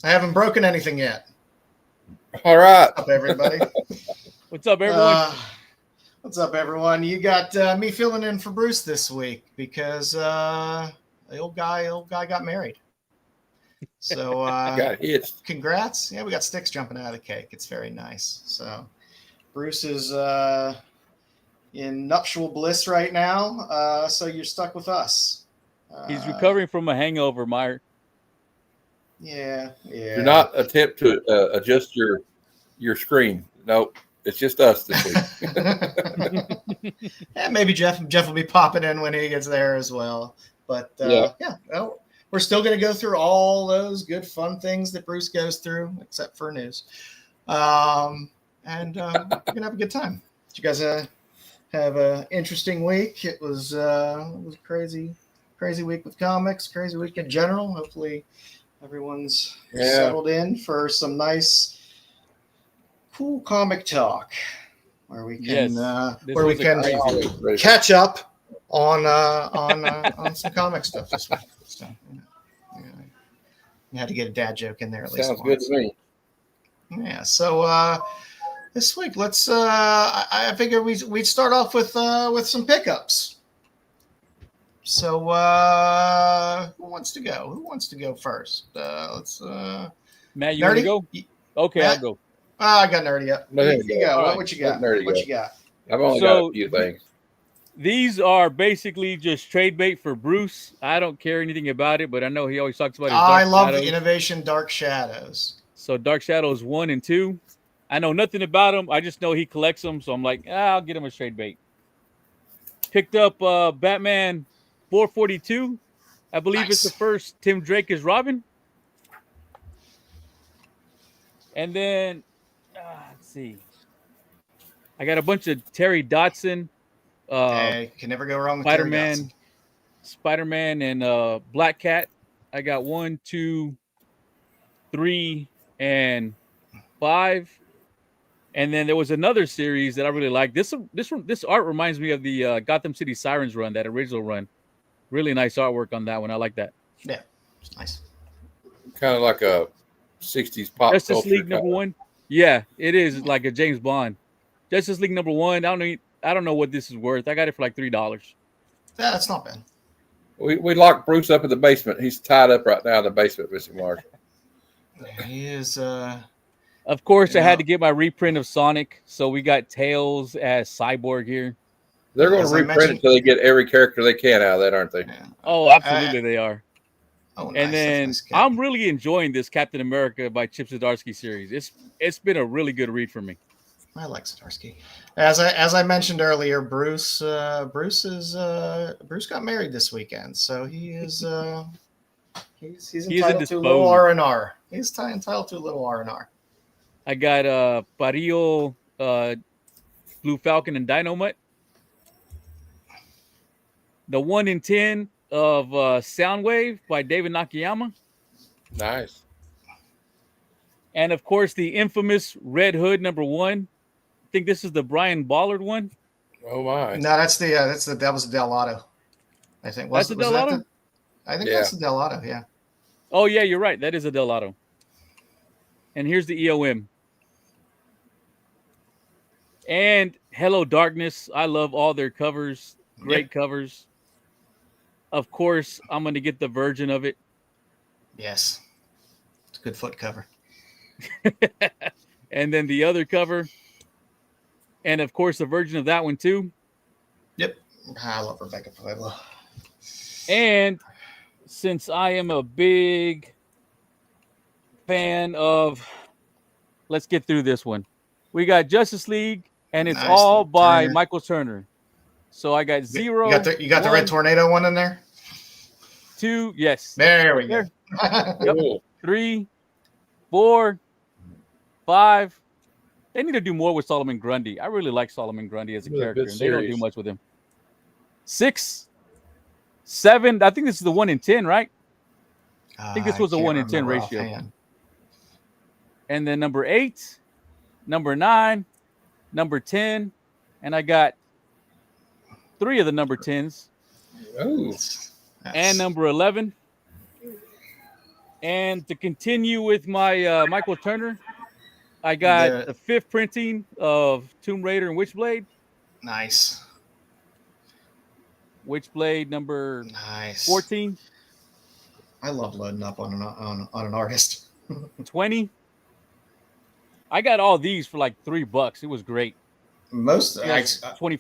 I haven't broken anything yet. All right. What's up, everybody? What's up, everyone? What's up, everyone? You got me filling in for Bruce this week because the old guy got married. So Got hitched. congrats! Yeah, we got sticks jumping out of the cake. It's very nice. So Bruce is in nuptial bliss right now. So you're stuck with us. He's recovering from a hangover, Meyer. Yeah. Do not attempt to adjust your screen. Nope. It's just us this week. Yeah, maybe Jeff will be popping in when he gets there as well. But yeah, well, we're still going to go through all those good, fun things that Bruce goes through, except for news. And we're going to have a good time. Did you guys have an interesting week? It was a crazy week with comics, crazy week in general. Hopefully everyone's settled in for some nice, cool comic talk where we can catch up on some comic stuff this week. So, you had to get a dad joke in there at least. Sounds good to me. Yeah. So this week, let's. I figure we'd start off with some pickups. So who wants to go? Who wants to go first? Let's. Matt, you want to go? Okay, Matt? I'll go. I got nerdy up. No, you go. Right. What you got? Nerdy What go. you got? I've only got a few things. These are basically just trade bait for Bruce. I don't care anything about it, but I know he always talks about his I Dark love Shadows. the Innovation Dark Shadows. So Dark Shadows 1 and 2. I know nothing about him. I just know he collects them, so I'm like, I'll get him a trade bait. Picked up Batman 442. I believe it's the first Tim Drake as Robin. And then, let's see. I got a bunch of Terry Dodson. Hey, can never go wrong with Terry Dodson. Spider-Man and Black Cat. I got 1, 2, 3, and 5. And then there was another series that I really liked. This art reminds me of the Gotham City Sirens run, that original run. Really nice artwork on that one. I like that. Yeah, it's nice. Kind of like a 60s pop Justice culture League #1. Yeah, it is. It's like a James Bond. Justice League #1. I don't know what this is worth. I got it for like $3. Yeah, that's not bad. We locked Bruce up in the basement. He's tied up right now in the basement, Mr. Mark. He is. Of course, I had to get my reprint of Sonic, so we got Tails as Cyborg here. They're going to reprint it until they get every character they can out of that, aren't they? Yeah. Oh, absolutely, they are. Oh, and then I'm really enjoying this Captain America by Chip Zdarsky series. It's been a really good read for me. I like Zdarsky. As I mentioned earlier, Bruce got married this weekend, so he is he's entitled to a little R&R. He's entitled to a little R&R. I got Parillo, Blue Falcon, and Dynamite. The 1 in 10 of Soundwave by David Nakayama. Nice. And of course, the infamous Red Hood #1. I think this is the Brian Ballard one. Oh my! No, that was the Delato. I think that's the Delato. I think that's the Delato. Yeah. Oh yeah, you're right. That is a Delato. And here's the EOM. And Hello Darkness. I love all their covers. Great covers. Of course, I'm going to get the version of it. Yes. It's a good foot cover. And then the other cover. And, of course, the version of that one, too. Yep. I love Rebecca Pueblo. And since I am a big fan of... Let's get through this one. We got Justice League, and it's all by Michael Turner. So I got 0. You got the Red Tornado one in there? 2, yes. There we go. Yep. 3, 4, 5. They need to do more with Solomon Grundy. I really like Solomon Grundy as a character, and they don't do much with him. 6, 7. I think this is the 1 in 10, right? I think this was a 1 in 10 ratio. Offhand. And then number 8, number 9, number 10, and I got 3 of the number 10s. Oh. And number 11. And to continue with my Michael Turner, I got the 5th printing of Tomb Raider and Witchblade. Nice. Witchblade number Nice. 14. I love loading up on an artist. 20. I got all these for like $3. It was great. 25.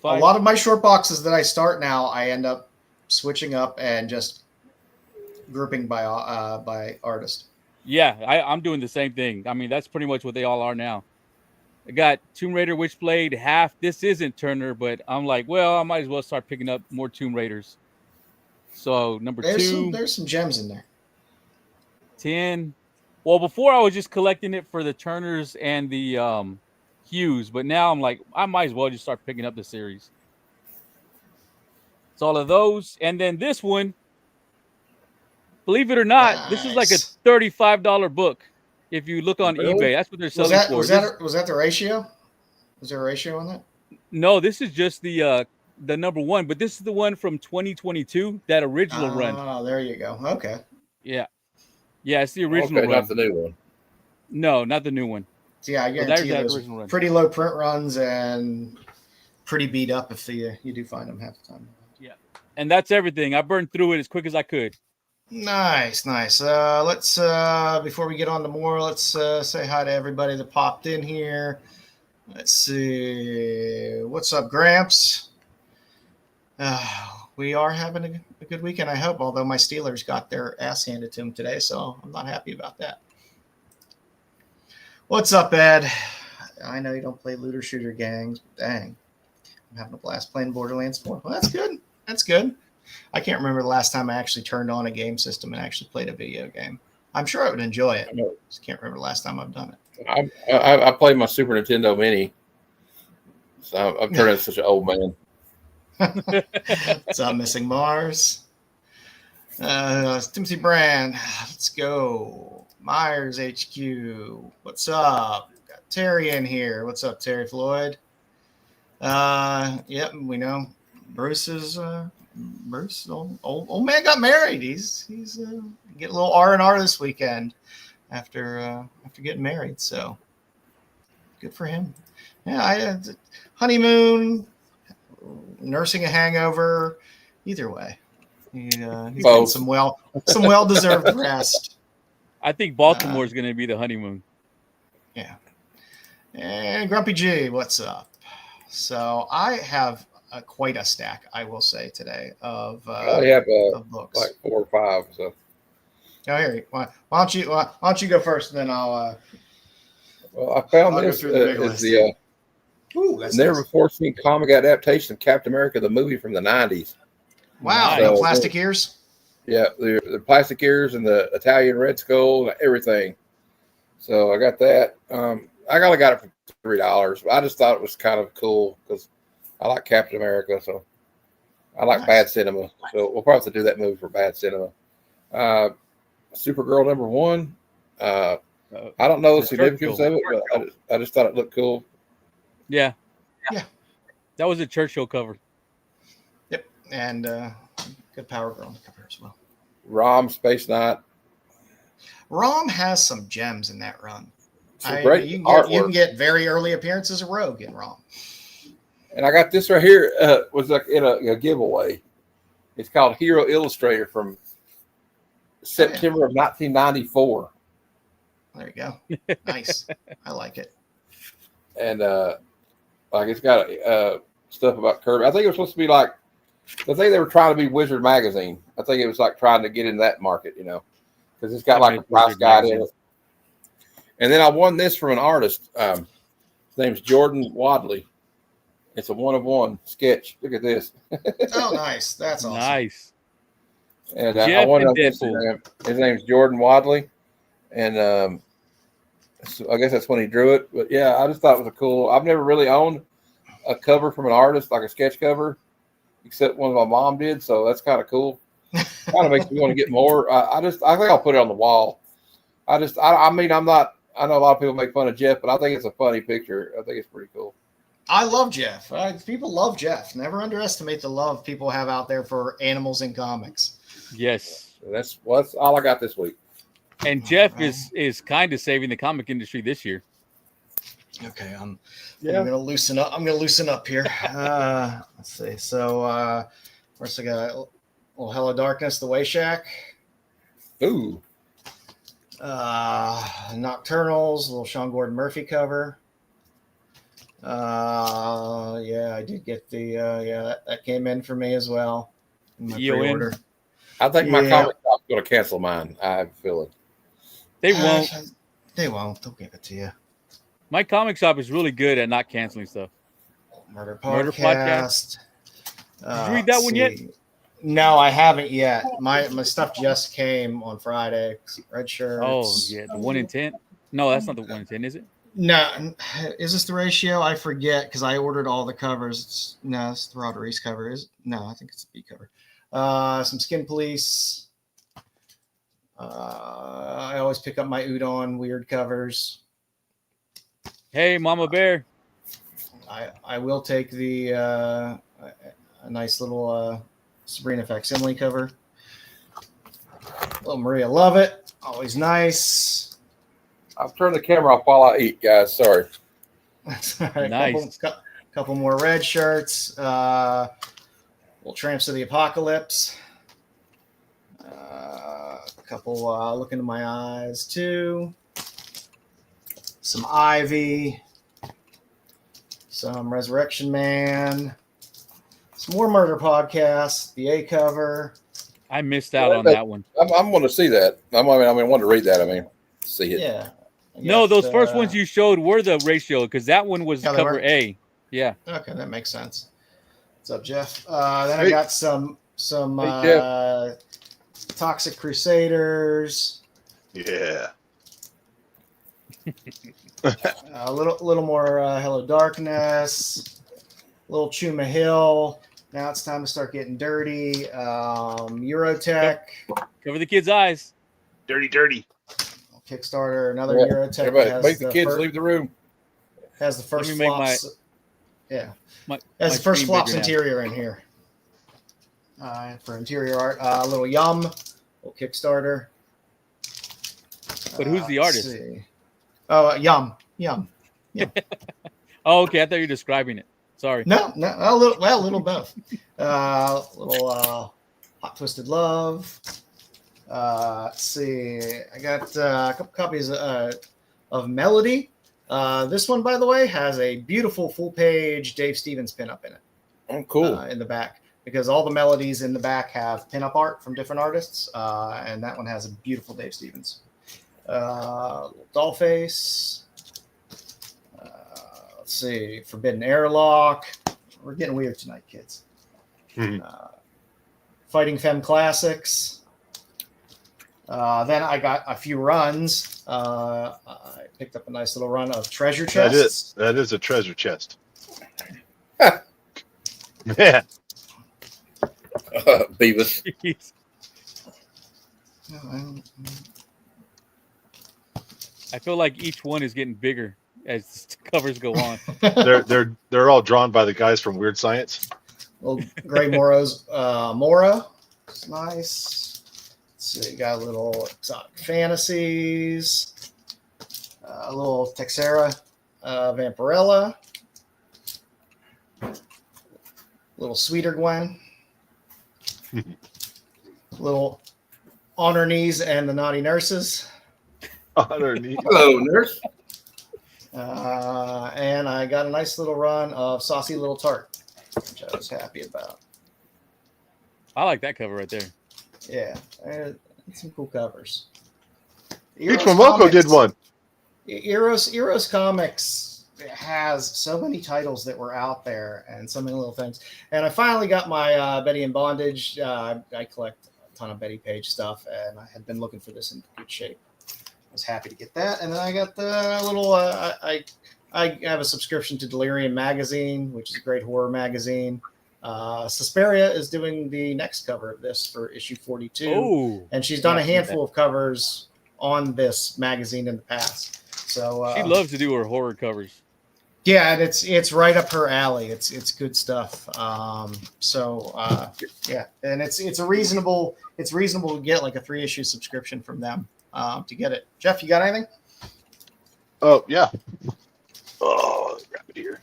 A lot of my short boxes that I start now, I end up switching up and just grouping by artist. Yeah, I'm doing the same thing. I mean, that's pretty much what they all are now. I got Tomb Raider, Witchblade, half. This isn't Turner, but I'm like, well, I might as well start picking up more Tomb Raiders. So number 2. There's some gems in there. 10. Well, before I was just collecting it for the Turners and the Hughes, but now I'm like, I might as well just start picking up the series. It's all of those. And then this one, believe it or not, This is like a $35 book. If you look on eBay, that's what they're selling for. Was that the ratio? Was there a ratio on that? No, this is just the number 1, but this is the one from 2022, that original run. Oh, there you go. Okay. Yeah, it's the original run. Not the new one. No, not the new one. So yeah, I guarantee you those pretty low print runs and pretty beat up if you do find them half the time. Yeah, and that's everything. I burned through it as quick as I could. Nice. Let's before we get on to more, let's say hi to everybody that popped in here. Let's see. What's up, Gramps? We are having a good weekend, I hope, although my Steelers got their ass handed to them today, so I'm not happy about that. What's up, Ed? I know you don't play looter shooter gangs, but dang. I'm having a blast playing Borderlands 4. Well, that's good. I can't remember the last time I actually turned on a game system and actually played a video game. I'm sure I would enjoy it. I just can't remember the last time I've done it. I played my Super Nintendo Mini, so I'm turning into such an old man. What's up, Missing Mars? Timothy Brand. Let's go. Myers HQ. What's up? Got Terry in here. What's up, Terry Floyd? Yep, we know Bruce is old man got married. He's getting a little R&R this weekend after getting married. So good for him. Yeah, honeymoon, nursing a hangover. Either way, he's getting some well-deserved rest. I think Baltimore is going to be the honeymoon. Yeah. And Grumpy G, what's up? So I have quite a stack, I will say, today of books. Like 4 or 5. So. Oh, here. Why don't you go first, and then I'll. Well, I found this is the never before seen comic adaptation of Captain America, the movie from the 90s. Wow, so, plastic ears. Yeah, the plastic ears and the Italian Red Skull and everything. So I got that. I got it for $3. But I just thought it was kind of cool because I like Captain America, so I like bad cinema. So we'll probably have to do that movie for bad cinema. Supergirl number 1. I don't know the significance of it, but I just thought it looked cool. Yeah. That was a Churchill cover. Yep, and good Power Girl on the cover as well. Rom Space Knight. Rom has some gems in that run. You can get very early appearances of Rogue in Rom. And I got this right here. Was like in a giveaway. It's called Hero Illustrator from September of 1994. There you go. Nice. I like it. And like it's got stuff about Kirby. I think it was supposed to be like, I think they were trying to be Wizard Magazine. I think it was like trying to get in that market, because it's got like a price guide in it. And then I won this from an artist. His name's Jordan Wadley. It's a 1-of-1 sketch. Look at this. Oh, nice. That's awesome. Nice. And I won on Instagram. His name's Jordan Wadley. And so I guess that's when he drew it. But yeah, I just thought it was a cool. I've never really owned a cover from an artist, like a sketch cover, except one my mom did. So that's kind of cool. Kind of makes me want to get more. I think I'll put it on the wall. I mean, I'm not. I know a lot of people make fun of Jeff, but I think it's a funny picture. I think it's pretty cool. I love Jeff. People love Jeff. Never underestimate the love people have out there for animals in comics. Yes. So that's all I got this week. And Jeff is kind of saving the comic industry this year. Okay, I'm gonna loosen up. I'm gonna loosen up here. Let's see. So first I got a little Hello Darkness, The Way Shack. Ooh. Nocturnals, a little Sean Gordon Murphy cover. Yeah, I did get the that came in for me as well. In my pre-order. I think my comic shop's going to cancel mine. I have a feeling. They won't. They won't. They'll give it to you. My comic shop is really good at not canceling stuff. Murder Podcast. Did you read that one yet? No, I haven't yet. My stuff just came on Friday. Red shirts. Oh, yeah. The 1 in 10? No, that's not the 1 in 10, is it? No. Is this the ratio? I forget because I ordered all the covers. It's the Rod Reese cover. No, I think it's the B cover. Some Skin Police. I always pick up my Udon weird covers. Hey, Mama Bear. I will take the a nice little Sabrina facsimile cover. Little Maria Lovett, always nice. I'll turn the camera off while I eat, guys. Sorry. That's all right. Nice. Couple more red shirts. Little Tramps of the Apocalypse. A couple Look Into My Eyes too. Some Ivy. Some Resurrection Man. Some more Murder Podcasts. The A cover. I missed out on that one. I'm going to see that. I want to read that. See it. Yeah. No, those first ones you showed were the ratio because that one was cover A. Yeah. Okay, that makes sense. What's up, Jeff? Then I got some Toxic Crusaders. Yeah. A little more Hello Darkness. Little Chuma Hill. Now it's time to start getting dirty. Eurotech. Cover the kids' eyes. Dirty. Eurotech. Another Eurotech. Everybody, make the kids leave the room. Has the first flops. Has the first flops interior in here. For interior art. A little Yum. Little Kickstarter. But who's the artist? Oh, Yum. Oh, okay. I thought you were describing it. Sorry. No, a little both. Little Hot Twisted Love. Let's see. I got a couple copies of Melody. This one, by the way, has a beautiful full-page Dave Stevens pinup in it. Oh, cool. In the back, because all the melodies in the back have pinup art from different artists, and that one has a beautiful Dave Stevens. Dollface. Let's see. Forbidden Airlock. We're getting weird tonight, kids. Fighting Femme Classics. Then I got a few runs. I picked up a nice little run of treasure chests. That is a treasure chest. Yeah. Beavis. I feel like each one is getting bigger as covers go on. they're all drawn by the guys from Weird Science. Little Gray Moro's Mora. It's nice. Let's see, got a little Exotic Fantasies. A little Texera Vampirella. Little Sweeter Gwen. Little On Her Knees and the Naughty Nurses. Hello, nurse. And I got a nice little run of Saucy Little Tart, which I was happy about. I like that cover right there. Yeah, some cool covers. Pete Momoko did one. Eros Comics has so many titles that were out there and so many little things. And I finally got my Betty in Bondage. I collect a ton of Betty Page stuff, and I had been looking for this in good shape. I was happy to get that. And then I got the little, I have a subscription to Delirium Magazine, which is a great horror magazine. Suspiria is doing the next cover of this for issue 42. Oh, and she's done a handful of covers on this magazine in the past. So she loves to do her horror covers. Yeah, and it's right up her alley. It's good stuff. Yeah, and it's reasonable to get like a 3-issue subscription from them. to get it. Jeff, you got anything? Oh, yeah. Oh, grab it here.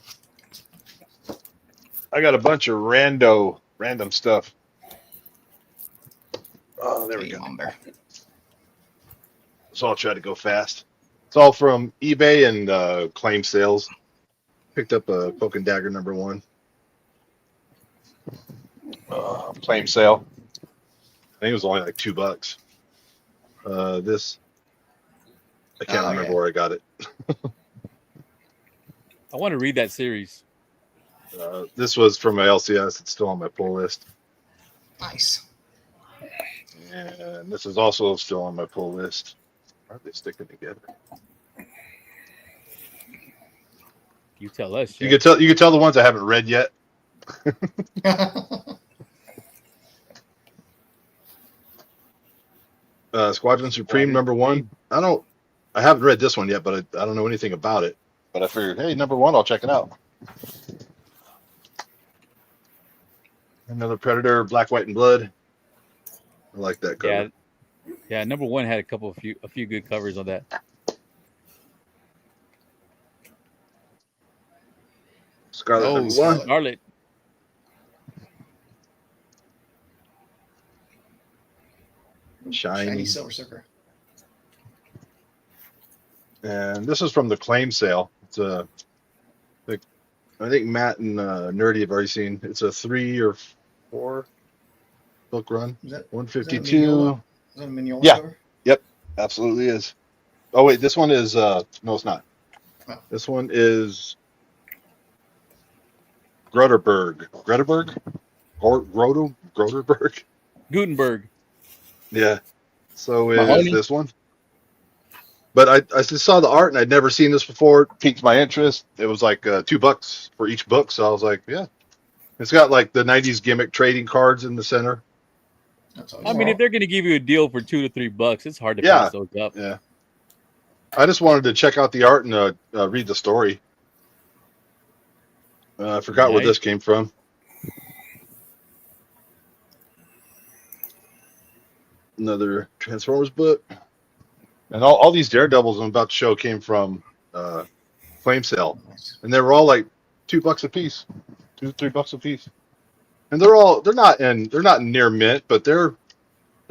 I got a bunch of random stuff. Oh, there we go. So I'll try to go fast. It's all from eBay and claim sales. Picked up a Cloak and Dagger #1. Claim sale. I think it was only like $2. This, I can't remember where I got it. I want to read that series. This was from my LCS. It's still on my pull list. Nice. And this is also still on my pull list. Are they sticking together? You tell us. Jeff. You could tell the ones I haven't read yet. Squadron Supreme #1. I haven't read this one yet, but I don't know anything about it. But I figured, hey, #1, I'll check it out. Another Predator, Black, White, and Blood. I like that cover. Yeah. #1 had a few good covers on that. Scarlet #1. Scarlet. Shiny Silver Surfer. And this is from the claim sale. It's I think Matt and Nerdy have already seen. It's a 3 or 4 book run. Is that 152? Is that a Mignola Yeah. cover? Yep. Absolutely is. Oh wait, this one is no, it's not. Oh. This one is Groderberg. Groderberg. Gutenberg. Yeah. So is Mahoney? this one. But I just saw the art and I'd never seen this before. It piqued my interest. It was like $2 for each book. So I was like, yeah. It's got like the 90s gimmick trading cards in the center. I mean, if they're going to give you a deal for $2 to $3, it's hard to pass those up. Yeah. I just wanted to check out the art and read the story. I forgot where this came from. Another Transformers book. And all these Daredevils I'm about to show came from Flame Sale. And they were all like $2 a piece. $2 to $3 a piece. And they're not near mint, but they're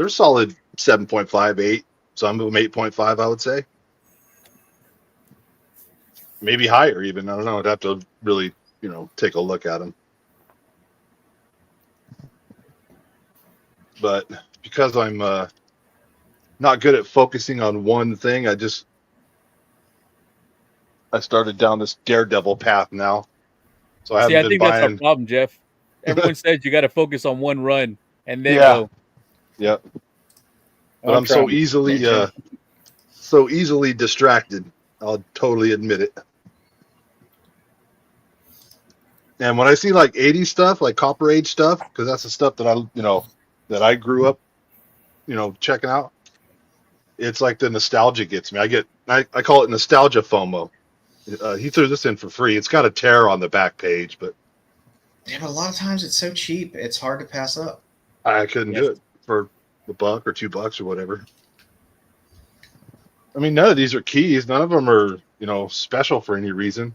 solid 7.5, 8. Some of them 8.5, I would say. Maybe higher even. I don't know. I'd have to really, take a look at them. But because I'm not good at focusing on one thing, I started down this Daredevil path now. So I think that's our problem, Jeff. Everyone says you got to focus on one run and then go. Yep. But I'm so easily distracted. I'll totally admit it. And when I see like 80s stuff, like Copper Age stuff, because that's the stuff that I grew up, checking out. It's like the nostalgia gets me. I call it nostalgia FOMO. He threw this in for free. It's got a tear on the back page, but a lot of times it's so cheap, it's hard to pass up. I couldn't do it for $1 or $2 or whatever. I mean, none of these are keys. None of them are, special for any reason.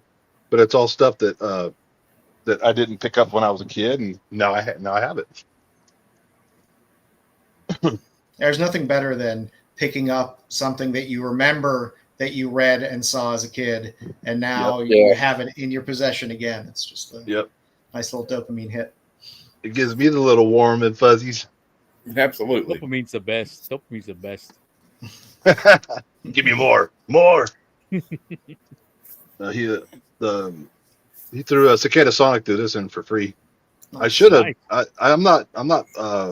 But it's all stuff that I didn't pick up when I was a kid, and now I have it. There's nothing better than picking up something that you remember that you read and saw as a kid, and now you have it in your possession again. It's just a nice little dopamine hit. It gives me the little warm and fuzzies. Absolutely. Dopamine's the best. Dopamine's the best. Give me more. He threw a Cicada Sonic through this in for free. Nice. I should have. Nice. I'm not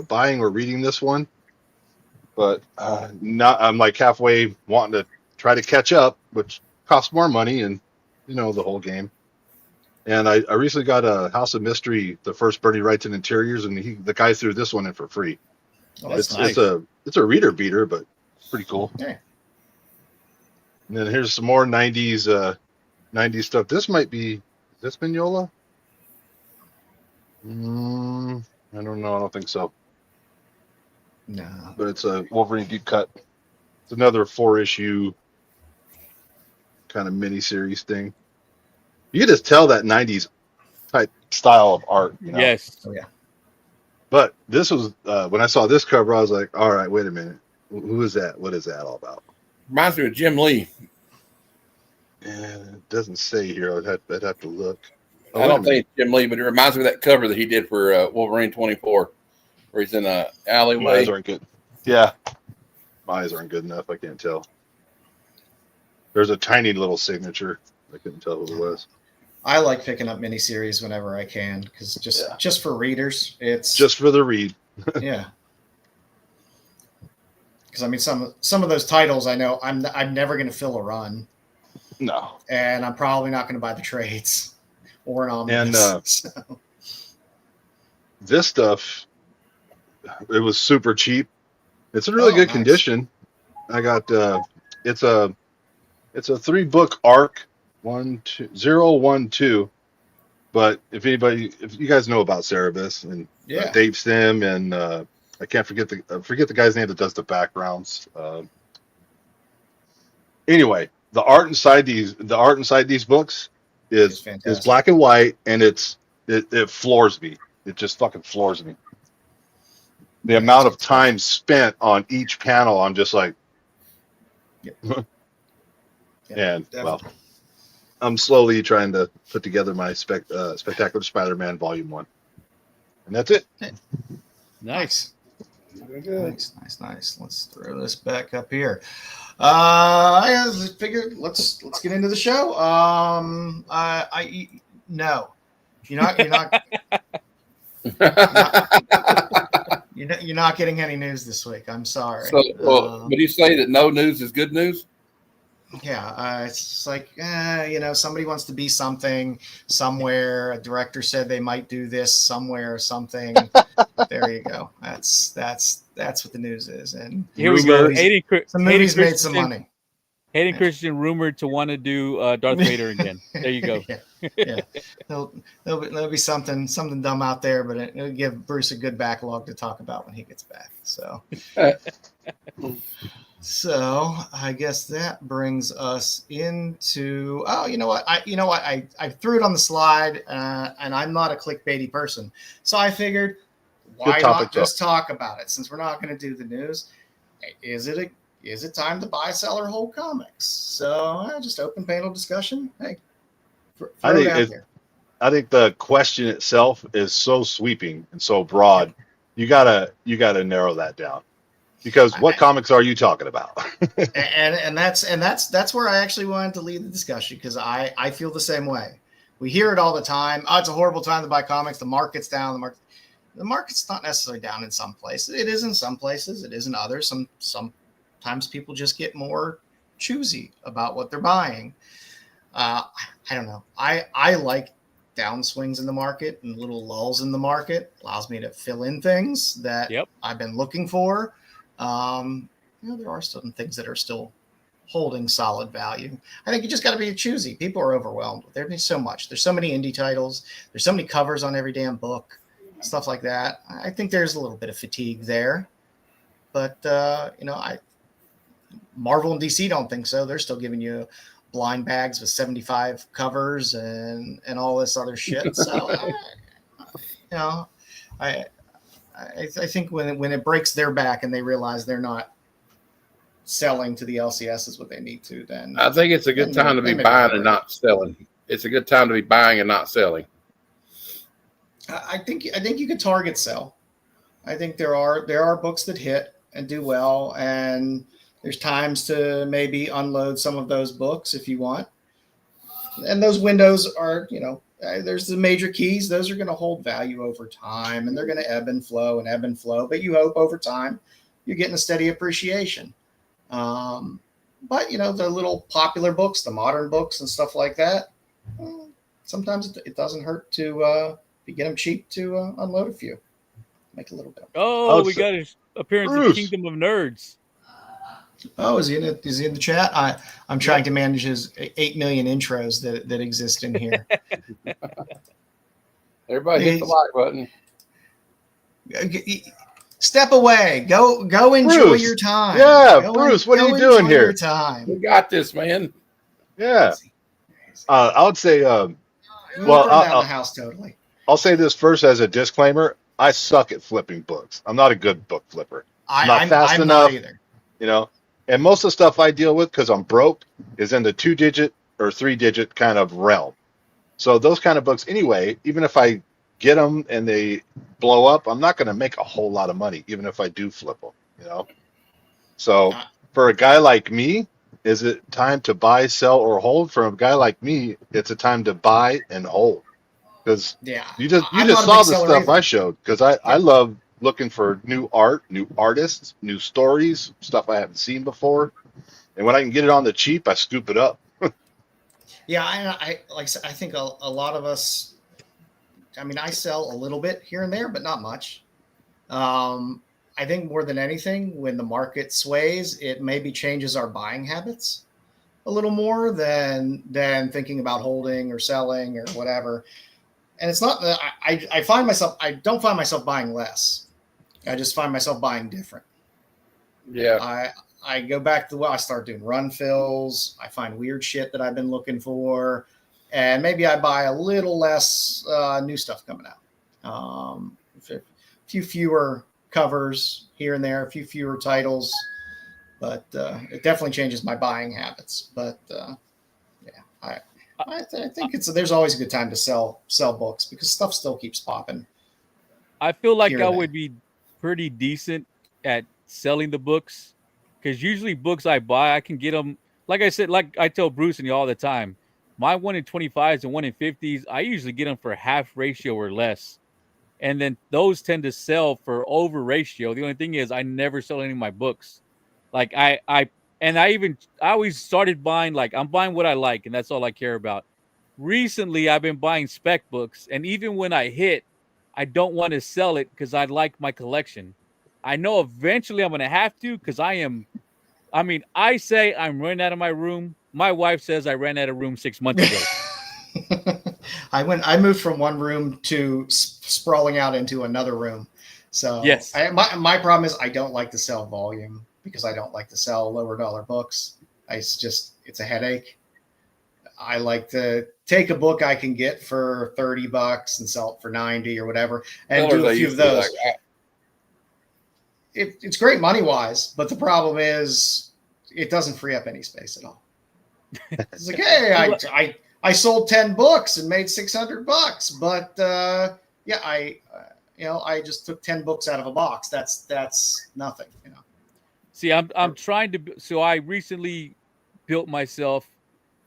buying or reading this one, but I'm like halfway wanting to try to catch up, which costs more money and the whole game. And I recently got a House of Mystery, the first Bernie Wrights and Interiors, and the guy threw this one in for free. Oh, it's nice. It's a reader beater, but pretty cool. Yeah. And then here's some more 90s stuff. This might be, is this Mignola? I don't know. I don't think so. No. But it's a Wolverine deep cut. It's another 4-issue kind of miniseries thing. You can just tell that 90s type style of art, you know? Yes. Oh, yeah. But this was, when I saw this cover, I was like, all right, wait a minute. Who is that? What is that all about? Reminds me of Jim Lee. And it doesn't say here. I'd have to look. Oh, I don't think it's Jim Lee, but it reminds me of that cover that he did for Wolverine 24, where he's in an alleyway. My eyes aren't good. Yeah. My eyes aren't good enough. I can't tell. There's a tiny little signature. I couldn't tell who it was. I like picking up miniseries whenever I can because just for readers, it's just for the read. Yeah. Because I mean, some of those titles, I know I'm never going to fill a run. No. And I'm probably not going to buy the trades or an omnibus. And this stuff, it was super cheap. It's in really good condition. I got it's a 3-book arc, 012. But if you guys know about Cerebus and Dave Sim and I can't forget the guy's name that does the backgrounds. Anyway, the art inside these books is black and white, and it floors me. It just fucking floors me. The amount of time spent on each panel, I'm just like, and well, I'm slowly trying to put together my Spectacular Spider-Man Volume 1, and that's it. Nice. Nice. Let's throw this back up here. I figured let's get into the show. No, you're not getting any news this week. I'm sorry. So, would you say that no news is good news? Yeah, it's like somebody wants to be something somewhere. A director said they might do this somewhere or something. There you go. That's what the news is. And here we go. Some movies made some money. Hayden Christensen rumored to want to do Darth Vader again. There you go. Yeah. There'll be something dumb out there, but it'll give Bruce a good backlog to talk about when he gets back. So. So I guess that brings us into you know what I threw it on the slide and I'm not a clickbaity person, so I figured why not just talk about it since we're not going to do the news. Is it time to buy, sell, or hold comics? So just open panel discussion. Hey, I think the question itself is so sweeping and so broad. You gotta narrow that down. Because what comics are you talking about? and that's where I actually wanted to lead the discussion because I feel the same way. We hear it all the time. Oh, it's a horrible time to buy comics. The market's down. The market's not necessarily down in some places. It is in some places. It is in others. Sometimes people just get more choosy about what they're buying. I don't know. I like downswings in the market and little lulls in the market. Allows me to fill in things that I've been looking for. There are some things that are still holding solid value. I think you just got to be choosy. People are overwhelmed. There's so much. There's so many indie titles. There's so many covers on every damn book, stuff like that. I think there's a little bit of fatigue there, but Marvel and DC don't think so. They're still giving you blind bags with 75 covers and all this other shit. So, I think when it breaks their back and they realize they're not selling to the LCS what they need to, then I think it's a good time to be buying and not selling. It's a good time to be buying and not selling. I think you could target sell. I think there are books that hit and do well, and there's times to maybe unload some of those books if you want. And those windows are, there's the major keys. Those are going to hold value over time, and they're going to ebb and flow. But you hope over time you're getting a steady appreciation. But the little popular books, the modern books and stuff like that, sometimes it doesn't hurt to get them cheap to unload a few, make a little bit. Oh, we got his appearance in Kingdom of Nerds. Oh, is he in the chat? I'm trying to manage his 8 million intros that exist in here. Everybody hit the like button. Step away. Go enjoy Bruce. your time. Yeah, Bruce, what are you doing here? Your time. We got this, man. Yeah. I would say, we'll burn down the house totally. I'll say this first as a disclaimer. I suck at flipping books. I'm not a good book flipper. I'm not fast enough. Not either. You know, and most of the stuff I deal with, because I'm broke, is in the 2-digit or 3-digit kind of realm. So those kind of books, anyway, even if I get them and they blow up, I'm not going to make a whole lot of money, even if I do flip them, you know? So for a guy like me, is it time to buy, sell, or hold? For a guy like me, it's a time to buy and hold. Because you just saw the stuff either. I showed, because I love looking for new art, new artists, new stories, stuff I haven't seen before. And when I can get it on the cheap, I scoop it up. Yeah, I think a lot of us, I mean, I sell a little bit here and there, but not much. I think more than anything, when the market sways, it maybe changes our buying habits a little more than thinking about holding or selling or whatever. And it's not that I find myself, I don't find myself buying less. I just find myself buying different. Yeah. I go back to I start doing run fills. I find weird shit that I've been looking for. And maybe I buy a little less new stuff coming out. A few fewer covers here and there, a few fewer titles. But it definitely changes my buying habits. But I think there's always a good time to sell books because stuff still keeps popping. I feel like I would be pretty decent at selling the books, because usually books I buy, I can get them. Like I said, like I tell Bruce and you all the time, my 1 in 25s and 1 in 50s, I usually get them for half ratio or less, and then those tend to sell for over ratio. The only thing is, I never sell any of my books. Like I always started buying, like, I'm buying what I like, and that's all I care about. Recently, I've been buying spec books, and even when I hit, I don't want to sell it because I like my collection. I know eventually I'm going to have to, because I say I'm running out of my room. My wife says I ran out of room 6 months ago. I moved from one room to sprawling out into another room. So yes, my problem is I don't like to sell volume because I don't like to sell lower dollar books. It's a headache. I like to take a book I can get for $30 and sell it for $90 or whatever, and do a few of those. It's great money wise, but the problem is it doesn't free up any space at all. It's like, hey, I sold 10 books and made $600, but I just took 10 books out of a box. That's nothing, you know. See, I'm trying to. So I recently built myself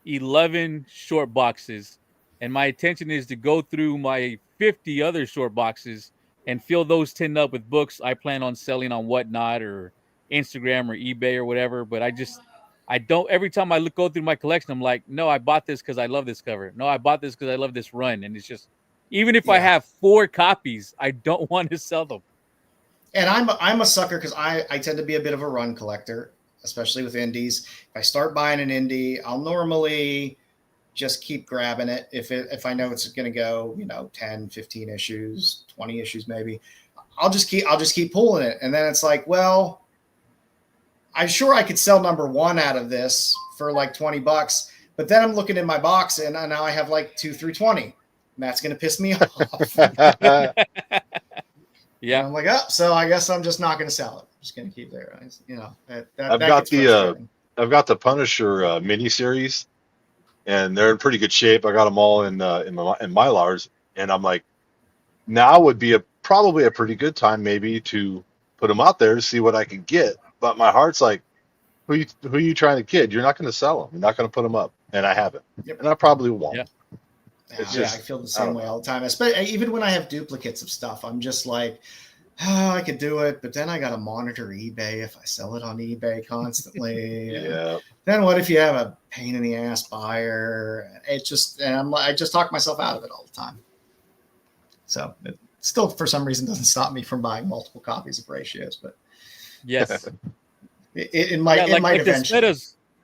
11 short boxes, and my intention is to go through my 50 other short boxes and fill those 10 up with books I plan on selling on Whatnot or Instagram or eBay or whatever. But I don't, every time I go through my collection, I'm like, no, I bought this because I love this cover. No, I bought this because I love this run. And it's just, even if I have 4 copies, I don't want to sell them. And I'm a sucker because I tend to be a bit of a run collector, especially with indies. If I start buying an indie, I'll normally just keep grabbing it. If I know it's going to go, 10, 15 issues, 20 issues, maybe, I'll just keep pulling it. And then it's like, well, I'm sure I could sell number 1 out of this for like $20, but then I'm looking in my box and now I have like 2 through 20. And that's going to piss me off. Yeah, and I'm like, so I guess I'm just not going to sell it. I'm just going to keep there. I've got the Punisher miniseries, and they're in pretty good shape. I got them all in Mylars, and I'm like, now would be probably a pretty good time maybe to put them out there to see what I can get. But my heart's like, who are you trying to kid? You're not going to sell them. You're not going to put them up, and I haven't, and I probably won't. Yep. I feel the same way all the time. Especially even when I have duplicates of stuff, I'm just like, I could do it, but then I got to monitor eBay if I sell it on eBay constantly. Yeah. Then what if you have a pain in the ass buyer? It's just, and I just talk myself out of it all the time. So it still, for some reason, doesn't stop me from buying multiple copies of Ratios, but yes, it might eventually.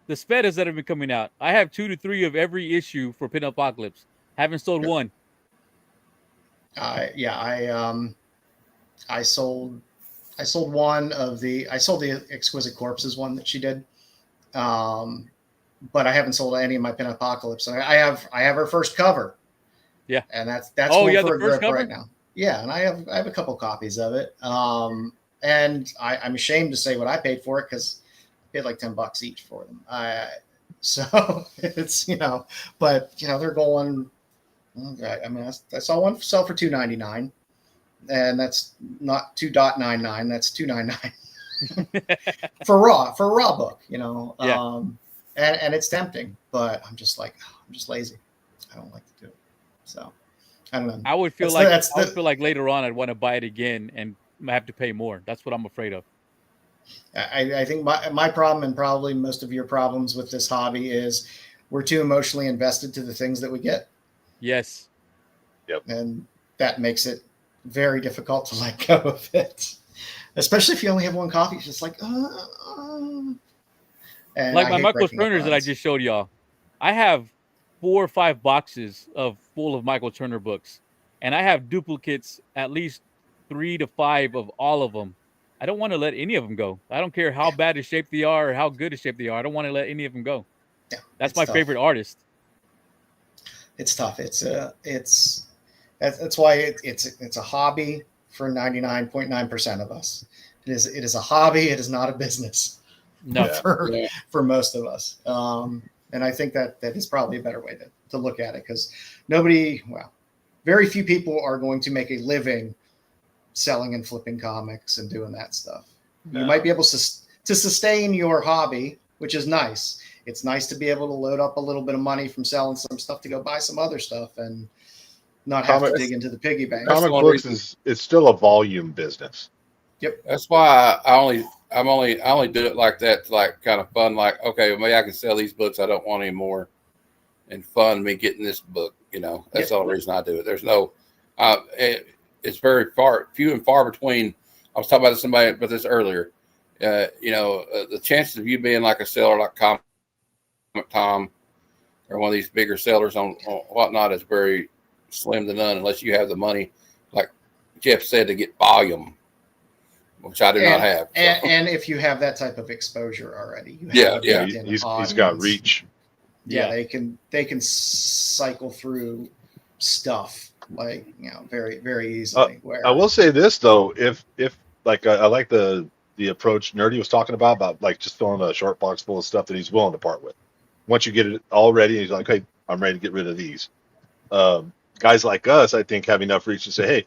The Spedas that have been coming out, I have 2 to 3 of every issue for Pin Apocalypse. Haven't sold one. I sold sold the Exquisite Corpses one that she did. But I haven't sold any of my Pin Apocalypse. I have her first cover. Yeah. And that's going for a grip cover? right now. Yeah, and I have a couple copies of it. And I'm ashamed to say what I paid for it because I paid like $10 each for them. So it's, but they're going. I mean, I saw one sell for $2.99, and that's not $2.99. That's $2.99 for a raw book. Yeah. And it's tempting, but I'm just lazy. I don't like to do it. So I don't know. I would feel like later on I'd want to buy it again and have to pay more. That's what I'm afraid of. I think my problem, and probably most of your problems with this hobby, is we're too emotionally invested to the things that we get. Yes. Yep. And that makes it very difficult to let go of it, especially if you only have one copy. It's just like, and like my Michael Turners that I just showed y'all. I have 4 or 5 boxes full of Michael Turner books, and I have duplicates, at least 3 to 5 of all of them. I don't want to let any of them go. I don't care how bad a shape they are or how good a shape they are. I don't want to let any of them go. Yeah, that's my favorite artist. It's tough. That's why it's a hobby for 99.9% of us. It is a hobby. It is not a business. No, for most of us. And I think that is probably a better way to look at it, because very few people are going to make a living selling and flipping comics and doing that stuff. No. You might be able to sustain your hobby, which is nice. It's nice to be able to load up a little bit of money from selling some stuff to go buy some other stuff and not have to dig into the piggy bank. Comic books it's still a volume business. Yep. That's why I only do it like that, to like kind of fun. Like, okay, well, maybe I can sell these books I don't want anymore, and fun me getting this book. That's the only reason I do it. There's no, it's very few and far between. I was talking about somebody about this earlier. The chances of you being like a seller like Comic Tom or one of these bigger sellers on whatnot is very slim to none, unless you have the money, like Jeff said, to get volume, which I do not have. So. And if you have that type of exposure already, he's got reach. Yeah, they can cycle through stuff very, very easily. I will say this though, if like I like the approach Nerdy was talking about like just filling a short box full of stuff that he's willing to part with. Once you get it all ready, he's like, hey, I'm ready to get rid of these. Guys like us, I think, have enough reach to say, hey,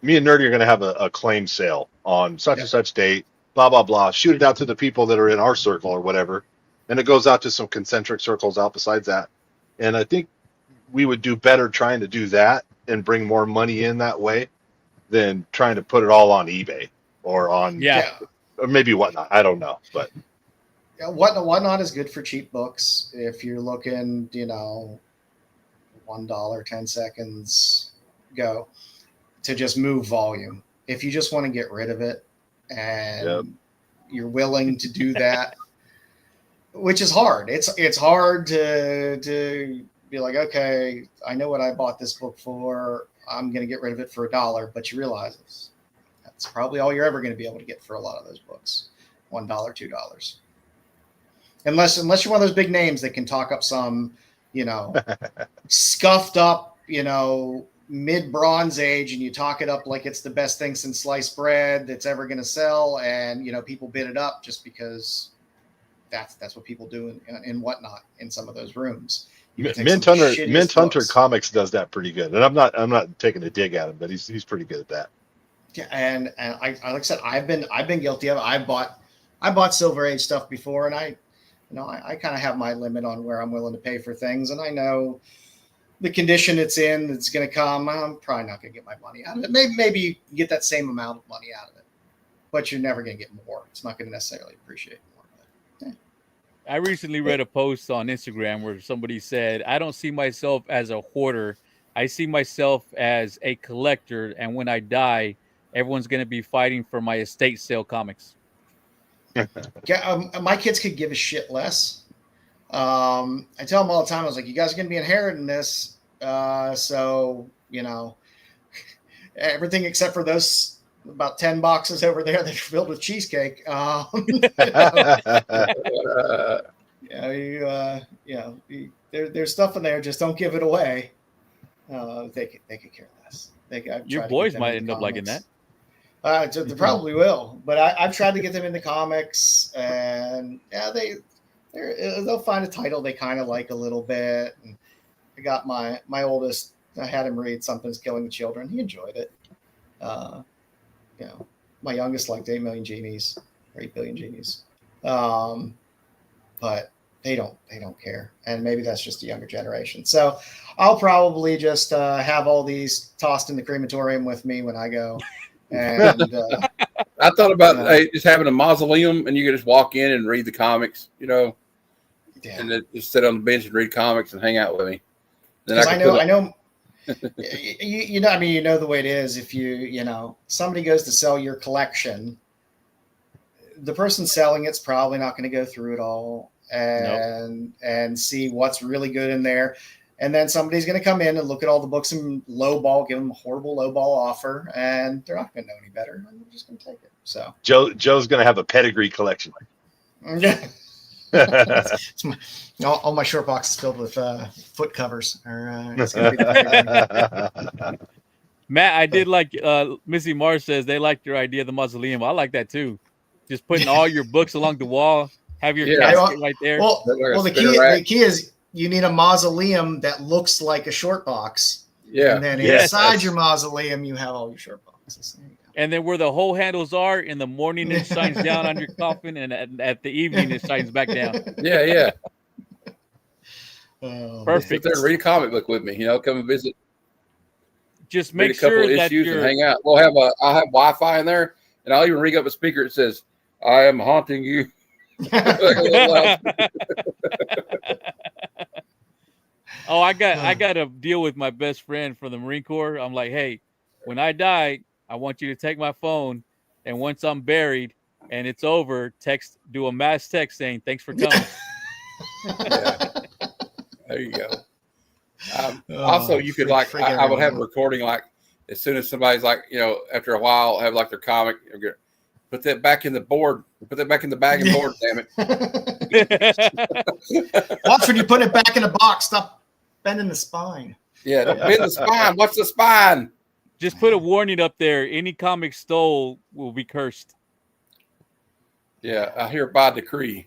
me and Nerdy are going to have a claim sale on such and such date, blah, blah, blah. Shoot it out to the people that are in our circle or whatever. And it goes out to some concentric circles out besides that. And I think we would do better trying to do that and bring more money in that way than trying to put it all on eBay or on or maybe Whatnot. I don't know. But Whatnot is good for cheap books. If you're looking, $1, 10 seconds, go to just move volume. If you just want to get rid of it and you're willing to do that, which is hard. It's hard to be like, okay, I know what I bought this book for. I'm going to get rid of it for $1, but you realize that's probably all you're ever going to be able to get for a lot of those books. $1, $2. Unless you're one of those big names that can talk up some, scuffed up, mid Bronze Age, and you talk it up like it's the best thing since sliced bread that's ever going to sell, and people bid it up just because that's what people do in Whatnot in some of those rooms. Mint Hunter Comics does that pretty good, and I'm not taking a dig at him, but he's pretty good at that. Yeah, and I like I said, I've been guilty of it. I bought Silver Age stuff before, and I kind of have my limit on where I'm willing to pay for things, and I know the condition it's in that's going to come. I'm probably not going to get my money out of it. Maybe you get that same amount of money out of it, but you're never going to get more. It's not going to necessarily appreciate more. I recently read a post on Instagram where somebody said, I don't see myself as a hoarder. I see myself as a collector. And when I die, everyone's going to be fighting for my estate sale comics. My kids could give a shit less. I tell them all the time, I was like, you guys are going to be inheriting this. So, everything except for those about 10 boxes over there that are filled with cheesecake. There's stuff in there. Just don't give it away. They could care less. Your boys might end up liking that. They probably will, but I've tried to get them into comics, and yeah, they'll find a title they kind of like a little bit. And I got my oldest. I had him read Something's Killing the Children. He enjoyed it. My youngest liked 8 Million Genies or 8 Billion Genies, but they don't care, and maybe that's just a younger generation. So I'll probably just have all these tossed in the crematorium with me when I go. And I thought about just having a mausoleum, and you could just walk in and read the comics, and then just sit on the bench and read comics and hang out with me. Because I know. you know the way it is. If somebody goes to sell your collection, the person selling it's probably not going to go through it all and see what's really good in there. And then somebody's going to come in and look at all the books and lowball, give them a horrible lowball offer, and they're not going to know any better. And they're just going to take it. So Joe's going to have a pedigree collection. Yeah. All my short boxes filled with foot covers. It's gonna be the Matt, I did like Missy Mars says they liked your idea of the mausoleum. I like that too. Just putting all your books along the wall, have your casket right there. Well, the key is you need a mausoleum that looks like a short box. Yeah. And then inside your mausoleum, you have all your short boxes. There you go. And then where the hole handles are, in the morning it shines down on your coffin, and at the evening it shines back down. Yeah. Perfect. Sit there and read a comic book with me. Come and visit. Just make sure that you're hang out. I'll have Wi-Fi in there, and I'll even ring up a speaker that says, "I am haunting you." Oh, I got a deal with my best friend from the Marine Corps. I'm like, hey, when I die, I want you to take my phone, and once I'm buried and it's over, do a mass text saying thanks for coming. Yeah. There you go. Also, you could I would have a recording as soon as somebody's after a while have their comic, put that back in the board, put that back in the bag and board, damn it. Watch when you put it back in a box, stop bending the spine. Yeah, don't bend the spine. What's the spine? Just put a warning up there. Any comic stole will be cursed. Yeah, I hereby decree.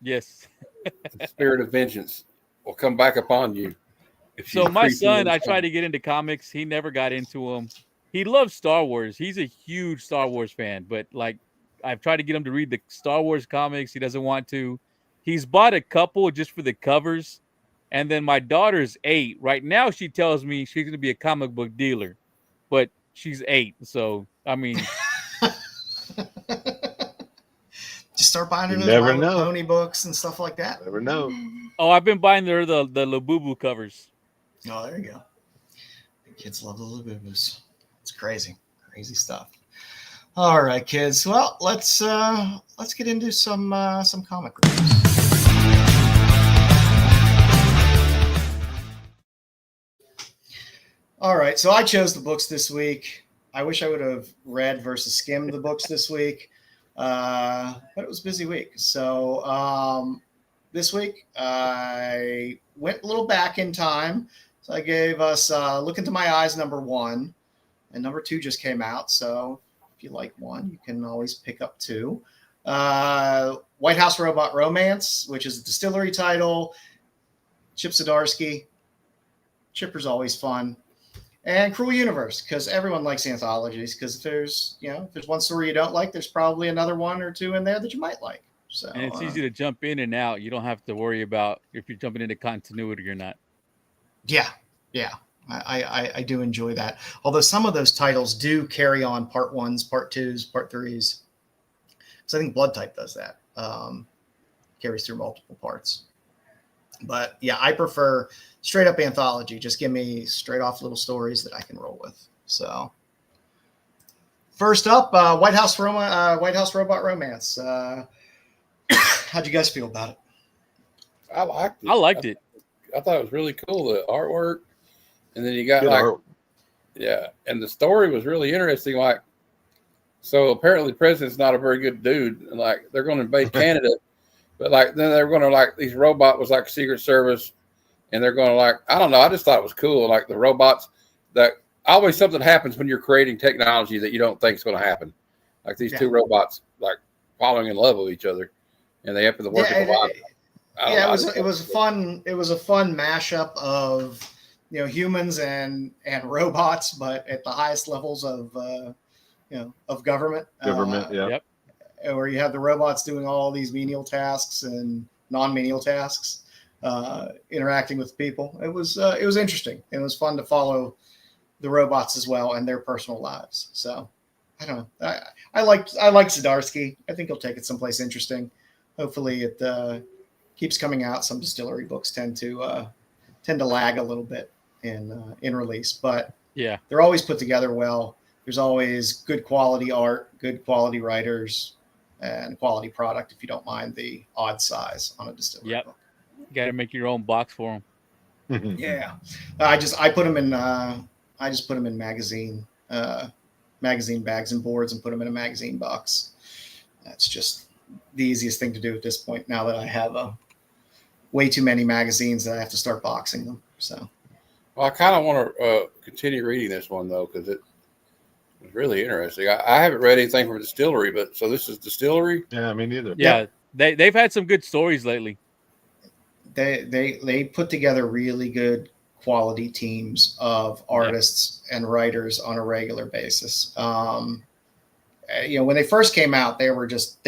Yes. The spirit of vengeance will come back upon you. So my son, I tried to get into comics. He never got into them. He loves Star Wars. He's a huge Star Wars fan, but I've tried to get him to read the Star Wars comics. He doesn't want to. He's bought a couple just for the covers. And then my daughter's 8. Right now, she tells me she's going to be a comic book dealer, but she's 8. So, I mean, just start buying her those pony books and stuff like that. Never know. Oh, I've been buying her the Labubu covers. Oh, there you go. The kids love the Labubus. It's crazy stuff. All right, kids. Well, let's get into some comic reviews. All right, so I chose the books this week. I wish I would have read versus skimmed the books this week, but it was a busy week. So this week I went a little back in time. So I gave us Look Into My Eyes #1, and #2 just came out. So if you like 1, you can always pick up 2. White House Robot Romance, which is a distillery title. Chip Zdarsky. Chipper's always fun. And Cruel Universe, because everyone likes anthologies. Because if there's one story you don't like, there's probably another 1 or 2 in there that you might like. So and it's easy to jump in and out. You don't have to worry about if you're jumping into continuity or not. Yeah. I do enjoy that. Although some of those titles do carry on part 1s, part 2s, part 3s. So I think Blood Type does that. Carries through multiple parts. But yeah, I prefer straight up anthology. Just give me straight off little stories that I can roll with. So first up, White House Robot Romance. How'd you guys feel about it? I liked it. I liked it. I thought it was really cool, the artwork. And then you got and the story was really interesting. So apparently the president's not a very good dude. Like they're going to invade Canada, but like then they're going to like these robot was like Secret Service, and they're going to like I don't know. I just thought it was cool. Like the robots that always something happens when you're creating technology that you don't think is going to happen. Like these two robots like falling in love with each other, and they happen to work at the lab. It was fun. It was a fun mashup of humans and robots, but at the highest levels of of government. Yep. Where you have the robots doing all these menial tasks and non-menial tasks, interacting with people. It was interesting. It was fun to follow the robots as well and their personal lives. So I don't know. I like Zdarsky. I think he'll take it someplace interesting. Hopefully it keeps coming out. Some distillery books tend to lag a little bit in release, but they're always put together well. There's always good quality art, good quality writers, and quality product. If you don't mind the odd size on a distillery book, you got to make your own box for them. Yeah, I put them in. I just put them in magazine bags and boards and put them in a magazine box. That's just the easiest thing to do at this point. Now that I have way too many magazines that I have to start boxing them. So, well, I kind of want to continue reading this one though because it was really interesting. I haven't read anything from a distillery, but so this is distillery. Yeah, me neither. Yeah, they've had some good stories lately. They put together really good quality teams of artists and writers on a regular basis. When they first came out, they were just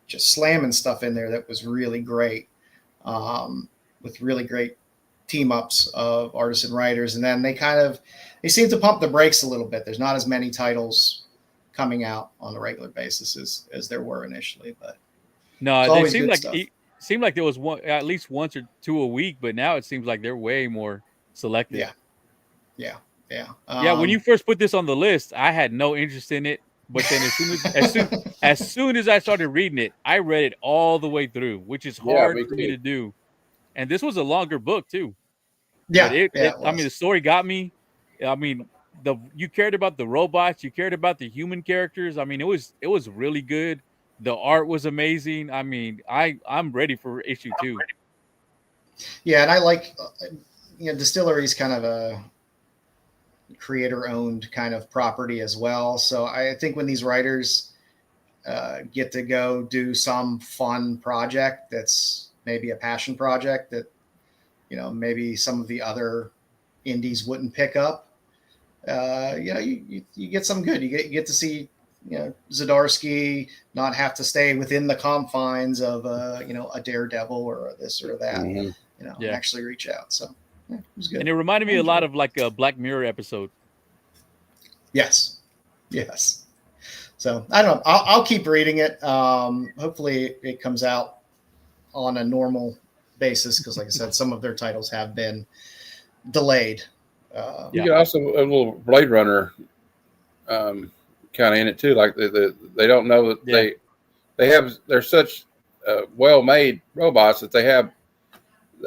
slamming stuff in there that was really great, with really great team ups of artists and writers. And then they seem to pump the brakes a little bit. There's not as many titles coming out on a regular basis as there were initially, but no, they seemed like there was at least once or two a week, but now it seems like they're way more selective. Yeah. When you first put this on the list, I had no interest in it. But then as soon as I started reading it, I read it all the way through, which is hard for me to do. And this was a longer book too. Yeah, I mean, the story got me. I mean, you cared about the robots, you cared about the human characters. I mean, it was really good. The art was amazing. I mean, I'm ready for issue 2. Yeah, and I like Distillery is kind of a creator-owned kind of property as well. So I think when these writers get to go do some fun project that's maybe a passion project that maybe some of the other indies wouldn't pick up, you get some good. You get to see Zdarsky not have to stay within the confines of a Daredevil or a this or that. Mm-hmm. Actually reach out. So it was good. And it reminded me a lot of like a Black Mirror episode. Yes. So I don't know. I'll keep reading it. Hopefully it comes out on a normal basis because, like I said, some of their titles have been delayed. You got also a little Blade Runner kind of in it too. Like they don't know that they're such well-made robots that they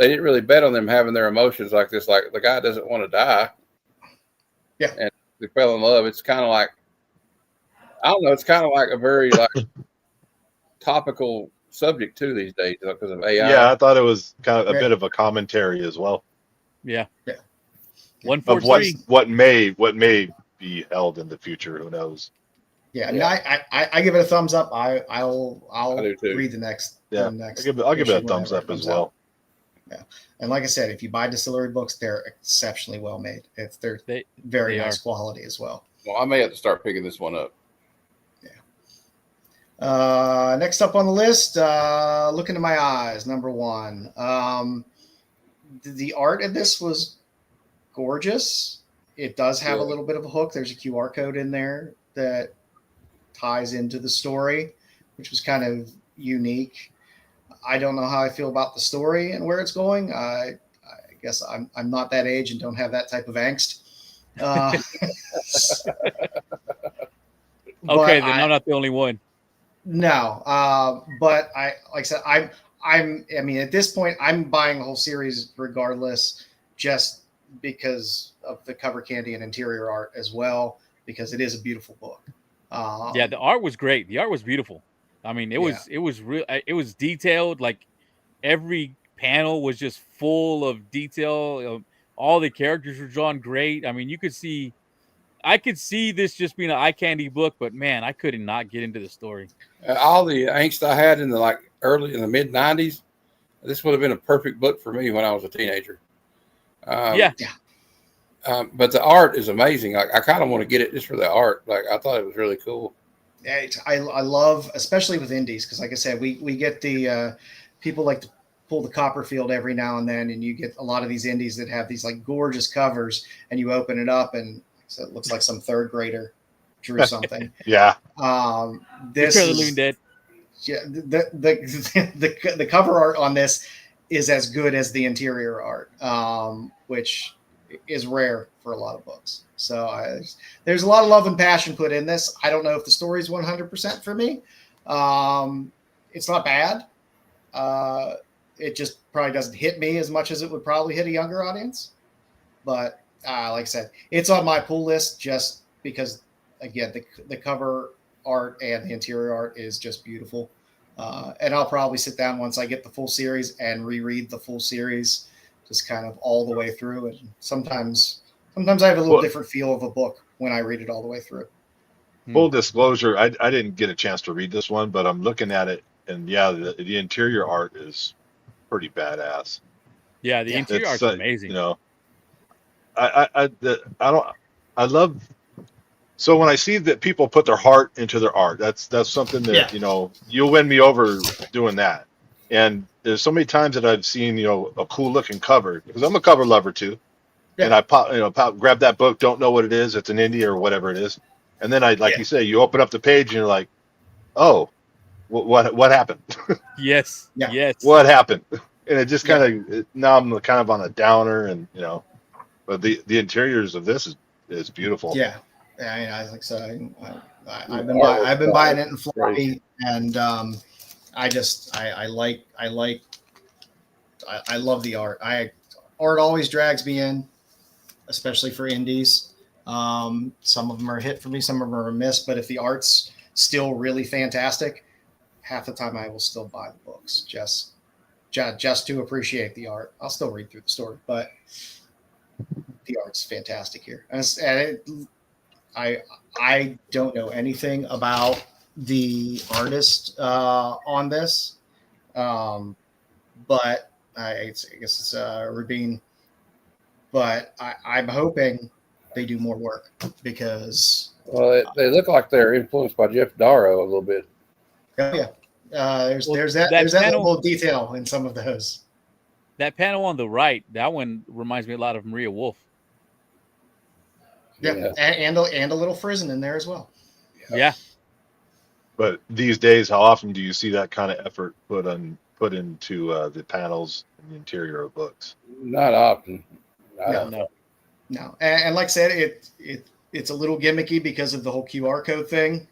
didn't really bet on them having their emotions like this. Like the guy doesn't want to die. Yeah. And they fell in love. It's kind of like, I don't know. It's kind of like a very like topical subject too these days because of AI. Yeah, I thought it was kind of a bit of a commentary as well. Yeah. 143. Of what may be held in the future. Who knows? Yeah. No, I give it a thumbs up. I'll read the next. Yeah. I'll give it a thumbs up as well. Yeah. And like I said, if you buy Distillery books, they're exceptionally well made. They're very nice quality as well. Well, I may have to start picking this one up. Yeah. Next up on the list, Look Into My Eyes, number 1. The art in this was gorgeous. It does have a little bit of a hook. There's a QR code in there that ties into the story, which was kind of unique. I don't know how I feel about the story and where it's going. I guess I'm not that age and don't have that type of angst. Okay, then I'm not the only one. No, but like I said, I mean, at this point, I'm buying the whole series regardless, just because of the cover candy and interior art as well, because it is a beautiful book. Yeah, the art was great. The art was beautiful. I mean, it was real. It was detailed. Like every panel was just full of detail. All the characters were drawn great. I mean, I could see this just being an eye candy book, but man, I could not get into the story. All the angst I had in the mid '90s, this would have been a perfect book for me when I was a teenager. Yeah. But the art is amazing. I kind of want to get it just for the art. Like I thought it was really cool. I love, especially with indies, because like I said, we get the people like to pull the Copperfield every now and then, and you get a lot of these indies that have these like gorgeous covers, and you open it up and so it looks like some third grader drew something. Yeah. This is Living Dead. Yeah, the cover art on this is as good as the interior art, which is rare for a lot of books. So there's a lot of love and passion put in this. I don't know if the story is 100% for me. It's not bad. It just probably doesn't hit me as much as it would probably hit a younger audience. But like I said, it's on my pull list just because, again, the cover art and the interior art is just beautiful. And I'll probably sit down once I get the full series and reread the full series, just kind of all the way through. And sometimes I have a little different feel of a book when I read it all the way through. Full disclosure, I didn't get a chance to read this one, but I'm looking at it, and yeah, the interior art is pretty badass. Yeah, the interior art's amazing. You know, I love. So when I see that people put their heart into their art, that's something that you'll win me over doing that. And there's so many times that I've seen a cool looking cover, because I'm a cover lover too. Yeah. And I grab that book, don't know what it is, it's an indie or whatever it is, and then you say, you open up the page and you're like, oh, what happened? Yes. What happened? And it just kind of now I'm kind of on a downer, and but the interiors of this is beautiful. Yeah. Yeah, I think so. I've been buying it in floppy, and I love the art. Art always drags me in, especially for indies. Some of them are a hit for me, some of them are a miss. But if the art's still really fantastic, half the time I will still buy the books just to appreciate the art. I'll still read through the story, but the art's fantastic here. I don't know anything about the artist on this, but I guess it's Rabin. But I'm hoping they do more work, because they look like they're influenced by Jeff Darrow a little bit. Oh yeah, there's that level of detail in some of those. That panel on the right, that one reminds me a lot of Maria Wolf. Yeah. And a little Frizen in there as well. Yeah. But these days, how often do you see that kind of effort put into the panels and the interior of books? Not often. No. And like I said, it's a little gimmicky because of the whole QR code thing,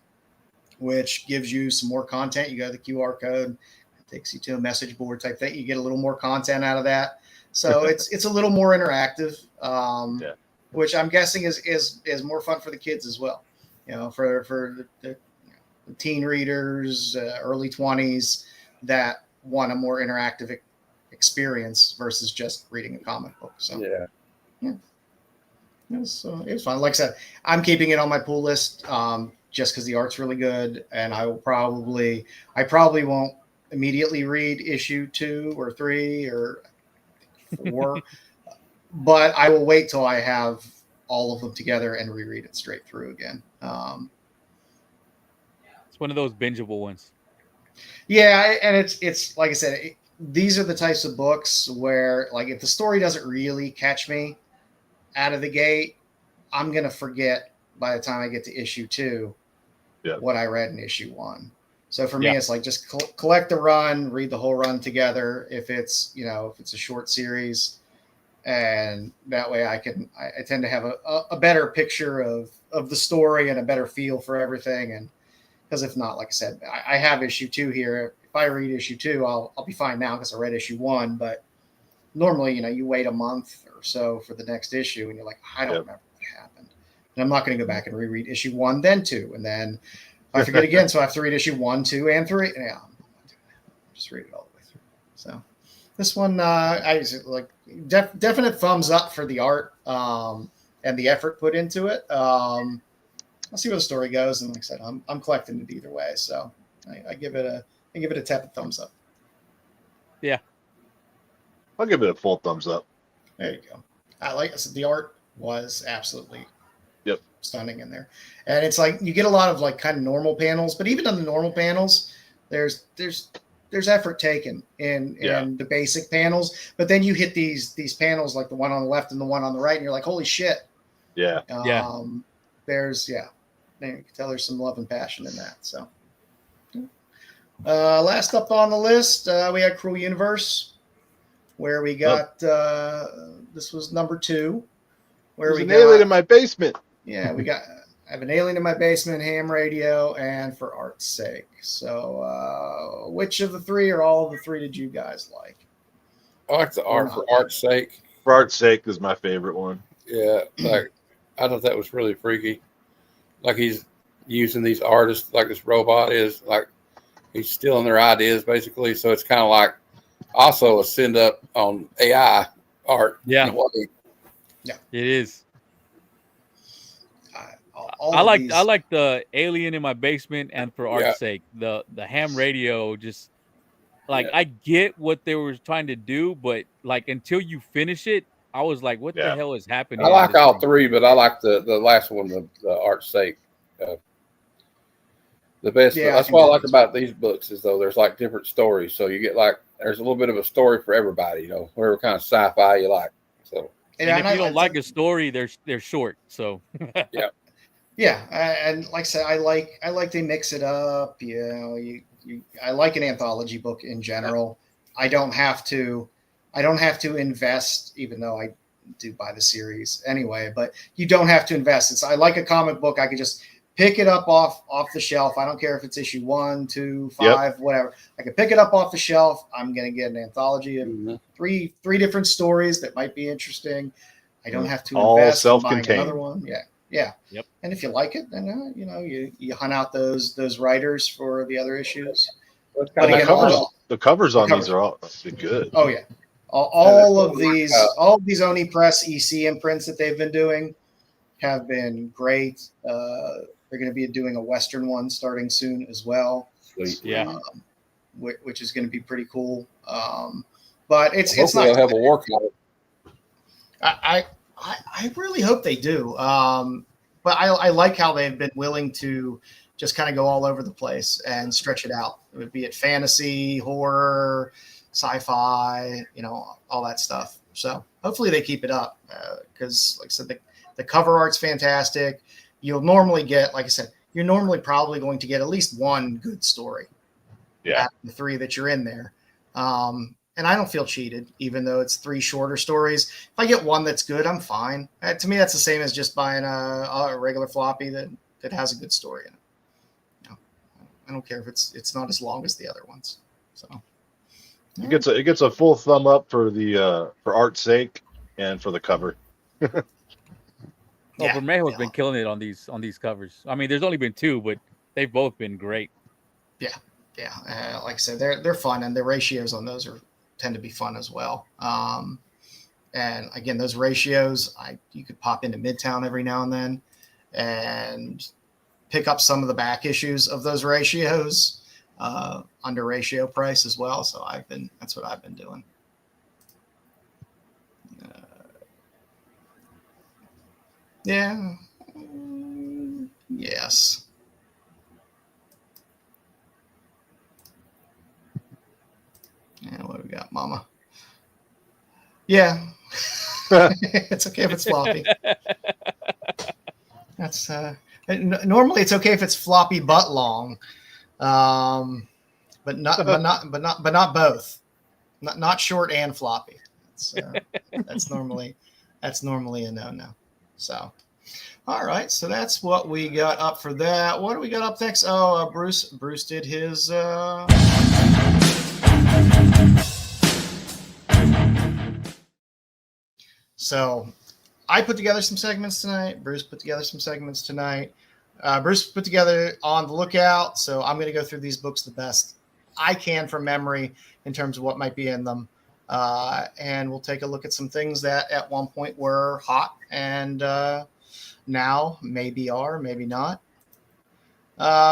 which gives you some more content. You go to the QR code, it takes you to a message board type thing. You get a little more content out of that. So it's a little more interactive. Which I'm guessing is more fun for the kids as well. For the teen readers, early 20s that want a more interactive experience versus just reading a comic book. So yeah. It was fun. Like I said, I'm keeping it on my pull list just because the art's really good, and I probably won't immediately read issue 2 or 3 or 4. But I will wait till I have all of them together and reread it straight through again. It's one of those bingeable ones. Yeah, and it's like I said, these are the types of books where, like, if the story doesn't really catch me out of the gate, I'm gonna forget by the time I get to issue 2 what I read in issue 1. So for me, it's like just collect the run, read the whole run together. If it's a short series. And that way I tend to have a better picture of the story and a better feel for everything. And because if not, like I said, I have issue 2 here. If I read issue 2, I'll be fine now because I read issue 1. But normally, you wait a month or so for the next issue, and you're like, I don't remember what happened. And I'm not going to go back and reread issue 1, then 2, and then I forget again. So I have to read issue 1, 2, and 3. Yeah, I'm not doing that. Just read it all the way through. So this one, I like definite thumbs up for the art and the effort put into it. I'll see where the story goes, and like I said, I'm collecting it either way. So I give it a tepid thumbs up. Yeah, I'll give it a full thumbs up. There you go. I said, the art was absolutely stunning in there, and it's like you get a lot of like kind of normal panels, but even on the normal panels, there's effort taken in the basic panels, but then you hit these panels like the one on the left and the one on the right, and you're like, holy shit. Yeah. There's you can tell there's some love and passion in that. So last up on the list, we had Cruel Universe, where we got this was number 2, where we got an alien in my basement. Yeah, I have an alien in my basement, ham radio, and For Art's Sake. So which of the 3 or all of the 3 did you guys like? I like the art For Art's Sake. For Art's Sake is my favorite one. Yeah, like I thought that was really freaky. Like he's using these artists, like this robot is, like he's stealing their ideas basically. So it's kind of like also a send up on AI art. Yeah, yeah, it is. I like the alien in my basement and For Art's Sake. The ham radio, just like I get what they were trying to do, but like until you finish it, I was like, what the hell is happening? I like all 3, but I like the last one, the Art's Sake. The best. Yeah, that's what I like about these books is though there's like different stories, so you get like there's a little bit of a story for everybody. Whatever kind of sci-fi you like. So and if you don't like a story, they're short. So yeah. Yeah, and like I said, I like they mix it up. I like an anthology book in general. I don't have to invest, even though I do buy the series anyway. But you don't have to invest. I like a comic book. I could just pick it up off the shelf. I don't care if it's issue 1, 2, 5, whatever. I can pick it up off the shelf. I'm going to get an anthology of three different stories that might be interesting. I don't have to invest in buying another one. Yeah. Yep. And if you like it, then you hunt out those writers for the other issues. But again, the covers on these are all good. Oh yeah, all of these Oni Press EC imprints that they've been doing have been great. They're going to be doing a Western one starting soon as well. Yeah, which is going to be pretty cool. But it's not. They'll have a war comic. I really hope they do. But I like how they've been willing to just kind of go all over the place and stretch it out. It would be it fantasy, horror, sci-fi, all that stuff. So hopefully they keep it up because, like I said, the cover art's fantastic. You'll normally get, like I said, you're normally probably going to get at least one good story. Yeah, out of the 3 that you're in there. And I don't feel cheated, even though it's 3 shorter stories. If I get one that's good, I'm fine. To me, that's the same as just buying a regular floppy that has a good story in it. I don't care if it's not as long as the other ones. So it gets a full thumb up for the for Art's Sake and for the cover. Vermejo's been killing it on these covers. I mean, there's only been 2, but they've both been great. Yeah. Like I said, they're fun, and the ratios on those tend to be fun as well. And again, those ratios, you could pop into Midtown every now and then and pick up some of the back issues of those ratios under ratio price as well. So that's what I've been doing. Yeah. Yes. Yeah, what do we got, Mama? Yeah. It's okay if it's floppy. That's normally it's okay if it's floppy but long. But not both. Not short and floppy. That's normally a no-no. So all right, so that's what we got up for that. What do we got up next? Oh, Bruce did his So I put together some segments tonight. Bruce put together some segments tonight. Bruce put together On the Lookout. So I'm going to go through these books the best I can from memory in terms of what might be in them. And we'll take a look at some things that at one point were hot and now maybe are, maybe not.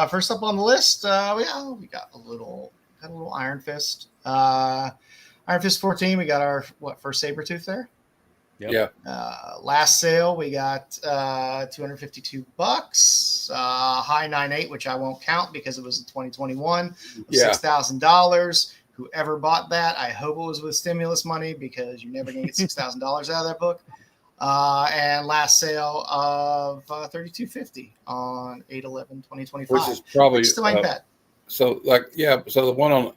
First up on the list, we got a little Iron Fist. Iron Fist 14, we got our first Sabretooth there. Yep. Yeah. Last sale, we got $252. High 9.8, which I won't count because it was in 2021. $6,000. Whoever bought that, I hope it was with stimulus money because you're never gonna get $6,000 out of that book. And last sale of $32.50 on 8/11/2025, which is probably still ain't bad. So the one on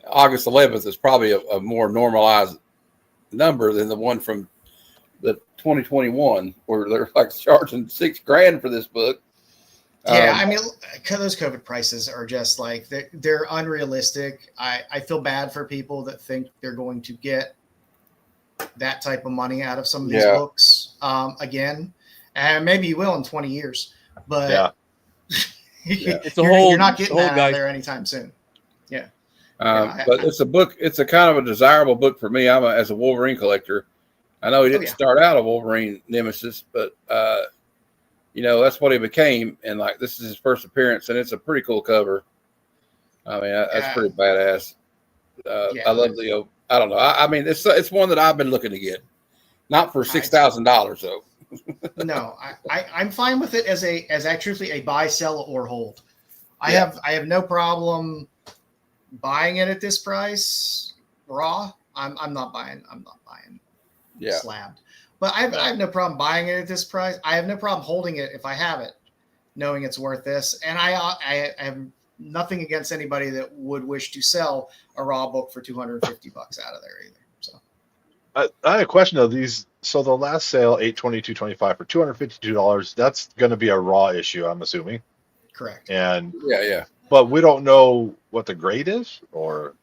August 11th is probably a more normalized number than the one from the 2021 where they're like charging $6,000 for this book. Yeah, I mean, those COVID prices are just like they're unrealistic. I feel bad for people that think they're going to get that type of money out of some of these books again, and maybe you will in 20 years. But it's you're not getting that out of there anytime soon. Yeah. But it's a book. It's a kind of a desirable book for me. As a Wolverine collector. I know he didn't start out a Wolverine nemesis, but that's what he became. And like, this is his first appearance, and it's a pretty cool cover. I mean, that's pretty badass. I love the. I don't know. I mean, it's one that I've been looking to get, not for $6,000 though. No, I'm fine with it as truthfully a buy, sell, or hold. I have no problem buying it at this price raw. I'm not buying. Slabbed. But I have no problem buying it at this price. I have no problem holding it if I have it, knowing it's worth this. And I have nothing against anybody that would wish to sell a raw book for $250 out of there either. So I had a question of these. So the last sale, $822.25 for $252. That's going to be a raw issue, I'm assuming. Correct. And but we don't know what the grade is, or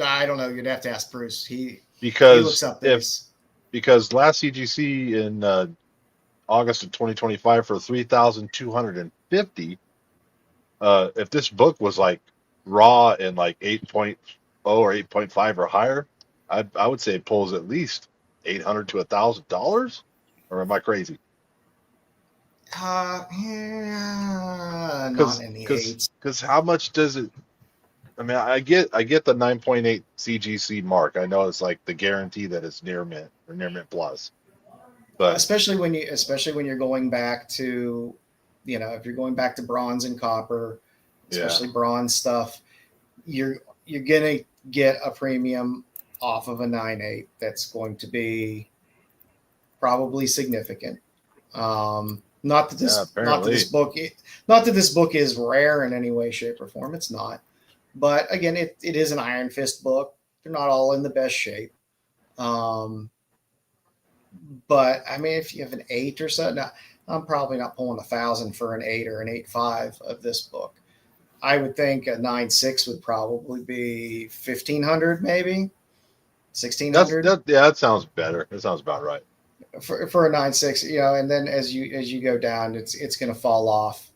I don't know. You'd have to ask Bruce. He looks up this. Because last CGC in August of 2025 for $3,250. If this book was like raw and like 8.0 or 8.5 or higher, I would say it pulls at least $800 to $1,000. Or am I crazy? Not in the eights. Because how much does it? I mean, I get the 9.8 CGC mark. I know it's like the guarantee that it's near mint or near mint plus. But especially when you're going back to, if you're going back to bronze and copper, especially bronze stuff, you're gonna get a premium off of a 9.8 that's going to be probably significant. Not that this book is rare in any way, shape, or form. It's not. But again, it is an Iron Fist book. They're not all in the best shape. But I mean, if you have an 8 or so, now, I'm probably not pulling $1,000 for an 8 or an 8.5 of this book. I would think a 9.6 would probably be $1,500, maybe $1,600. That sounds better. That sounds about right for a 9.6. And then as you go down, it's going to fall off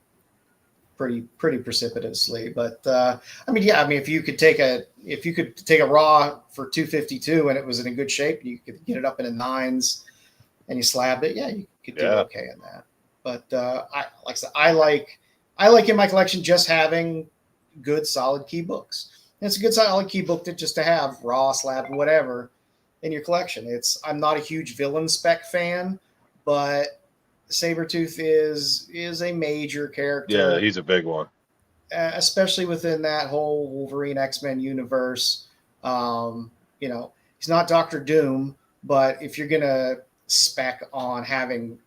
pretty precipitously. But if you could take a raw for $252 and it was in a good shape, you could get it up in a 9s and you slabbed it. Yeah, you could do okay in that. But I like in my collection just having good solid key books. And it's a good solid key book to have raw, slab, whatever in your collection. I'm not a huge villain spec fan, but Sabretooth is a major character. Yeah, he's a big one. Especially within that whole Wolverine X-Men universe. He's not Doctor Doom, but if you're going to spec on having,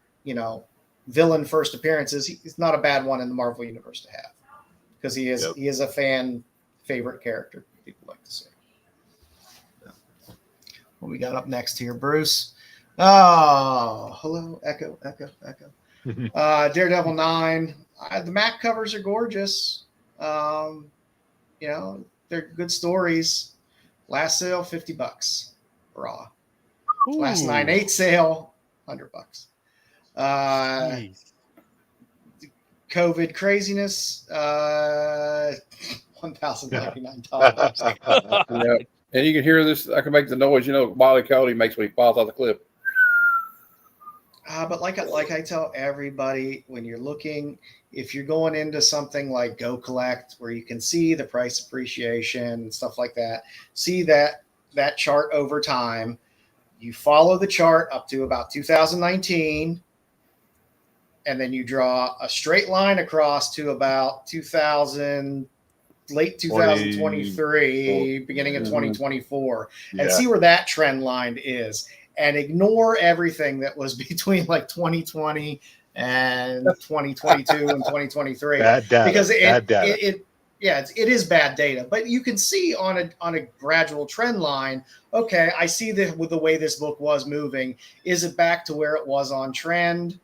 villain first appearances, he's not a bad one in the Marvel universe to have. Because he is a fan favorite character, people like to say. What we got up next here, Bruce? Oh, hello, Echo. Daredevil 9. The Mac covers are gorgeous. They're good stories. Last sale, $50 raw. Ooh. Last 9.8 sale, $100. COVID craziness, $1,099. Yeah. And you can hear this. I can make the noise, Wile E. Coyote makes when he falls off the cliff. But like I tell everybody, when you're looking, if you're going into something like Go Collect, where you can see the price appreciation and stuff like that, see that chart over time, you follow the chart up to about 2019, and then you draw a straight line across to about late 2023, beginning of 2024, and see where that trend line is. And ignore everything that was between like 2020 and 2022 and 2023. Bad data. Because it is bad data. But you can see on a gradual trend line, okay, I see with the way this book was moving. Is it back to where it was on trend?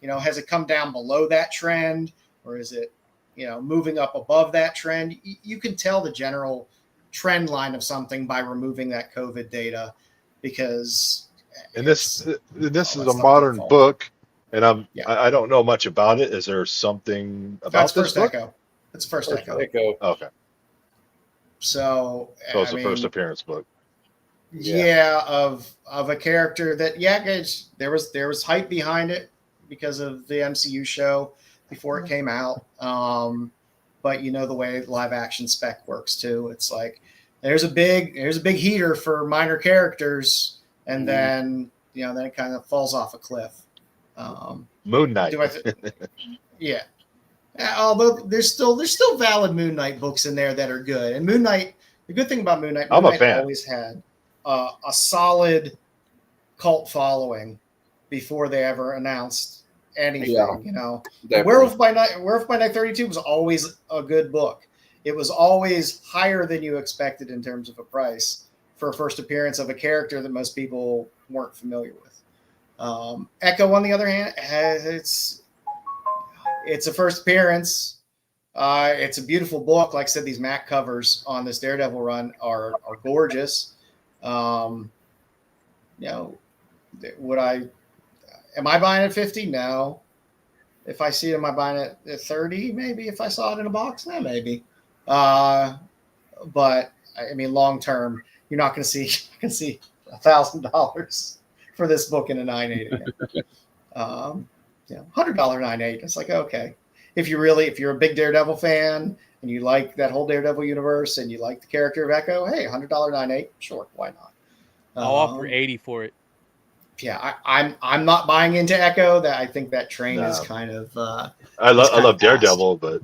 Has it come down below that trend? Or is it, moving up above that trend? You can tell the general trend line of something by removing that COVID data, because this is a modern book, and I don't know much about it. Is there something about this book? Echo. It's first Echo. Okay. So it's a first appearance book. Yeah, of a character that there was hype behind it because of the MCU show before it came out. But the way live action spec works too, it's like there's a big heater for minor characters, and then then it kind of falls off a cliff. Moon Knight. Yeah. Although there's still valid Moon Knight books in there that are good. And Moon Knight, the good thing about Moon Knight always had a solid cult following before they ever announced anything. Werewolf by Night 32 was always a good book. It was always higher than you expected in terms of a price for a first appearance of a character that most people weren't familiar with. Echo, on the other hand, it's a first appearance. It's a beautiful book. Like I said, these MAC covers on this Daredevil run are gorgeous. Am I buying it at 50? No. If I see it, am I buying it at 30? Maybe. If I saw it in a box, maybe. But I mean, long term, you're not going to see $1,000 for this book in a 9.8 again. $100 9.8. It's like, okay, if you're a big Daredevil fan and you like that whole Daredevil universe and you like the character of Echo, hey, $100 9.8, sure, why not? I'll offer 80 for it. Yeah, I'm not buying into Echo. That I think that train is kind of. I love Daredevil, but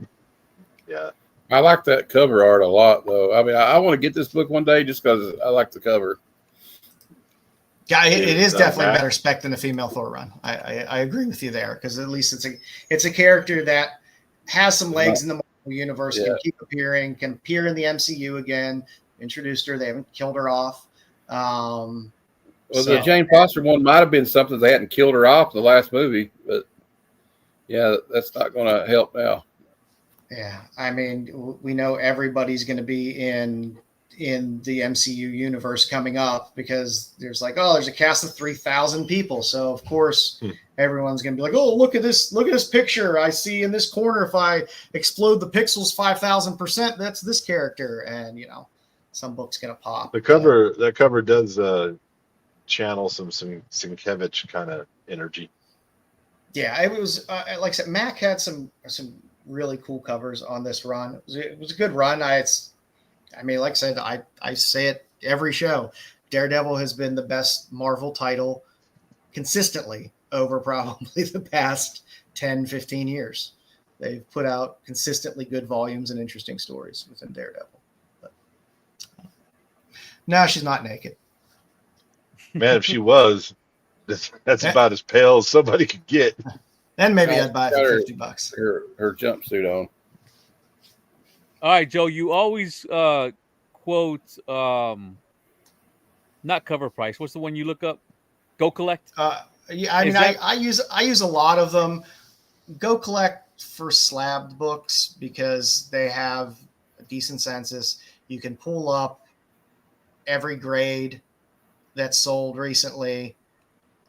yeah, I like that cover art a lot, though. I mean, I want to get this book one day just because I like the cover. Yeah, it is definitely better spec than a female Thor run. I agree with you there, because at least it's a character that has some legs in the Marvel universe, can keep appearing, can appear in the MCU again. Introduced her, they haven't killed her off. The Jane Foster one might have been something they hadn't killed her off the last movie, but yeah, that's not going to help now. Yeah, I mean, we know everybody's going to be in the MCU universe coming up, because there's a cast of 3,000 people. So of course everyone's going to be like, oh, look at this picture I see in this corner. If I explode the pixels 5,000%, that's this character. And some book's going to pop. That cover does channel some Sienkiewicz kind of energy. Yeah, it was like I said, Mac had some really cool covers on this run. It was a good run. Like I said, I say it every show. Daredevil has been the best Marvel title consistently over probably the past 10, 15 years. They've put out consistently good volumes and interesting stories within Daredevil. But no, she's not naked. Man, if she was, that's about as pale as somebody could get. Then maybe I'd buy it for $50. Her jumpsuit on. All right, Joe, you always quote not cover price. What's the one you look up? Go Collect? Yeah, I use a lot of them. Go Collect for slabbed books because they have a decent census. You can pull up every grade that's sold recently.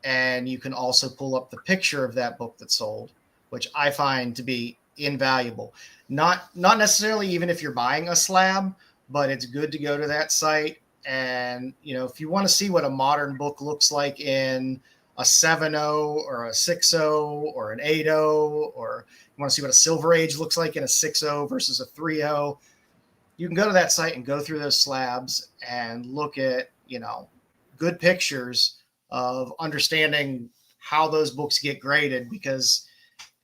and you can also pull up the picture of that book that sold, which I find to be invaluable. Not necessarily even if you're buying a slab, but it's good to go to that site. And, if you want to see what a modern book looks like in a 7.0 or a 6.0 or an 8.0, or you want to see what a Silver Age looks like in a 6.0 versus a 3.0, you can go to that site and go through those slabs and look at, good pictures of understanding how those books get graded, because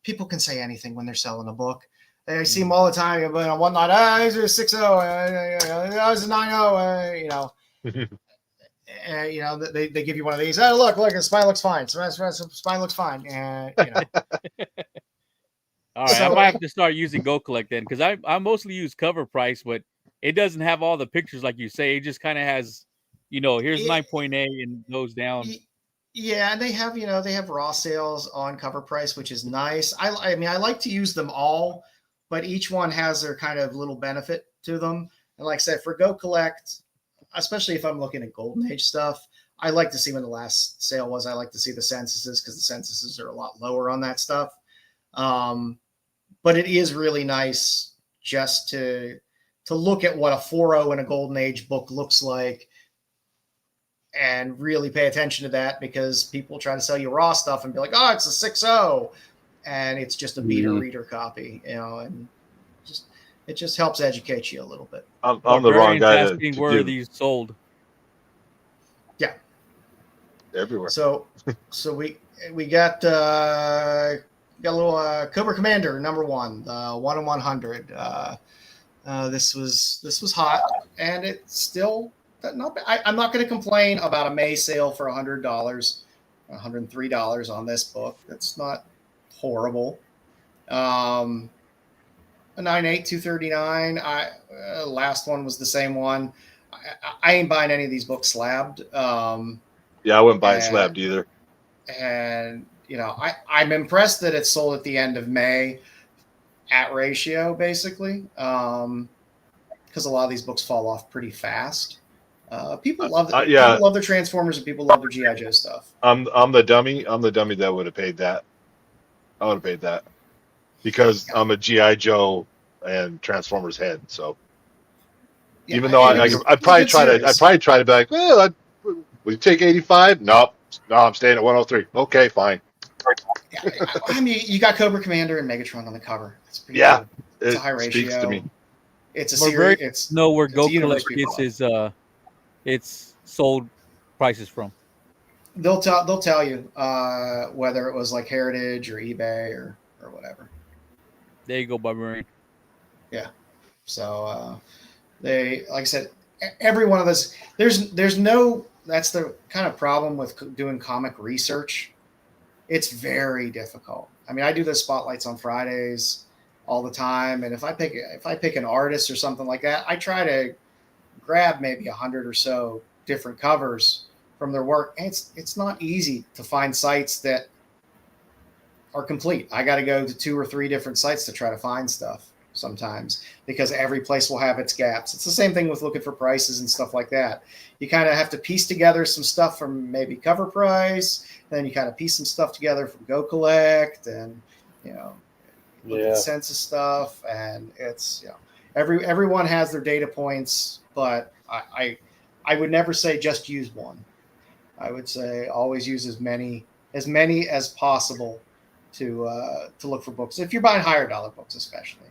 people can say anything when they're selling a book. I see them all the time, but on one night, this is a 6.0, this is a 9.0, they give you one of these. Oh, look, the spine looks fine. Spine looks fine. And, All right, I might have to start using Go Collect then, because I mostly use Cover Price, but it doesn't have all the pictures like you say. It just kind of has, here's 9.8 and goes down. Yeah, and they have raw sales on Cover Price, which is nice. I mean, I like to use them all, but each one has their kind of little benefit to them. And like I said, for Go Collect, especially if I'm looking at Golden Age stuff, I like to see when the last sale was. I like to see the censuses, because the censuses are a lot lower on that stuff. But it is really nice just to look at what a 4.0 in a Golden Age book looks like, and really pay attention to that, because people try to sell you raw stuff and be like, oh, it's a 6.0, and it's just a beta reader copy, and it just helps educate you a little bit. I'm the wrong guy to where these sold. Yeah, everywhere. So we got a little Cobra Commander #1, 1 in 100. This was hot, and it's still not bad. I'm not going to complain about a May sale for $100, $103 on this book. That's not horrible. A 9.8, $239. Last one was the same one. I ain't buying any of these books slabbed. Yeah, I wouldn't buy it slabbed either. And I'm impressed that it's sold at the end of May at ratio, basically, because a lot of these books fall off pretty fast. People love people love their Transformers, and people love their G.I. Joe stuff. I'm the dummy that would have paid that. I would have paid that because I'm a G.I. Joe and Transformers head. So even though I'd probably try to be like, well, will you take 85? No, I'm staying at 103. Okay, fine. I mean, you got Cobra Commander and Megatron on the cover. It's pretty cool. It's a high ratio. Speaks to me. It's a series. It's where Go Collect gets his its sold prices from. They'll tell you whether it was like Heritage or eBay or whatever. There you go, Barbarian. Yeah. So they, like I said, every one of those. There's no. That's the kind of problem with doing comic research. It's very difficult. I mean, I do those spotlights on Fridays all the time, and if I pick an artist or something like that, I try to grab maybe 100 or so different covers from their work. And it's not easy to find sites that are complete. I got to go to 2 or 3 different sites to try to find stuff sometimes, because every place will have its gaps. It's the same thing with looking for prices and stuff like that. You kind of have to piece together some stuff from maybe Cover Price, then you kind of piece some stuff together from Go Collect, and look at the census stuff, and it's everyone has their data points, but I would never say just use one. I would say always use as many as possible to look for books, if you're buying higher dollar books especially.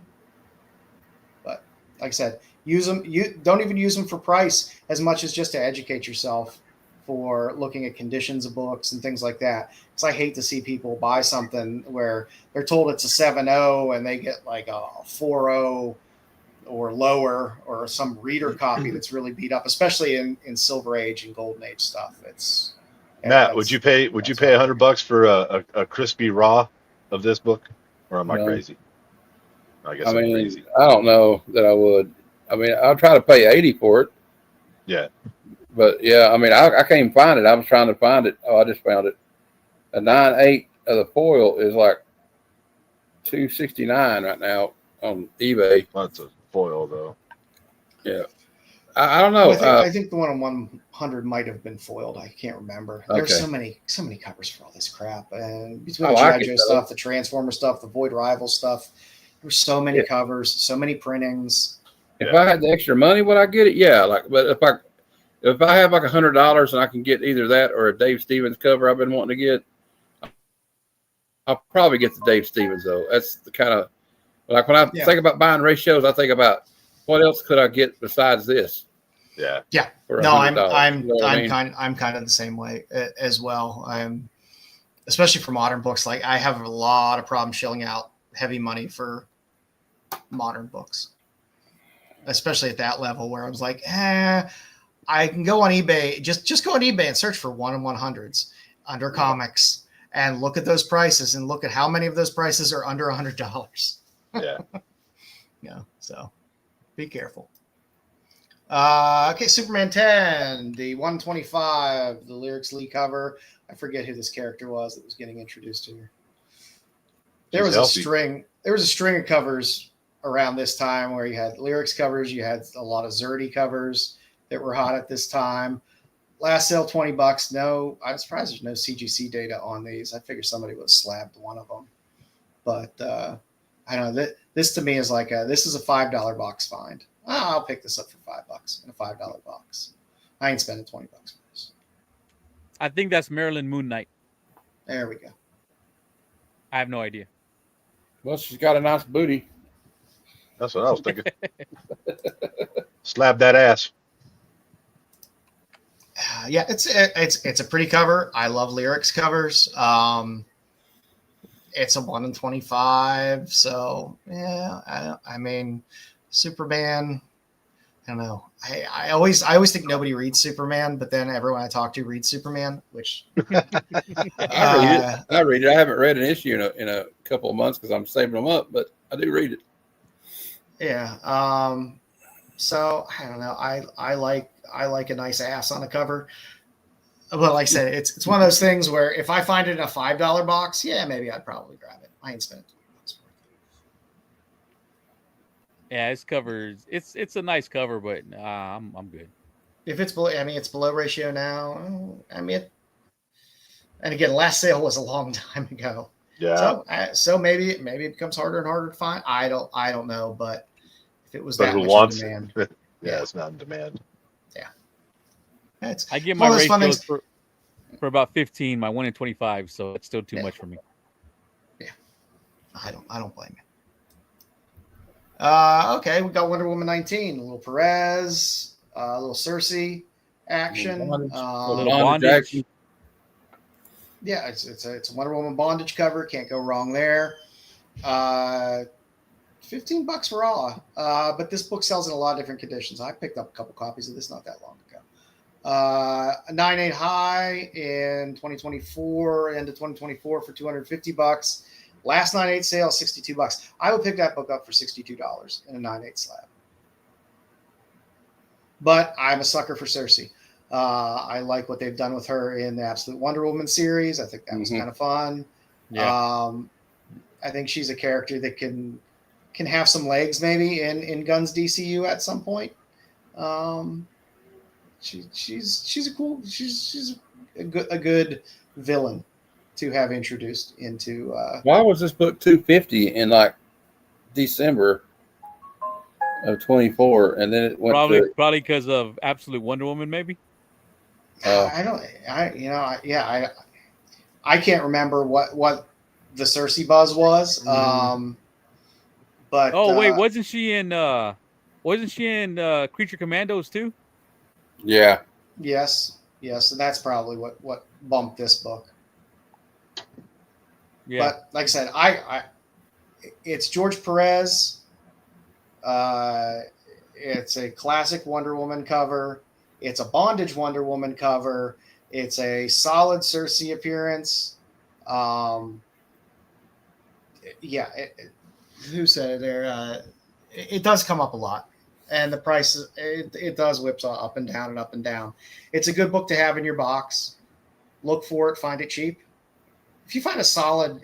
But like I said, use them. You don't even use them for price as much as just to educate yourself for looking at conditions of books and things like that. Because I hate to see people buy something where they're told it's a 7.0 and they get like a 4.0 or lower, or some reader copy that's really beat up, especially in Silver Age and Golden Age stuff. It's Matt, would you pay $100 for a crispy raw of this book, or am I crazy? I guess I'm crazy. I don't know that I would. I mean, I'll try to pay 80 for it. Yeah. But yeah, I mean, I can't even find it. I was trying to find it. Oh, I just found it. A 9.8 of the foil is like $269 right now on eBay. That's a foil though. Yeah. I don't know. I think the one on 100 might have been foiled. I can't remember. Okay. There's so many covers for all this crap. And between the G.I. Joe stuff, the Transformer stuff, the Void Rival stuff, there's so many covers, so many printings. If I had the extra money, would I get it? Yeah. But if I have like $100 and I can get either that or a Dave Stevens cover I've been wanting to get, I'll probably get the Dave Stevens though. That's the kind of like when I think about buying ratios, I think about what else could I get besides this. Yeah. No, I'm kind of the same way as well. I'm especially for modern books. Like I have a lot of problems shelling out heavy money for modern books, especially at that level where I was like, I can go on eBay, just go on eBay and search for 1/100s under comics and look at those prices and look at how many of those prices are under $100. Yeah. So be careful. Okay, Superman 10, the 125, the Lyrics Lee cover. I forget who this character was that was getting introduced here. There was a string of covers around this time where you had Lyrics covers, you had a lot of Zerdy covers that were hot at this time. Last sale $20. No, I'm surprised there's no CGC data on these. I figured somebody would have slabbed one of them. But I don't know. This to me is like this is a $5 box find. I'll pick this up for $5 in a $5 box. I ain't spending $20 for this. I think that's Marilyn Moon Knight. There we go. I have no idea. Well, she's got a nice booty. That's what I was thinking. Slap that ass. Yeah, it's a pretty cover. I love Lyrics covers. It's a 1/25. So yeah, I mean. Superman, I don't know. I always think nobody reads Superman, but then everyone I talk to reads Superman, which I read it. I haven't read an issue in a couple of months because I'm saving them up, but I do read it. Yeah. So I don't know. I like a nice ass on a cover. But like I said, it's one of those things where if I find it in a $5 box, maybe I'd probably grab it. I ain't spending $20 for it. Yeah, it's covers. It's a nice cover, but I'm good. If it's below, it's below ratio now. And again, last sale was a long time ago. Yeah. So maybe it becomes harder and harder to find. I don't know, but if it was but that who much wants in demand, it? Yeah, it's not in demand. Yeah. I get my ratios for about 15. My 1/25, so it's still too much for me. Yeah, I don't blame you. Okay, we got Wonder Woman 19, a little Perez, a little Cersei action, a little bondage. Yeah, it's a Wonder Woman bondage cover. Can't go wrong there. $15 raw, but this book sells in a lot of different conditions. I picked up a couple copies of this not that long ago. A 9.8 high in 2024, end of 2024 for $250. Last 9.8 sale, $62. I would pick that book up for $62 in a 9.8 slab. But I'm a sucker for Cersei. I like what they've done with her in the Absolute Wonder Woman series. I think that was kind of fun. Yeah. I think she's a character that can have some legs maybe in Gunn's DCU at some point. She's a good villain to have introduced into. Why was this book $250 in like December of 24, and then it went probably because of Absolute Wonder Woman, maybe. I can't remember what the Cersei buzz was. But wait, wasn't she in Creature Commandos too? Yeah. Yes, and that's probably what bumped this book. Yeah. But like I said, it's George Perez. It's a classic Wonder Woman cover. It's a bondage Wonder Woman cover. It's a solid Cersei appearance. Who said it there? It does come up a lot. And the price, it does whips up and down and up and down. It's a good book to have in your box. Look for it, find it cheap. If you find a solid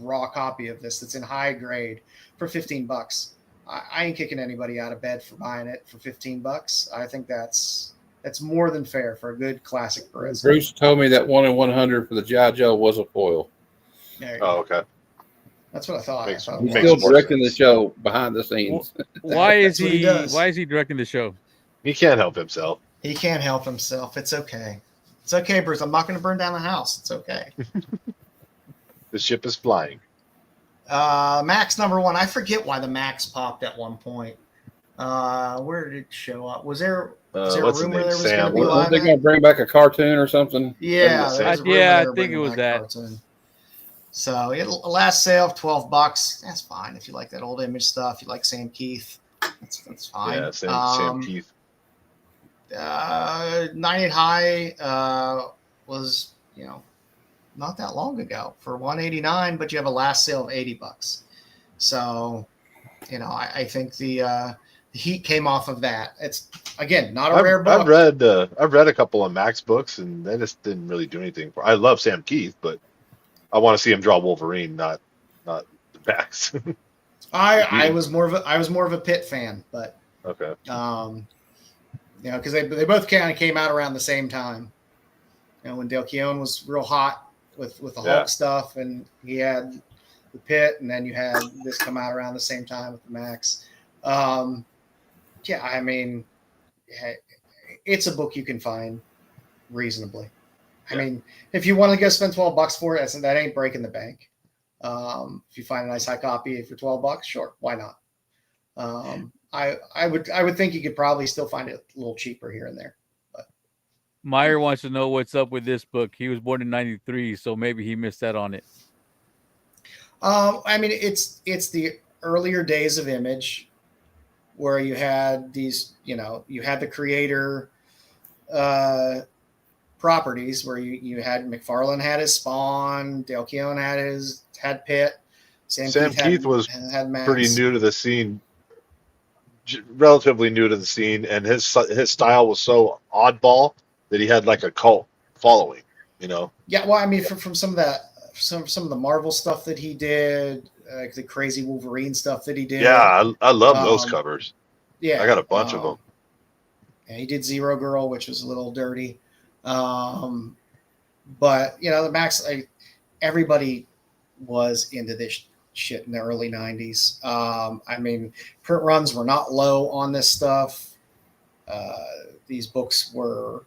raw copy of this that's in high grade for $15, I ain't kicking anybody out of bed for buying it for $15. I think that's That's more than fair for a good classic Perez. Bruce told me that 1 in 100 for the G.I. Joe was a foil. Oh, okay. That's what I thought. He's still directing the show behind the scenes. Why is he directing the show? He can't help himself. He can't help himself. It's okay. It's okay, Bruce. I'm not going to burn down the house. It's okay. The ship is flying. Max number 1. I forget why the Max popped at one point. Where did it show up? Was there a rumor there was going to be live? They're going to bring back a cartoon or something? Yeah, I think it was that. Cartoon. So a last sale of $12. That's fine if you like that old Image stuff. You like Sam Keith. That's fine. Yeah, Sam Keith. 98 High was not that long ago for $189, but you have a last sale of $80. So I think the heat came off of that. It's again not a rare book. I've read a couple of Max books, and they just didn't really do anything for. I love Sam Keith, but I want to see him draw Wolverine, not the Max. I was more of a Pitt fan, but okay. Because they both kind of came out around the same time. When Dale Keown was real hot with the Hulk stuff, and he had the Pitt, and then you had this come out around the same time with the Max. It's a book you can find reasonably. I mean, if you want to go spend $12 for it, that ain't breaking the bank. If you find a nice high copy for $12, sure, why not? I would think you could probably still find it a little cheaper here and there. But Meyer wants to know what's up with this book. He was born in '93, so maybe he missed that on it. It's the earlier days of Image, where you had these, you had the creator properties where you had McFarlane had his Spawn, Dale Keown had Pitt, Sam Keith was pretty new to the scene, relatively new to the scene, and his style was so oddball that he had like a cult following. Yeah, well, from some of that, some of the Marvel stuff that he did, the crazy Wolverine stuff that he did. Yeah, I love those covers. Yeah, I got a bunch of them. Yeah, he did Zero Girl, which was a little dirty. But the Max, everybody was into this shit in the early 90s. Print runs were not low on this stuff. These books were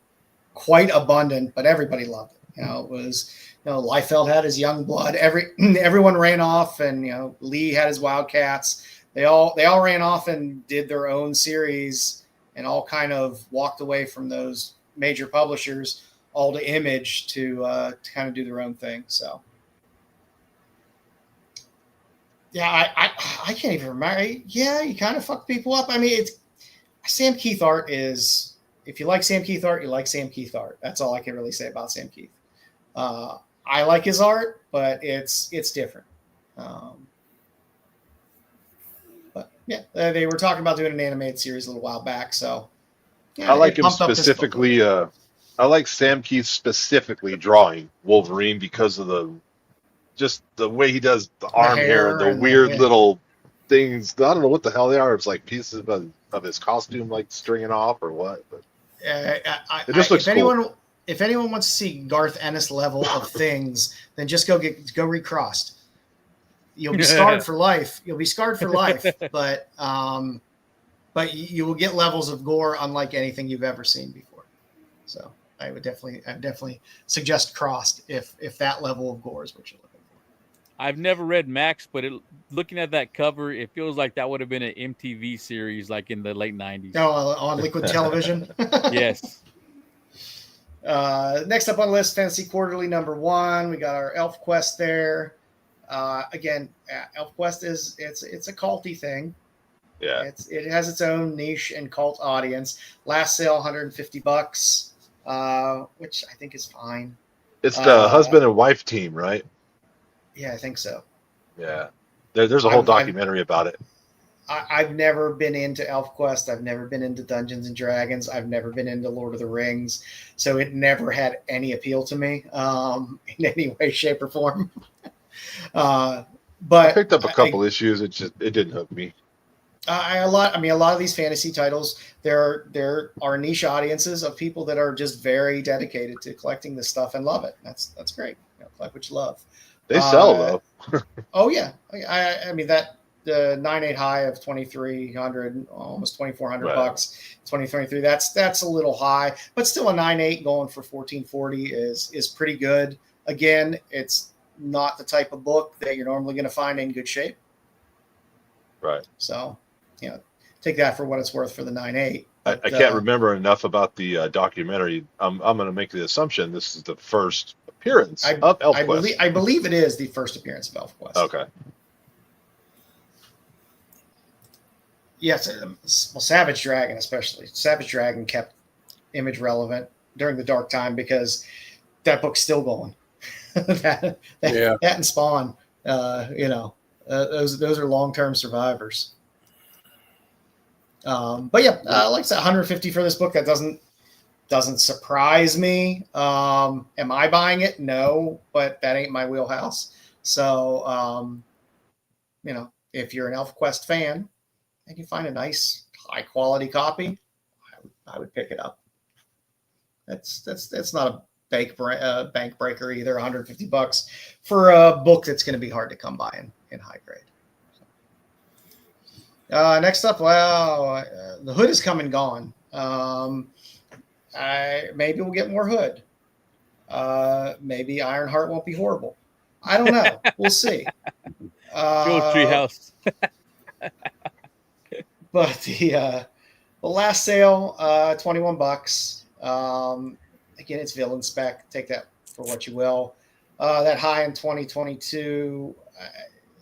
quite abundant, but everybody loved it. It was, Liefeld had his Young Blood. Everyone ran off, and Lee had his Wildcats. They all ran off and did their own series, and all kind of walked away from those major publishers, all to Image to kind of do their own thing. So, yeah, I can't even remember. Yeah, you kind of fuck people up. It's Sam Keith art is. If you like Sam Keith art, you like Sam Keith art. That's all I can really say about Sam Keith. I like his art, but it's different. But yeah, they were talking about doing an animated series a little while back. So yeah, I like him specifically. I like Sam Keith specifically drawing Wolverine because of the way he does the arm hair, the weird little things. I don't know what the hell they are. It's like pieces of his costume, like stringing off or what. But it just looks cool. If anyone wants to see Garth Ennis level of things, then just go recrossed. You'll be scarred for life. But you will get levels of gore unlike anything you've ever seen before. So I would definitely suggest crossed if that level of gore is what you're looking for. I've never read Max, but looking at that cover, it feels like that would have been an MTV series like in the late 90s. Oh, on Liquid Television? Yes. Next up on the list, Fantasy Quarterly #1. We got our Elf Quest there. Again, Elf Quest it's a culty thing. Yeah, it has its own niche and cult audience. Last sale $150, which I think is fine. It's the husband and wife team, right? Yeah, I think so. Yeah, there's a whole documentary about it. I've never been into ElfQuest. I've never been into Dungeons and Dragons. I've never been into Lord of the Rings. So it never had any appeal to me in any way, shape, or form. But I picked up a couple issues. It didn't hook me. A lot of these fantasy titles, there are niche audiences of people that are just very dedicated to collecting this stuff and love it. That's great. Collect what you love. They sell though. Oh yeah, I mean that the 9.8 high of 2,300, almost 2,400 bucks, 2023. That's a little high, but still a 9.8 going for 1,440 is pretty good. Again, it's not the type of book that you're normally going to find in good shape. Right. So, take that for what it's worth for the 9.8. I can't remember enough about the documentary. I'm going to make the assumption this is the first appearance of ElfQuest. I believe it is the first appearance of ElfQuest. Okay. Yes, well, Savage Dragon especially. Savage Dragon kept Image relevant during the dark time because that book's still going. that and Spawn, those are long-term survivors. But yeah, like I said, 150 for this book. That doesn't surprise me. Am I buying it? No, but that ain't my wheelhouse. So, if you're an ElfQuest fan and you find a nice, high-quality copy, I would pick it up. That's not a bank breaker either. 150 bucks for a book that's going to be hard to come by in high grade. Next up, the Hood is come and gone. Maybe we'll get more Hood. Maybe Ironheart won't be horrible. I don't know. We'll see. Joe Treehouse. But the last sale, 21 bucks. Again, it's villain spec. Take that for what you will. That high in 2022,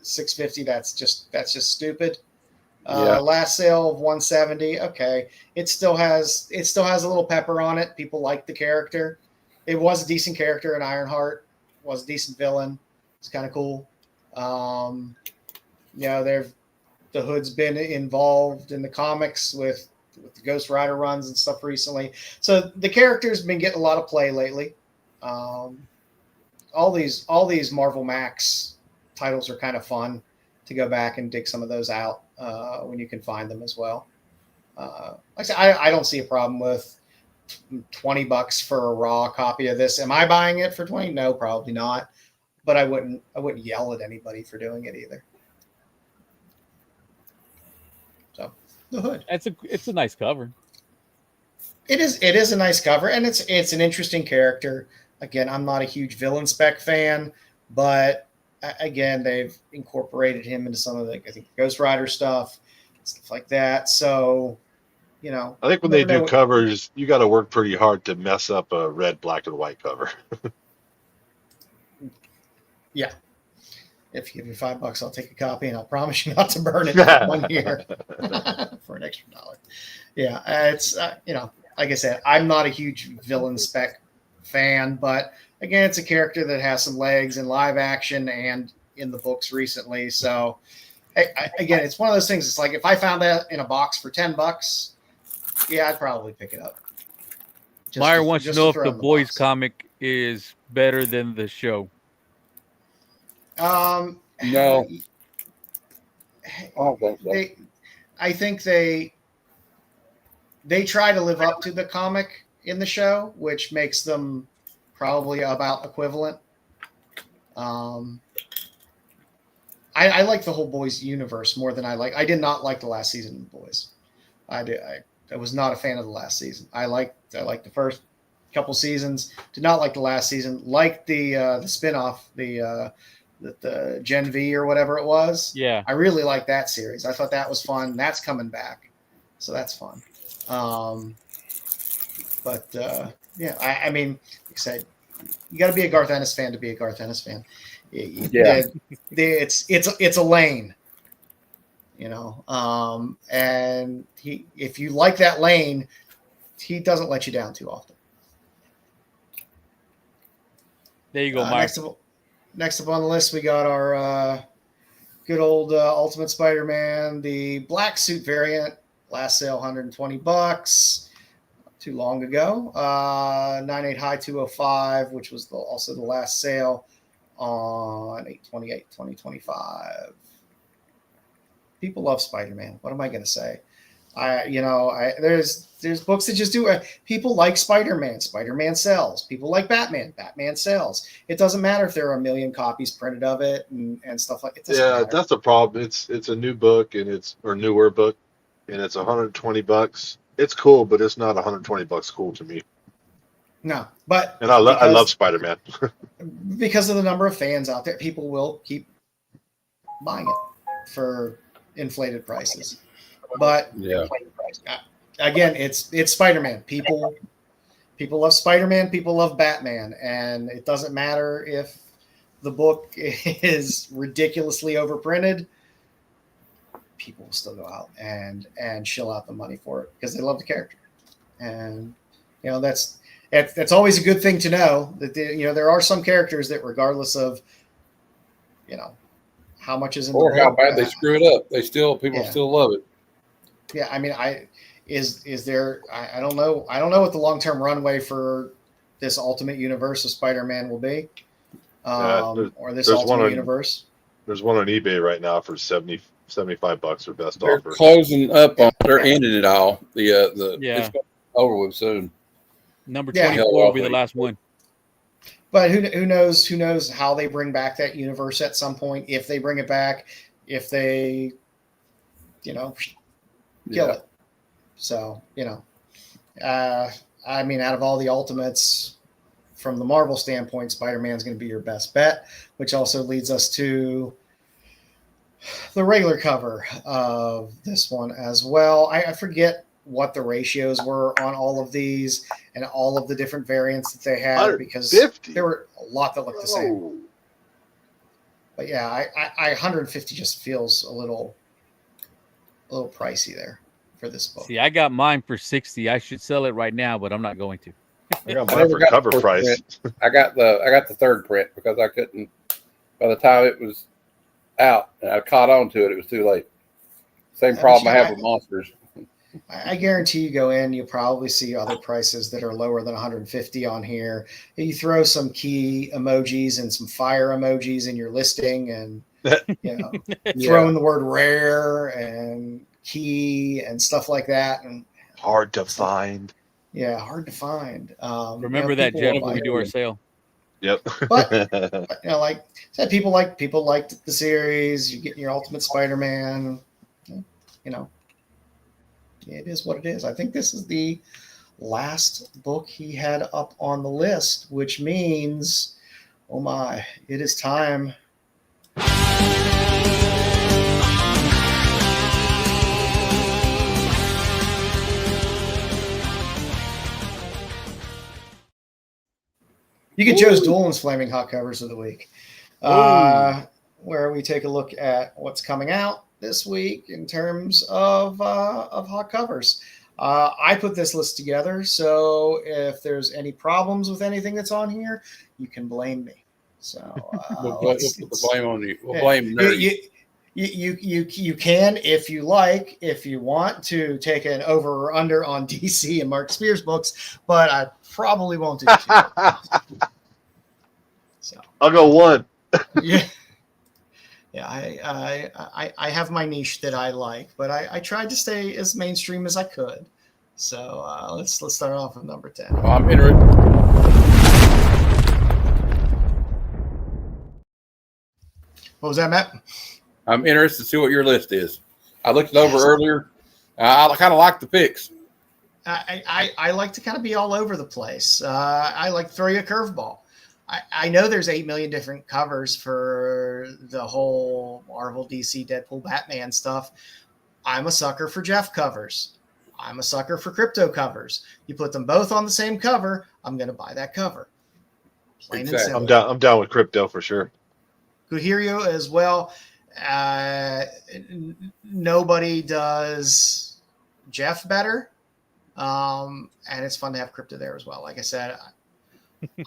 650. That's just stupid. Last sale of 170. Okay, it still has a little pepper on it. People like the character. It was a decent character in Ironheart. Was a decent villain. It's kind of cool. The Hood's been involved in the comics with the Ghost Rider runs and stuff recently. So the character's been getting a lot of play lately. All these Marvel Max titles are kind of fun to go back and dig some of those out when you can find them as well. Like I said, I don't see a problem with $20 for a raw copy of this. Am I buying it for 20? No, probably not. But I wouldn't yell at anybody for doing it either. So the Hood. It's a nice cover. It is a nice cover, and it's an interesting character. Again, I'm not a huge villain spec fan, but again, they've incorporated him into some of the Ghost Rider stuff like that. So, I think when they do covers, you got to work pretty hard to mess up a red, black, and white cover. Yeah. If you give me $5, I'll take a copy, and I'll promise you not to burn it for 1 year for an extra $1. Yeah, it's like I said, I'm not a huge villain spec fan, but again, it's a character that has some legs in live action and in the books recently. So, again, it's one of those things. It's like if I found that in a box for $10, yeah, I'd probably pick it up. Meyer wants to know if the boys comic is better than the show. No. I think they try to live up to the comic in the show, which makes them probably about equivalent. I like the whole Boys universe more than I did not like the last season of Boys. I was not a fan of the last season. I liked the first couple seasons. Did not like the last season. Liked the spinoff, the Gen V or whatever it was. Yeah, I really liked that series. I thought that was fun. That's coming back, so that's fun. I mean, like I said, you got to be a Garth Ennis fan to be a Garth Ennis fan. Yeah, it's a lane, and if you like that lane, he doesn't let you down too often. There you go, Mike. Next up on the list, we got our good old Ultimate Spider-Man, the black suit variant. Last sale, $120. Too long ago. 9.8 high, 205, which was also the last sale on 8/28/2025. People love Spider-Man. What am I going to say? There's books that just do. People like Spider-Man. Spider-Man sells. People like Batman. Batman sells. It doesn't matter if there are 1 million copies printed of it and stuff like it. Yeah, matter. that's the problem. It's a new book or newer book, and it's $120. It's cool, but it's not $120 cool to me. No, but and I love Spider-Man because of the number of fans out there. People will keep buying it for inflated prices. But again, it's Spider-Man. People love Spider-Man. People love Batman, and it doesn't matter if the book is ridiculously overprinted. People will still go out and shell out the money for it because they love the character, and that's always a good thing to know that there are some characters that, regardless of how much is in or the book, how bad they screw it up, people still love it. Yeah, I mean, is there? I don't know. I don't know what the long-term runway for this Ultimate Universe of Spider-Man will be, or this Ultimate Universe. There's one on eBay right now for $75 for best They're offer. Closing up on. They're ending it all. It's over with soon. Number 24 will be the last one. But who knows how they bring back that universe at some point, if they bring it back, if they kill it. So, I mean, out of all the Ultimates, from the Marvel standpoint, Spider-Man's going to be your best bet, which also leads us to the regular cover of this one as well. I forget what the ratios were on all of these and all of the different variants that they had, because there were a lot that looked the same. But yeah, I 150 just feels a little pricey there for this book. See, I got mine for 60. I should sell it right now, but I'm not going to. I got mine for cover price. I got the third print because I couldn't. By the time it was out and I caught on to it, it was too late. Same problem I have with Monsters. I guarantee you go in, you'll probably see other prices that are lower than 150 on here. You throw some key emojis and some fire emojis in your listing, and throw in the word rare and key and stuff like that, and hard to find. Yeah, hard to find. Remember that, Jeff, when we do our sale. Yep. But like I said, people liked the series. You get your Ultimate Spider-Man. It is what it is. I think this is the last book he had up on the list, which means, oh my, it is time. You get Joe's Dolan's Flaming Hot Covers of the Week, where we take a look at what's coming out this week in terms of hot covers. I put this list together, so if there's any problems with anything that's on here, you can blame me. So we'll put the blame on you. We'll blame Nerdy. You can, if you like, if you want to take an over or under on DC and Mark Spears books, but I probably won't do that. So I'll go one. Yeah. Yeah, I have my niche that I like, but I tried to stay as mainstream as I could. So let's start off with number 10. Well, I'm interested. What was that, Matt? I'm interested to see what your list is. I looked it over earlier. I kind of like the picks. I like to kind of be all over the place. I like to throw you a curveball. I know there's 8 million different covers for the whole Marvel, DC, Deadpool, Batman stuff. I'm a sucker for Jeff covers. I'm a sucker for crypto covers. You put them both on the same cover, I'm going to buy that cover. Plain and simple. I'm down with crypto for sure. Kuhirio as well. Nobody does Jeff better. And it's fun to have crypto there as well. Like I said,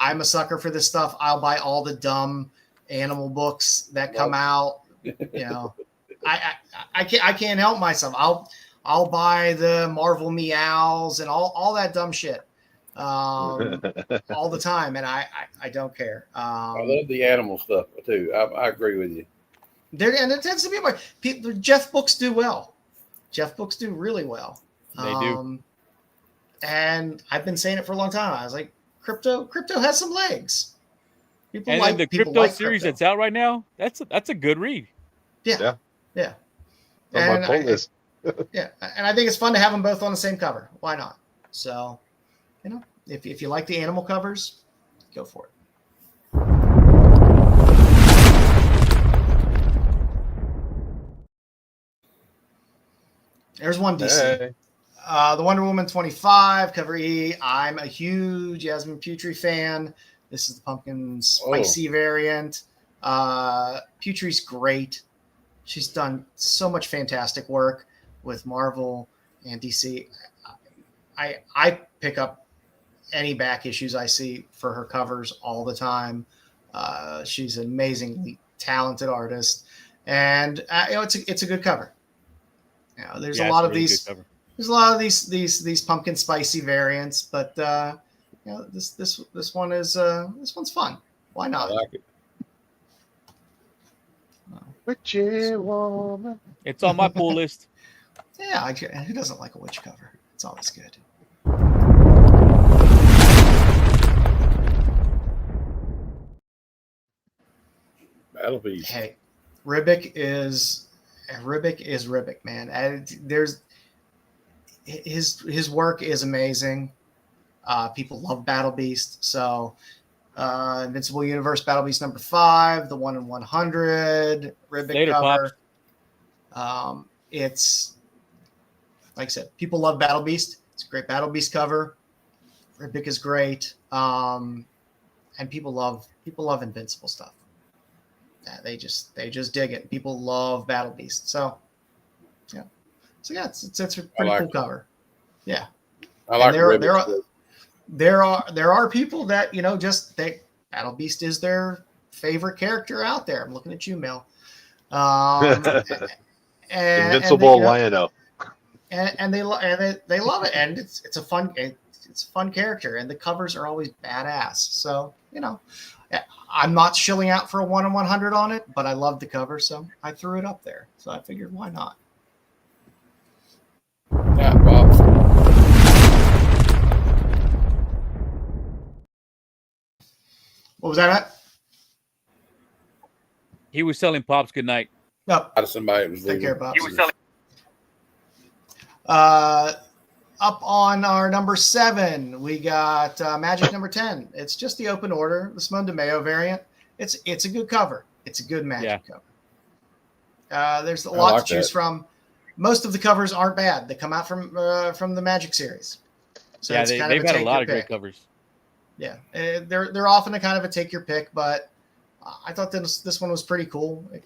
I'm a sucker for this stuff. I'll buy all the dumb animal books that come out. I can't help myself. I'll buy the Marvel meows and all that dumb shit all the time, and I don't care. I love the animal stuff too. I agree with you. And it tends to be about people. Jeff books do well. Jeff books do really well. They do. And I've been saying it for a long time. I was like, crypto has some legs. People and like then the crypto series that's out right now. That's a good read. Yeah. On my pull list. Yeah, and I think it's fun to have them both on the same cover. Why not? So, if you like the animal covers, go for it. There's one DC. Hey. The Wonder Woman 25 cover E. I'm a huge Yasmin Putri fan. This is the pumpkin spicy variant. Putri's great. She's done so much fantastic work with Marvel and DC. I pick up any back issues I see for her covers all the time. She's an amazingly talented artist, and it's a good cover. There's a lot of these. There's a lot of these pumpkin spicy variants, but this one is this one's fun. Why not? I like it. Witchy woman. It's on my pull list. Yeah, who doesn't like a witch cover? It's always good. Battle Beast. Hey, Ribic is Ribic, man. There's his work is amazing. People love Battle Beast, so Invincible Universe Battle Beast number 5, the 1 in 100 Ribic Later, cover. It's like I said, people love Battle Beast. It's a great Battle Beast cover. Ribic is great, and people love Invincible stuff. Yeah, they just dig it. People love Battle Beast, so yeah. So yeah, it's a pretty cool cover. Yeah, I like there are people that just think Battle Beast is their favorite character out there. I'm looking at you, Mel. Invincible Lion-O. And they love it, and it's a fun character, and the covers are always badass. So I'm not shilling out for a 1 in 100 on it, but I love the cover, so I threw it up there. So I figured, why not? Yeah, Bob. What was that at? He was selling Pops goodnight. No. Out of somebody was Take care, Pops. He was selling. Up on our number 7, we got Magic number 10. It's just the open order, the Simone DeMeo variant. It's a good cover. It's a good Magic cover. There's a lot to choose from. Most of the covers aren't bad. They come out from the Magic series. So yeah, they've had a lot of great covers. Yeah, they're often a kind of a take your pick, but I thought this one was pretty cool. It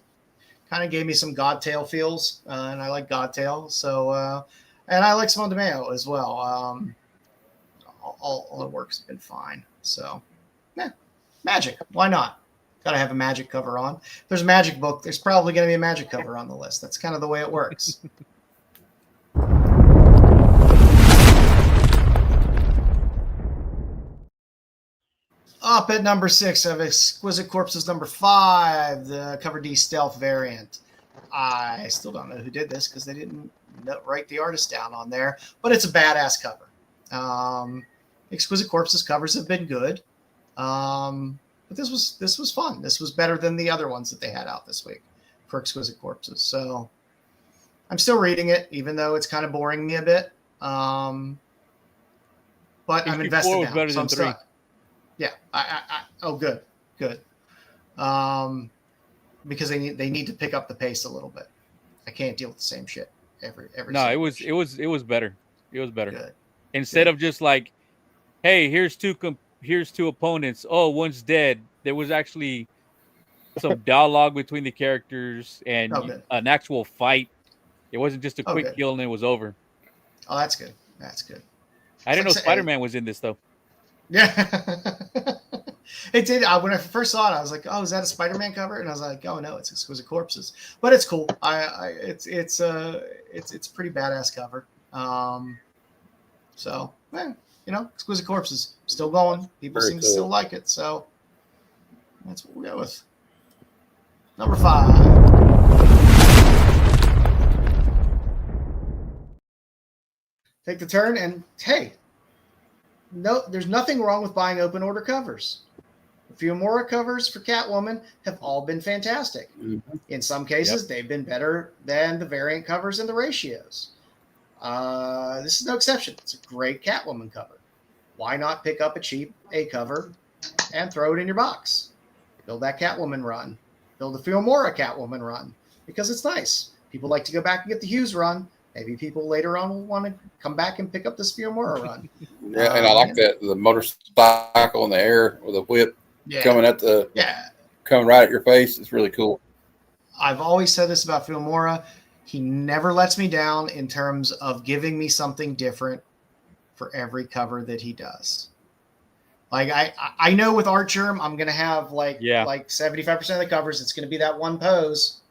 kind of gave me some Godtail feels, and I like Godtail. So, and I like Simone DeMeo as well. All the work's been fine. So, yeah, Magic. Why not? Got to have a Magic cover on. If there's a Magic book, there's probably going to be a Magic cover on the list. That's kind of the way it works. Up at number 6 of Exquisite Corpses number 5, the Cover D Stealth variant. I still don't know who did this because they didn't write the artist down on there, but it's a badass cover. Exquisite Corpses covers have been good, but this was fun. This was better than the other ones that they had out this week for Exquisite Corpses. So I'm still reading it, even though it's kind of boring me a bit. But I'm invested now. Better so than I'm 3. stuck. Yeah. Good. Because they need to pick up the pace a little bit. I can't deal with the same shit every. No, it was better. It was better. Good. Instead of just like, hey, here's two opponents. Oh, one's dead. There was actually some dialogue between the characters and an actual fight. It wasn't just a quick kill and it was over. Oh, that's good. That's good. I didn't know Spider-Man was in this though. Yeah, it did. When I first saw it, I was like, "Oh, is that a Spider-Man cover?" And I was like, "Oh no, it's Exquisite Corpses." But it's cool. It's a pretty badass cover. So Exquisite Corpses still going. People seem to still like it. So that's what we go with. Number 5. take the turn, and hey, no, there's nothing wrong with buying open order covers. The Fiumara covers for Catwoman have all been fantastic. Mm-hmm. In some cases, they've been better than the variant covers and the ratios. This is no exception. It's a great Catwoman cover. Why not pick up a cheap A cover and throw it in your box? Build that Catwoman run. Build a Fiumara Catwoman run because it's nice. People like to go back and get the Hughes run. Maybe people later on will want to come back and pick up this Fiumara run. Yeah, and I like that the motorcycle in the air with a whip coming right at your face. It's really cool. I've always said this about Fiumara. He never lets me down in terms of giving me something different for every cover that he does. Like I know with Artgerm, I'm going to have like 75% of the covers. It's going to be that one pose.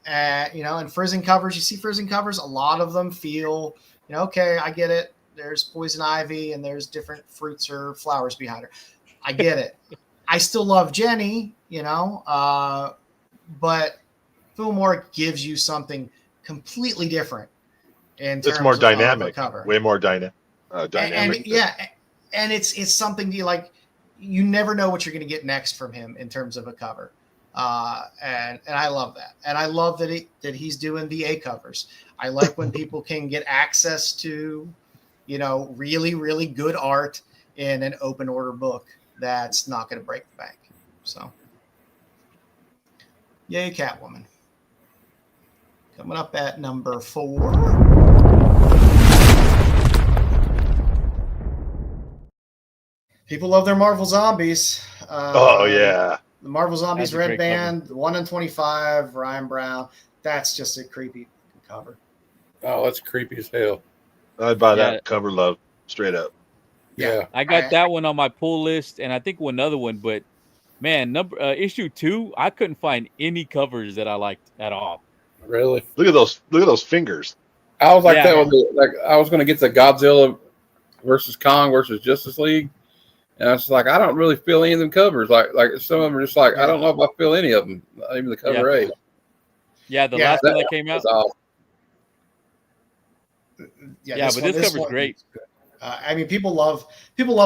And frizzing covers, you see frizzing covers, a lot of them feel, okay, I get it. There's poison ivy and there's different fruits or flowers behind her. I get it. I still love Jenny, but Fiumara gives you something completely different. It's more dynamic, cover. Way more dynamic. And it's something you like. You never know what you're going to get next from him in terms of a cover. And I love that. And I love that he's doing the A covers. I like when people can get access to, really, really good art in an open order book that's not going to break the bank. So, yay, Catwoman. Coming up at number 4. People love their Marvel Zombies. Yeah. The Marvel Zombies Red Band, 1 in 25, Ryan Brown. That's just a creepy cover. Oh, that's creepy as hell. I'd buy that cover, love, straight up. Yeah. I got that one on my pull list, and I think one other one, but man, issue 2, I couldn't find any covers that I liked at all. Really? Look at those fingers. I was like that with I was going to get the Godzilla versus Kong versus Justice League. And I was like, I don't really feel any of them covers. Like some of them are just like, I don't know if I feel any of them. Not even the cover A. Yeah, the last one that came out. But this cover's great. People love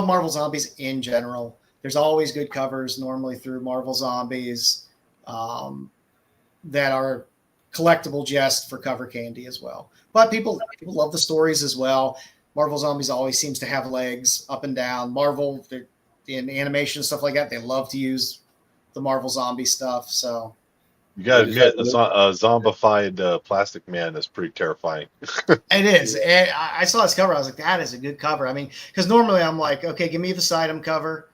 Marvel Zombies in general. There's always good covers normally through Marvel Zombies that are collectible just for cover candy as well. But people love the stories as well. Marvel Zombies always seems to have legs up and down. Marvel, in animation and stuff like that, they love to use the Marvel Zombie stuff. So you got to admit, a zombified plastic man is pretty terrifying. It is. I saw this cover. I was like, that is a good cover. I mean, because normally I'm like, okay, give me the Sidem cover.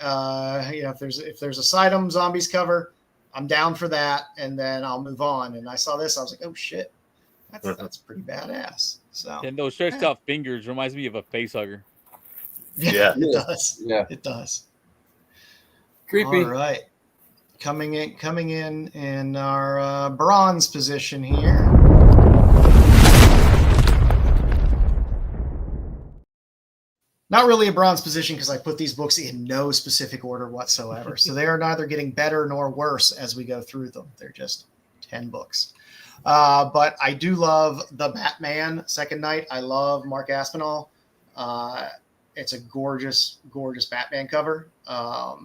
If there's a Sidem Zombies cover, I'm down for that, and then I'll move on. And I saw this, I was like, oh shit, that's pretty badass. So and those stretched out fingers reminds me of a face hugger. Yeah, it does. Yeah, it does. Creepy. All right, coming in our bronze position here. Not really a bronze position because I put these books in no specific order whatsoever. So they are neither getting better nor worse as we go through them. They're just 10 books. But I do love the Batman Second Night. I love Mark Aspinall. It's a gorgeous, gorgeous Batman cover. A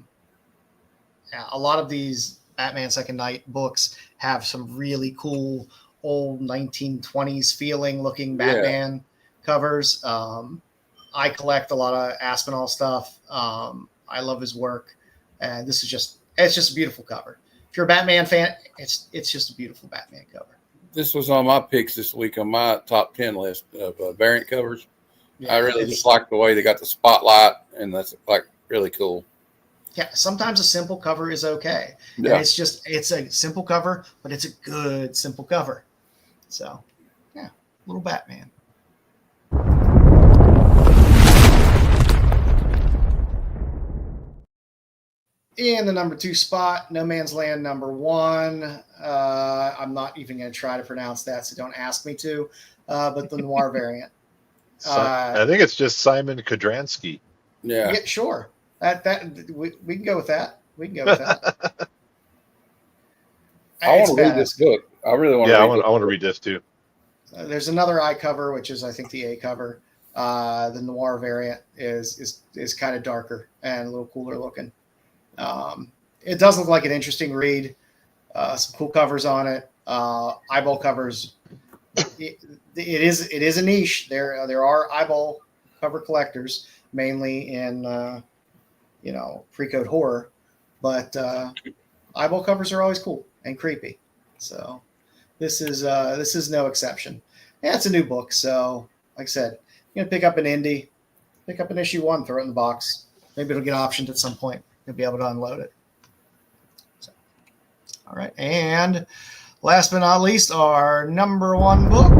lot of these Batman Second Night books have some really cool old 1920s feeling looking Batman covers. I collect a lot of Aspinall stuff. I love his work. And it's just a beautiful cover. If you're a Batman fan, it's just a beautiful Batman cover. This was on my picks this week on my top 10 list of variant covers. Yeah, I really just like the way they got the spotlight, and that's like really cool. Yeah, sometimes a simple cover is okay. Yeah. And it's a simple cover, but it's a good simple cover. So, yeah, little Batman. In the number 2 spot, No Man's Land number 1. I'm not even going to try to pronounce that, so don't ask me to. But the noir variant. I think it's just Simon Kodransky. Yeah, sure. That we can go with that. We can go with that. I want to read this book. I really want to. Yeah, I want to read this too. There's another I cover, which is I think the A cover. The noir variant is kind of darker and a little cooler looking. It does look like an interesting read. Some cool covers on it. Eyeball covers. It is a niche. There are eyeball cover collectors, mainly in pre-code horror, but eyeball covers are always cool and creepy. So this is no exception. Yeah, it's a new book, so like I said, you're gonna pick up an indie, pick up an issue 1, throw it in the box. Maybe it'll get optioned at some point. You'll be able to unload it. So, all right, and last but not least, our number 1 book.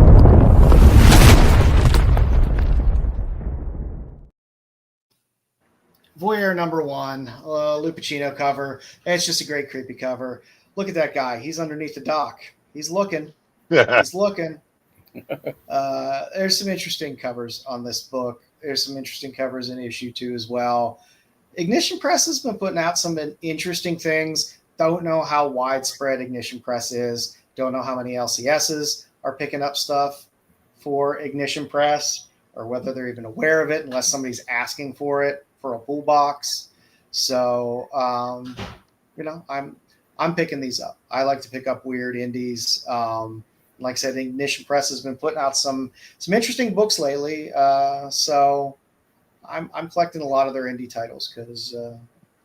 Voyeur number 1, Lupacino cover. It's just a great creepy cover. Look at that guy. He's underneath the dock. He's looking. He's looking. There's some interesting covers on this book. There's some interesting covers in issue 2 as well. Ignition Press has been putting out some interesting things. Don't know how widespread Ignition Press is. Don't know how many LCSs are picking up stuff for Ignition Press, or whether they're even aware of it unless somebody's asking for it for a pull box. So, I'm picking these up. I like to pick up weird indies. Like I said, Ignition Press has been putting out some interesting books lately. So I'm collecting a lot of their indie titles because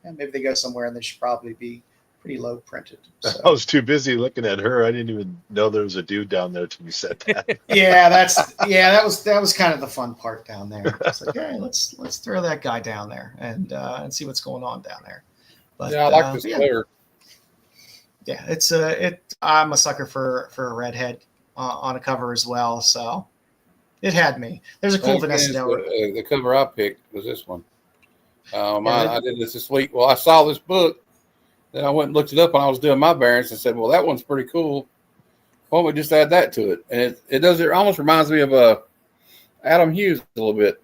maybe they go somewhere and they should probably be pretty low printed. So. I was too busy looking at her. I didn't even know there was a dude down there till you said that. that was kind of the fun part down there. It's like, hey, let's throw that guy down there and see what's going on down there. But I like this player. Yeah, I'm a sucker for a redhead on a cover as well, so it had me. There's a cool Vanessa Del Rey. The cover I picked was this one. I did this week. Well, I saw this book, then I went and looked it up when I was doing my variants and said, well, that one's pretty cool. Why don't we just add that to it? And it almost reminds me of Adam Hughes a little bit.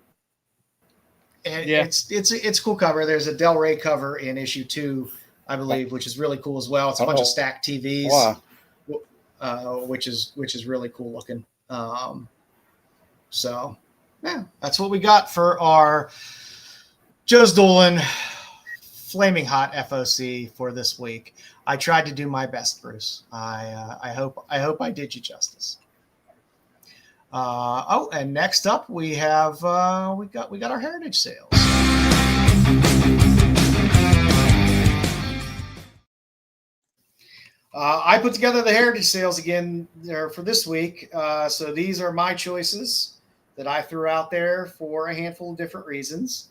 And it's a cool cover. There's a Del Rey cover in issue 2, I believe, which is really cool as well. It's a bunch of stacked TVs, which is really cool looking. So yeah, that's what we got for our Joe's Dolan Flaming Hot FOC for this week. I tried to do my best, Bruce. I hope I did you justice. And next up we have we got our heritage sales. I put together the heritage sales again there for this week. So these are my choices that I threw out there for a handful of different reasons.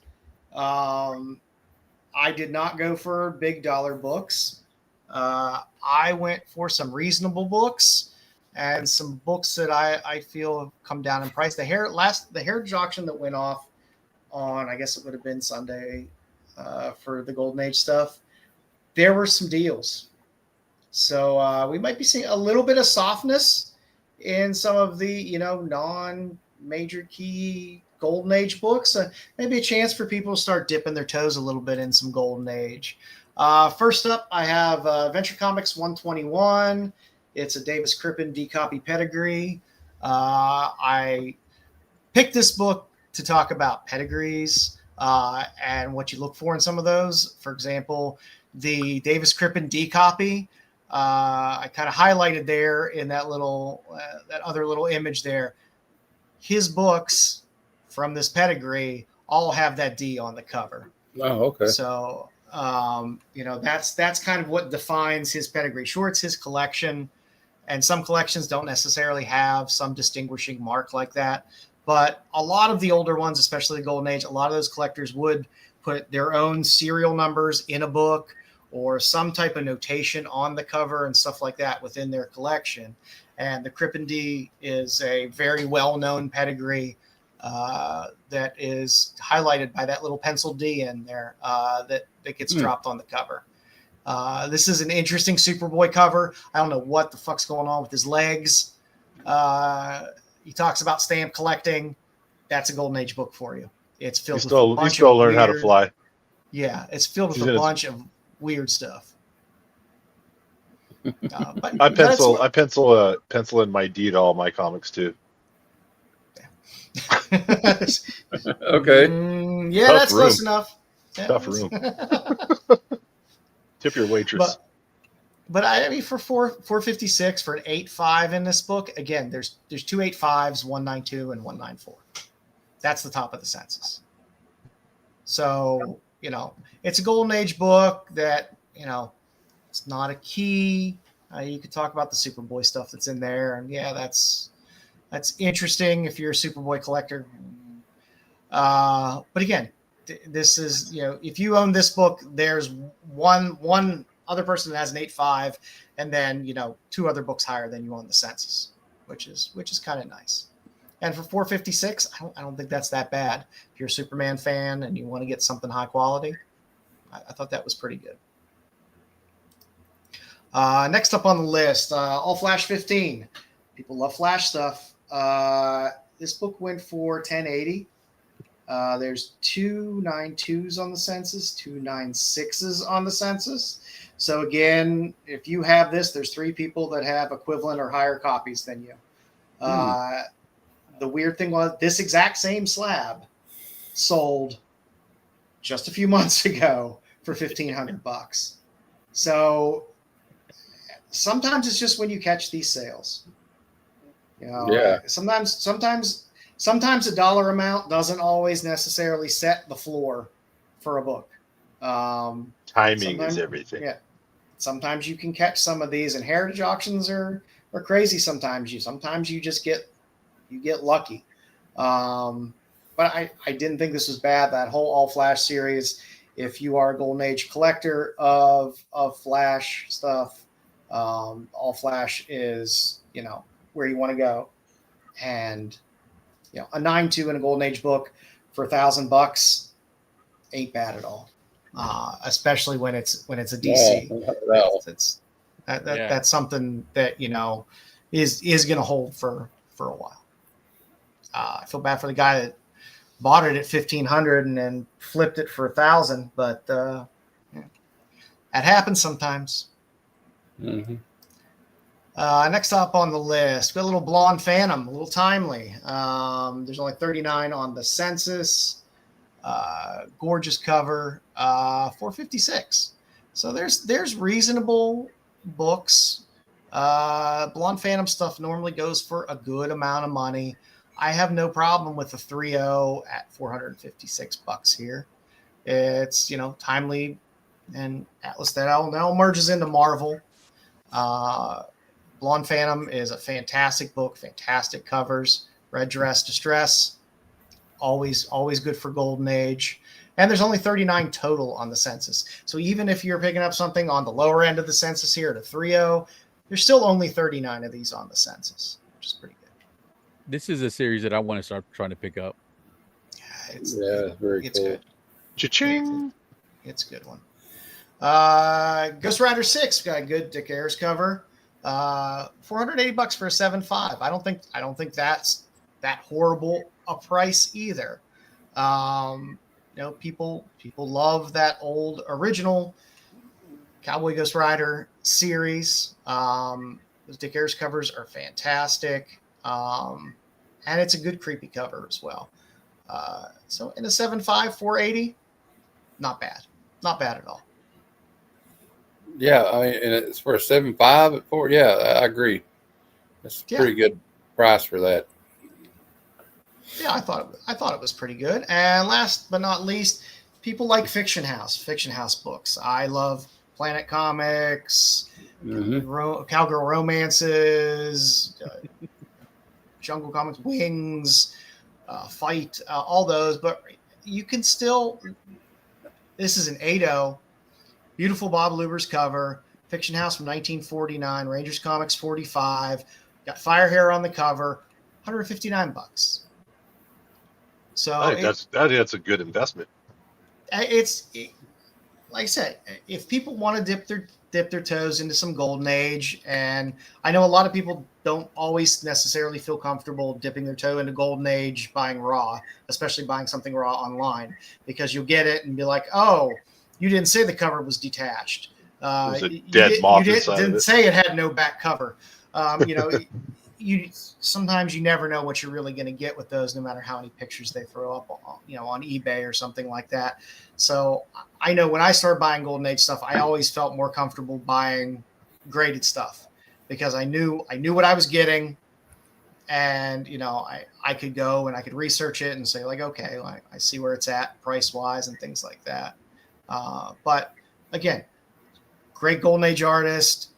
I did not go for big dollar books. I went for some reasonable books and some books that I feel have come down in price. The heritage auction that went off on, I guess it would have been Sunday for the Golden Age stuff. There were some deals. So we might be seeing a little bit of softness in some of the, non-major key Golden Age books. Maybe a chance for people to start dipping their toes a little bit in some Golden Age. First up, I have Venture Comics 121. It's a Davis Crippen D-copy pedigree. I picked this book to talk about pedigrees and what you look for in some of those. For example, the Davis Crippen D-copy. I kind of highlighted there in that other little image there. His books from this pedigree all have that D on the cover. Oh, okay. So, that's kind of what defines his pedigree. Sure, it's his collection, and some collections don't necessarily have some distinguishing mark like that. But a lot of the older ones, especially the Golden Age, a lot of those collectors would put their own serial numbers in a book or some type of notation on the cover and stuff like that within their collection. And the Crippen D is a very well-known pedigree that is highlighted by that little pencil D in there that gets dropped on the cover. This is an interesting Superboy cover. I don't know what the fuck's going on with his legs. He talks about stamp collecting. That's a Golden Age book for you. It's filled with a bunch He still learn weird, how to fly. Yeah, it's filled with a bunch of weird stuff. I pencil in my D to all my comics too. Okay. Yeah, Tough that's room. close enough. Yeah, Tough room. Tip your waitress. But I mean, for 456 for an 8.5 in this book, again, there's 2 8.5s, 192 and 194. That's the top of the census. So, it's a golden age book that, it's not a key. You could talk about the Superboy stuff that's in there, and yeah, that's interesting if you're a Superboy collector. But again, this is, if you own this book, there's one other person that has an 8.5, and then 2 other books higher than you on the census, which is kind of nice. And for 456, I don't think that's that bad. If you're a Superman fan and you want to get something high quality, I thought that was pretty good. Next up on the list, All Flash 15. People love Flash stuff. This book went for $10.80. There's 2 9.2s on the census, 2 9.6s on the census. So again, if you have this, there's 3 people that have equivalent or higher copies than you. The weird thing was this exact same slab sold just a few months ago for $1,500. So sometimes it's just when you catch these sales. Sometimes a dollar amount doesn't always necessarily set the floor for a book. Timing is everything. Yeah. Sometimes you can catch some of these, and heritage auctions are crazy. Sometimes you just get lucky. But I didn't think this was bad. That whole All Flash series, if you are a golden age collector of Flash stuff, All Flash is, where you want to go. And, a 9.2 in a golden age book for $1,000 ain't bad at all. Especially when it's a DC. No. That's something that, is going to hold for a while. I feel bad for the guy that bought it at $1,500 and then flipped it for $1,000, but that happens sometimes. Mm-hmm. Next up on the list, we got a little Blonde Phantom, a little timely. There's only 39 on the census. Gorgeous cover, $4.56. So there's reasonable books. Blonde Phantom stuff normally goes for a good amount of money. I have no problem with the 3.0 at $456 here. It's, timely, and Atlas that now merges into Marvel. Blonde Phantom is a fantastic book, fantastic covers, red dress distress, always good for golden age. And there's only 39 total on the census. So even if you're picking up something on the lower end of the census here at a 3.0, there's still only 39 of these on the census, which is pretty good. This is a series that I want to start trying to pick up. It's very cool. Good. Cha-ching. It's a good one. Ghost Rider 6 got a good Dick Ayers cover. $480 for a 7.5. I don't think that's that horrible a price either. People love that old original Cowboy Ghost Rider series. Those Dick Ayers covers are fantastic. And it's a good creepy cover as well. So in a 7.5, $480, not bad at all. Yeah, I mean, and it's for a 7.5 at 4. Yeah, I agree. That's a pretty good price for that. Yeah, I thought it was pretty good. And last but not least, people like Fiction House books. I love Planet Comics, Cowgirl Romances, Jungle Comics, Wings, Fight, all those. But you can still. This is an 8.0. Beautiful Bob Lubers cover. Fiction House from 1949. Rangers Comics 45. Got Fire Hair on the cover. $159. So that's a good investment. It's like I said, if people want to dip their toes into some golden age, and I know a lot of people don't always necessarily feel comfortable dipping their toe into golden age buying raw, especially buying something raw online, because you'll get it and be like, oh, you didn't say the cover was detached. There's a dead moth inside of it. Didn't say it had no back cover. you sometimes you never know what you're really going to get with those, no matter how many pictures they throw up, on eBay or something like that. So I know when I started buying Golden Age stuff, I always felt more comfortable buying graded stuff because I knew what I was getting, and I could go and I could research it and say like, okay, like, I see where it's at price wise and things like that. But again, great Golden Age artist.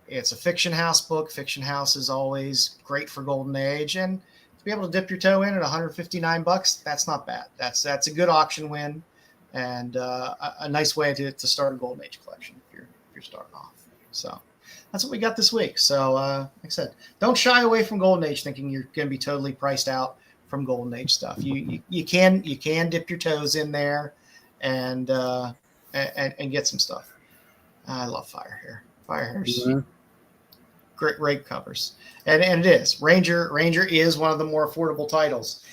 It's a Fiction House book. Fiction House is always great for Golden Age, and to be able to dip your toe in at $159, that's not bad. That's a good auction win, and a nice way to start a Golden Age collection if you're starting off. So that's what we got this week. So like I said, don't shy away from Golden Age thinking you're going to be totally priced out from Golden Age stuff. You can dip your toes in there and get some stuff. I love Fire Hair. Fire Hair's great covers, and it is Ranger is one of the more affordable titles.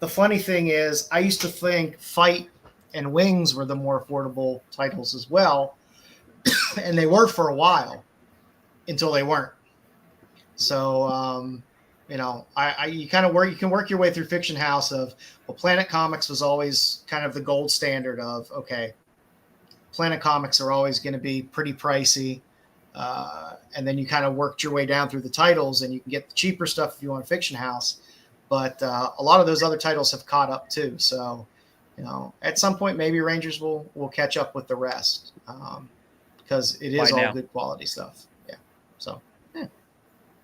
The funny thing is, I used to think Fight and Wings were the more affordable titles as well, and they were for a while until they weren't. So you kind of you can work your way through Fiction House of, well, Planet Comics was always kind of the gold standard of, okay, Planet Comics are always going to be pretty pricey. And then you kind of worked your way down through the titles, and you can get the cheaper stuff if you want a Fiction House. But a lot of those other titles have caught up too. So, at some point, maybe Rangers will catch up with the rest, because it is all good quality stuff. Yeah. So,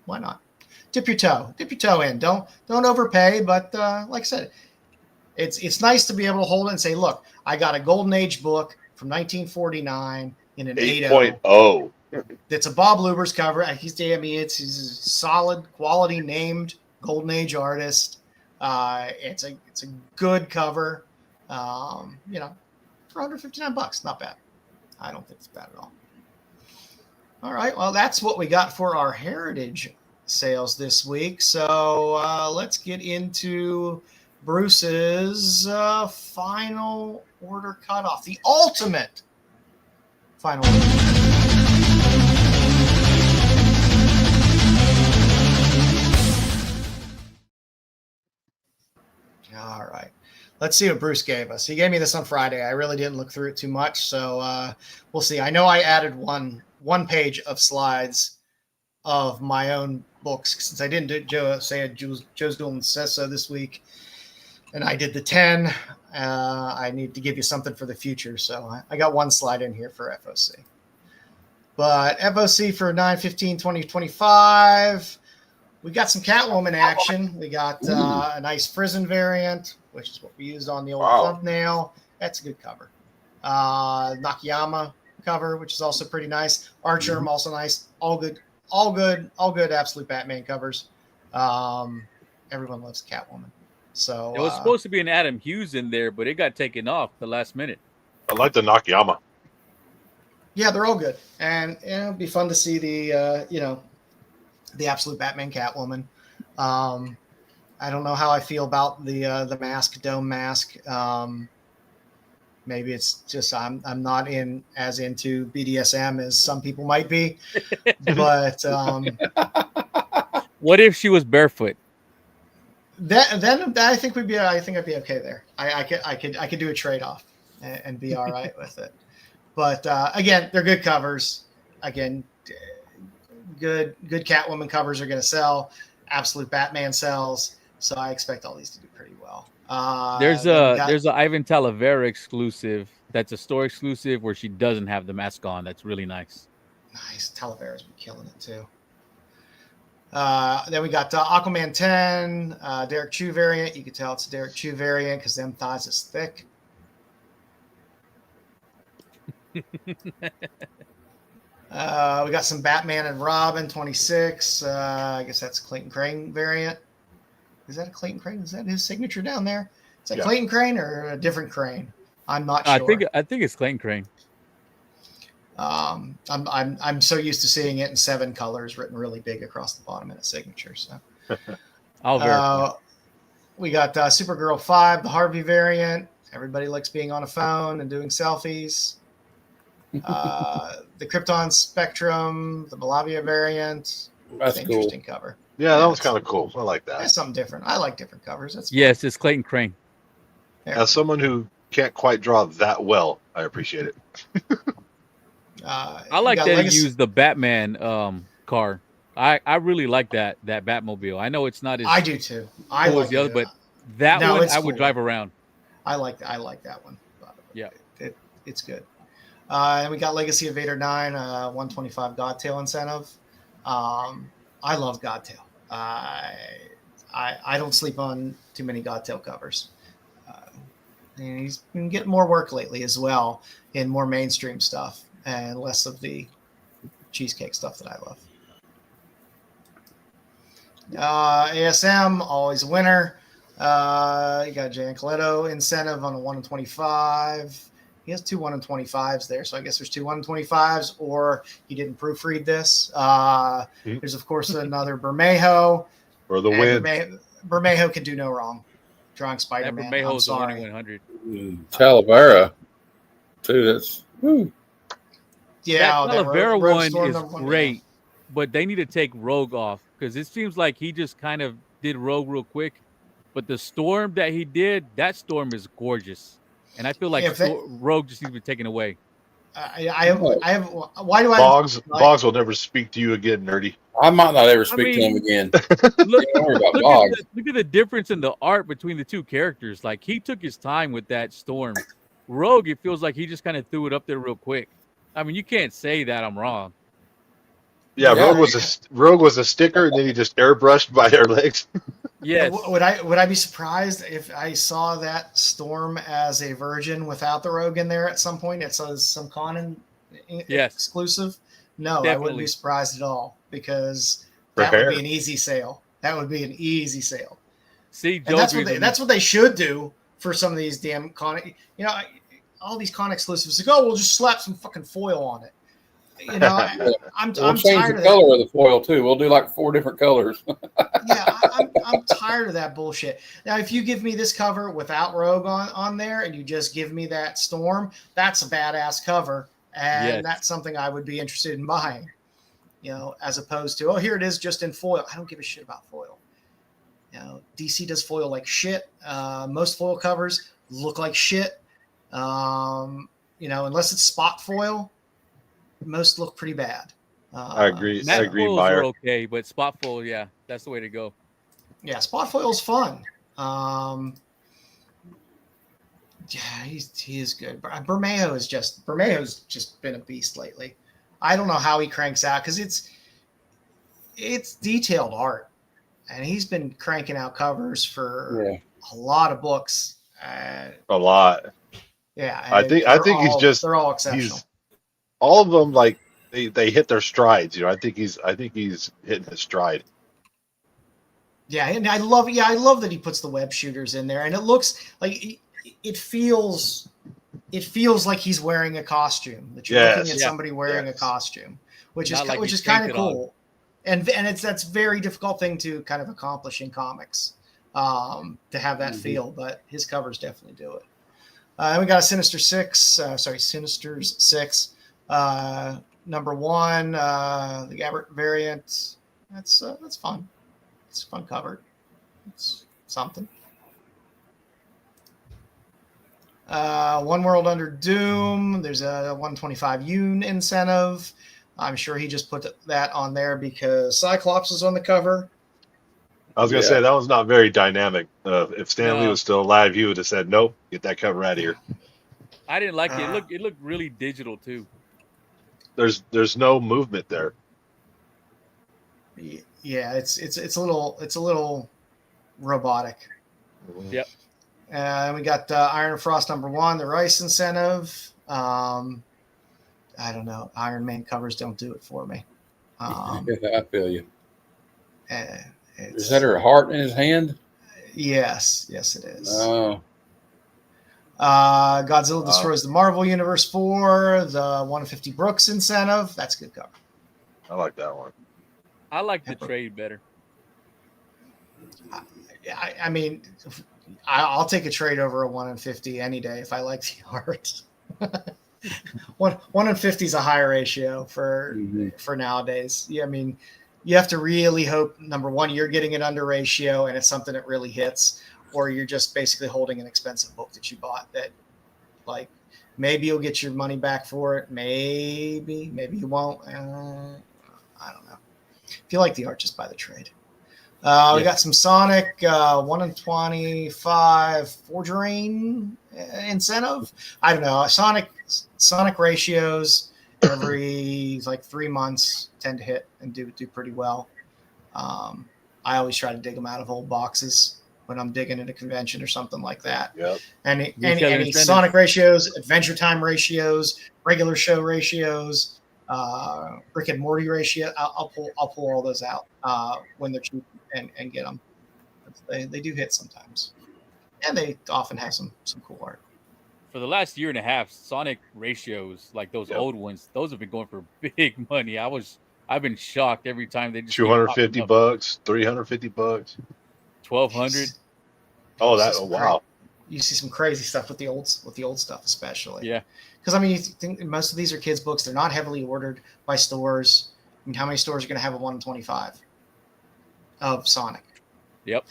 why not? Dip your toe in. Don't overpay. But like I said, it's nice to be able to hold it and say, look, I got a Golden Age book from 1949 in an 8.0. It's a Bob Lubers cover. He's a solid quality named Golden Age artist. It's a good cover. For $159, not bad. I don't think it's bad at all. All right, well, that's what we got for our Heritage sales this week. So let's get into Bruce's final order cutoff, the ultimate final order. All right. Let's see what Bruce gave us. He gave me this on Friday. I really didn't look through it too much, so we'll see. I know I added one page of slides of my own books since I didn't do Joe's doing Says So this week, and I did the 10. I need to give you something for the future, so I got one slide in here for FOC. But FOC for 9/15/2025. We got some Catwoman action. We got a nice Prison variant, which is what we used on the old thumbnail. That's a good cover. Nakayama cover, which is also pretty nice. Archer, also nice. All good Absolute Batman covers. Everyone loves Catwoman. So it was supposed to be an Adam Hughes in there, but it got taken off the last minute. I like the Nakayama. Yeah, they're all good, and it'd be fun to see the the Absolute Batman Catwoman. I don't know how I feel about the mask, dome mask. Maybe it's just I'm not as into BDSM as some people might be. But what if she was barefoot? Then I think I'd be okay there. I could do a trade-off and be all right with it. But again, they're good covers. Again, good Catwoman covers are going to sell. Absolute Batman sells, so I expect all these to do pretty well. There's a Ivan Talavera exclusive that's a store exclusive where she doesn't have the mask on. That's really nice. Nice. Talavera's been killing it too. Then we got Aquaman 10, Derek Chu variant. You can tell it's a Derek Chu variant because them thighs is thick. We got some Batman and Robin 26. I guess that's Clayton Crane variant. Is that a Clayton Crane? Is that his signature down there? Is that Clayton Crane or a different Crane? I'm not sure. I think it's Clayton Crane. I'm so used to seeing it in 7 colors written really big across the bottom in a signature. So I'll verify. We got Supergirl 5, the Harvey variant. Everybody likes being on a phone and doing selfies. The Krypton Spectrum, the Malavia variant. That's cool. Interesting cover. Yeah, that was kind of cool. I like that. That's something different. I like different covers. That's fun. Yes, it's Clayton Crane. As someone who can't quite draw that well, I appreciate it. I like that he used the Batman car. I really like that Batmobile. I know it's not as I do too. I cool like as the other, but that one I would drive around. I like that one. Yeah, it's good. And we got Legacy of Vader 9, 125 Godtail incentive. I love Godtail. I don't sleep on too many Godtail covers. And he's been getting more work lately as well in more mainstream stuff and less of the cheesecake stuff that I love. ASM, always a winner. You got Jan Coletto incentive on a 1 in 25. He has 2 1 in 25s there, so I guess there's 2 1 in 25s, or he didn't proofread this. There's, of course, another Bermejo. For the win. Bermejo can do no wrong. Drawing Spider-Man. I'm sorry. 100. Talavera, too. That's yeah. That Talavera one is great, but they need to take Rogue off because it seems like he just kind of did Rogue real quick. But the Storm that he did, that Storm is gorgeous. And I feel like Rogue just needs to be taken away. I have. Why do I? Boggs will never speak to you again, nerdy. I might not ever speak to him again. Look at the difference in the art between the two characters. Like he took his time with that Storm. Rogue, it feels like he just kind of threw it up there real quick. I mean, you can't say that I'm wrong. Yeah, Rogue was a sticker, and then he just airbrushed by their legs. Yes. Would I be surprised if I saw that Storm as a virgin without the Rogue in there at some point? It's some con exclusive. No, definitely. I wouldn't be surprised at all because that would be an easy sale. That would be an easy sale. See, that's what they should do for some of these damn con. You know, all these con exclusives. Like, oh, we'll just slap some fucking foil on it. You know, I'm change tired the of color of the foil too. We'll do like 4 different colors. Yeah, I'm tired of that bullshit. Now, if you give me this cover without Rogue on there, and you just give me that Storm, that's a badass cover, and that's something I would be interested in buying. You know, as opposed to here it is just in foil. I don't give a shit about foil. You know, DC does foil like shit. Most foil covers look like shit. You know, unless it's spot foil. Most look pretty bad. I agree. I agree. Buyer okay, but spot foil, yeah, that's the way to go. Yeah, spot foil is fun. Yeah, he is good. Bermejo's just been a beast lately. I don't know how he cranks out because it's detailed art, and he's been cranking out covers for a lot of books. A lot. Yeah, I think they're all exceptional. All of them, like they hit their strides. You know, I think he's hitting his stride. Yeah, and I love that he puts the web shooters in there, and it looks like it feels like he's wearing a costume. That you're looking at somebody wearing a costume, which is kind of cool, and that's a very difficult thing to kind of accomplish in comics, to have that feel. But his covers definitely do it. And we got a Sinisters 6. Number 1, the Gabbert variant. That's fun. It's fun cover. It's something. One World Under Doom. There's a 125 Yoon incentive. I'm sure he just put that on there because Cyclops is on the cover. I was gonna say that was not very dynamic. If Stan Lee was still alive, he would have said, "Nope, get that cover out of here." I didn't like it. It looked really digital too. There's no movement there. Yeah, it's a little robotic. Yep. And we got Iron Frost number 1, the Rice incentive. I don't know. Iron Man covers don't do it for me. I feel you. Is that her heart in his hand? Yes, it is. Oh. Godzilla Destroys the Marvel Universe 4, the 150 Brooks incentive. That's a good cover. I like that one. I like the trade better. I mean, I'll take a trade over a 1 in 50 any day if I like the art. 1 in 50 is a high ratio for nowadays. Yeah, I mean, you have to really hope, number one, you're getting it under ratio and it's something that really hits, or you're just basically holding an expensive book that you bought that, like, maybe you'll get your money back for it. Maybe you won't. I don't know. If you like the art, just buy the trade. We got some Sonic 1 in 25 Forgery incentive. I don't know. Sonic ratios every like 3 months tend to hit and do pretty well. I always try to dig them out of old boxes when I'm digging at a convention or something like that. Yep. Any Sonic ratios, Adventure Time ratios, regular show ratios, Rick and Morty ratio. I'll pull all those out when they're cheap and get them. They do hit sometimes, and they often have some cool art. For the last year and a half, Sonic ratios, like those old ones, those have been going for big money. I've been shocked every time they just $250, $350, $1,200. Oh, wow! You see some crazy stuff with the old stuff, especially. Yeah, because I mean, you think most of these are kids' books. They're not heavily ordered by stores. I mean, how many stores are going to have a 1 in 25 of Sonic? Yep.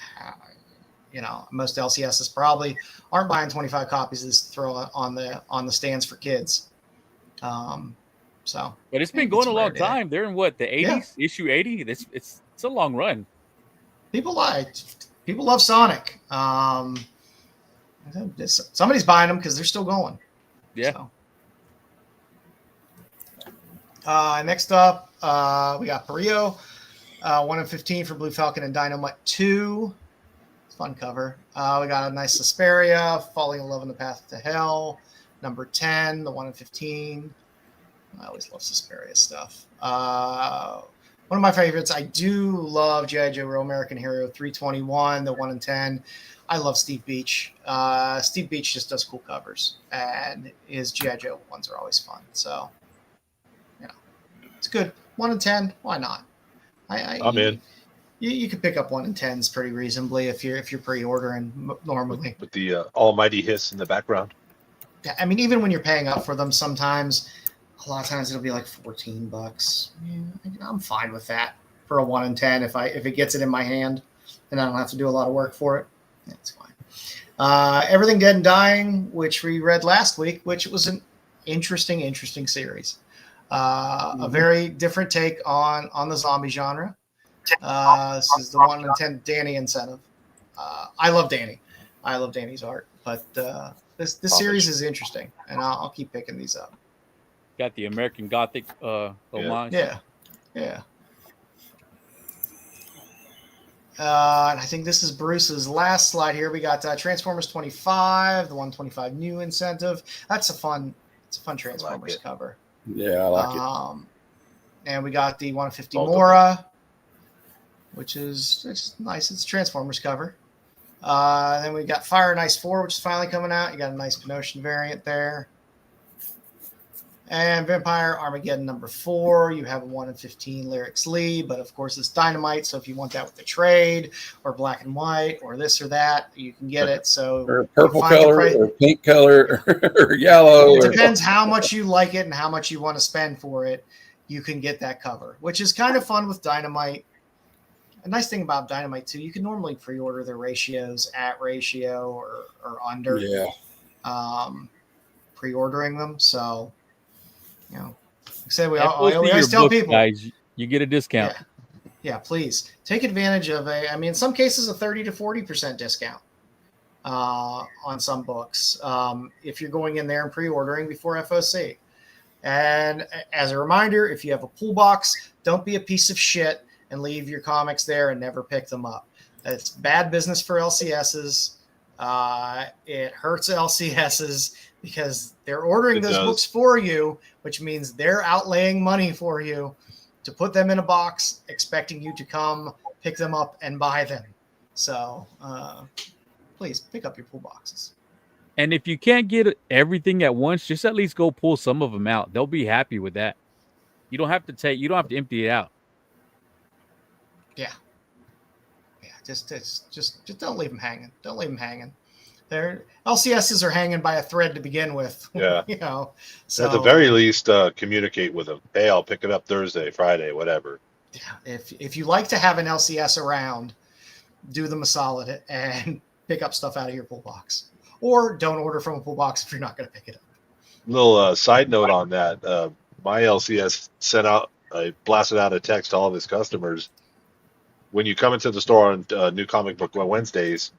Most LCSs probably aren't buying 25 copies of this to throw on the stands for kids. But it's been going a long time. They're in what, the 80s, issue 80. It's a long run. People love Sonic. Somebody's buying them because they're still going. Yeah. So. Next up, we got Perio, 1 in 15 for Blue Falcon and Dynamite 2. Fun cover. We got a nice Susperia, Falling in Love in the Path to Hell, number 10, the 1 in 15. I always love Susperia stuff. One of my favorites, I do love G.I. Joe Real American Hero 321, the 1 in 10. I love Steve Beach. Steve Beach just does cool covers, and his G.I. Joe ones are always fun. So, it's good. 1 in 10, why not? I'm in. You could pick up 1 in 10s pretty reasonably if you're pre-ordering normally. With the almighty hiss in the background. Yeah, I mean, even when you're paying up for them, sometimes a lot of times it'll be like $14. Yeah, I'm fine with that for a 1 in 10 if it gets it in my hand, and I don't have to do a lot of work for it. That's fine. Everything Dead and Dying, which we read last week, which was an interesting series. A very different take on the zombie genre. This is the 1 in 10 Danny incentive. I love Danny. I love Danny's art, but this series is interesting, and I'll keep picking these up. Got the American Gothic homage. Yeah. And I think this is Bruce's last slide here. We got Transformers 25, the 125 new incentive. It's a fun Transformers cover. Yeah, I like it. And we got the 150 Mora, which is it's nice. It's a Transformers cover. Then we got Fire and Ice 4, which is finally coming out. You got a nice Pinocean variant there. And Vampire Armageddon number 4, you have a 1 in 15 Lyrics Lee, but of course it's Dynamite. So if you want that with the trade or black and white or this or that, you can get it. So or purple color or pink color or yellow. It depends how much you like it and how much you want to spend for it. You can get that cover, which is kind of fun with Dynamite. A nice thing about Dynamite too, you can normally pre-order their ratios at ratio or under. Yeah. Pre-ordering them, so. Like I said, we always tell people, guys, you get a discount. Yeah, please take advantage of in some cases, a 30 to 40% discount on some books if you're going in there and pre-ordering before FOC. And as a reminder, if you have a pool box, don't be a piece of shit and leave your comics there and never pick them up. It's bad business for LCSs. It hurts LCSs because they're ordering those books for you, which means they're outlaying money for you to put them in a box, expecting you to come pick them up and buy them. So please pick up your pool boxes. And if you can't get everything at once, just at least go pull some of them out. They'll be happy with that. You don't have to empty it out. Yeah. Just don't leave them hanging. Don't leave them hanging. Their LCSs are hanging by a thread to begin with. Yeah. So at the very least, communicate with them. Hey, I'll pick it up Thursday, Friday, whatever. Yeah, if you like to have an LCS around, do them a solid and pick up stuff out of your pull box, or don't order from a pull box if you're not going to pick it up. Little side note on that. My LCS sent out, I blasted out a text to all of his customers. When you come into the store on New Comic Book Wednesdays,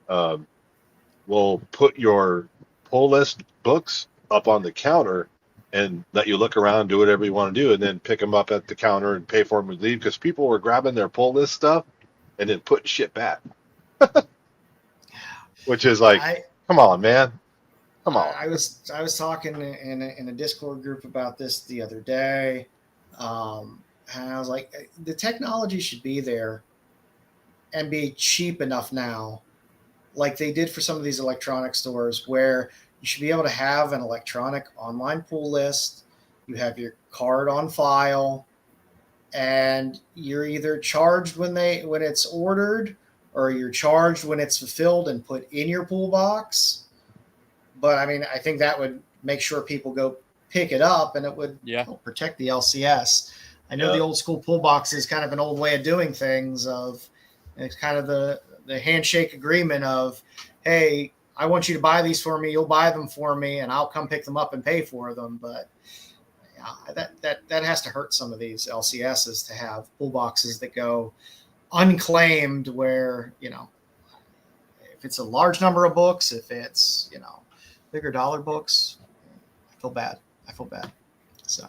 we'll put your pull list books up on the counter and let you look around, do whatever you want to do, and then pick them up at the counter and pay for them and leave, because people were grabbing their pull list stuff and then putting shit back. Which is like, come on, man. Come on. I was talking in a Discord group about this the other day. And I was like, the technology should be there and be cheap enough now, like they did for some of these electronic stores, where you should be able to have an electronic online pull list. You have your card on file, and you're either charged when it's ordered, or you're charged when it's fulfilled and put in your pull box. But I mean, I think that would make sure people go pick it up, and it would help protect the LCS. I know the old school pull box is kind of an old way of doing things. It's kind of the handshake agreement of, hey, I want you to buy these for me. You'll buy them for me, and I'll come pick them up and pay for them. But that has to hurt some of these LCSs to have pull boxes that go unclaimed, where, if it's a large number of books, if it's, bigger dollar books, I feel bad. So,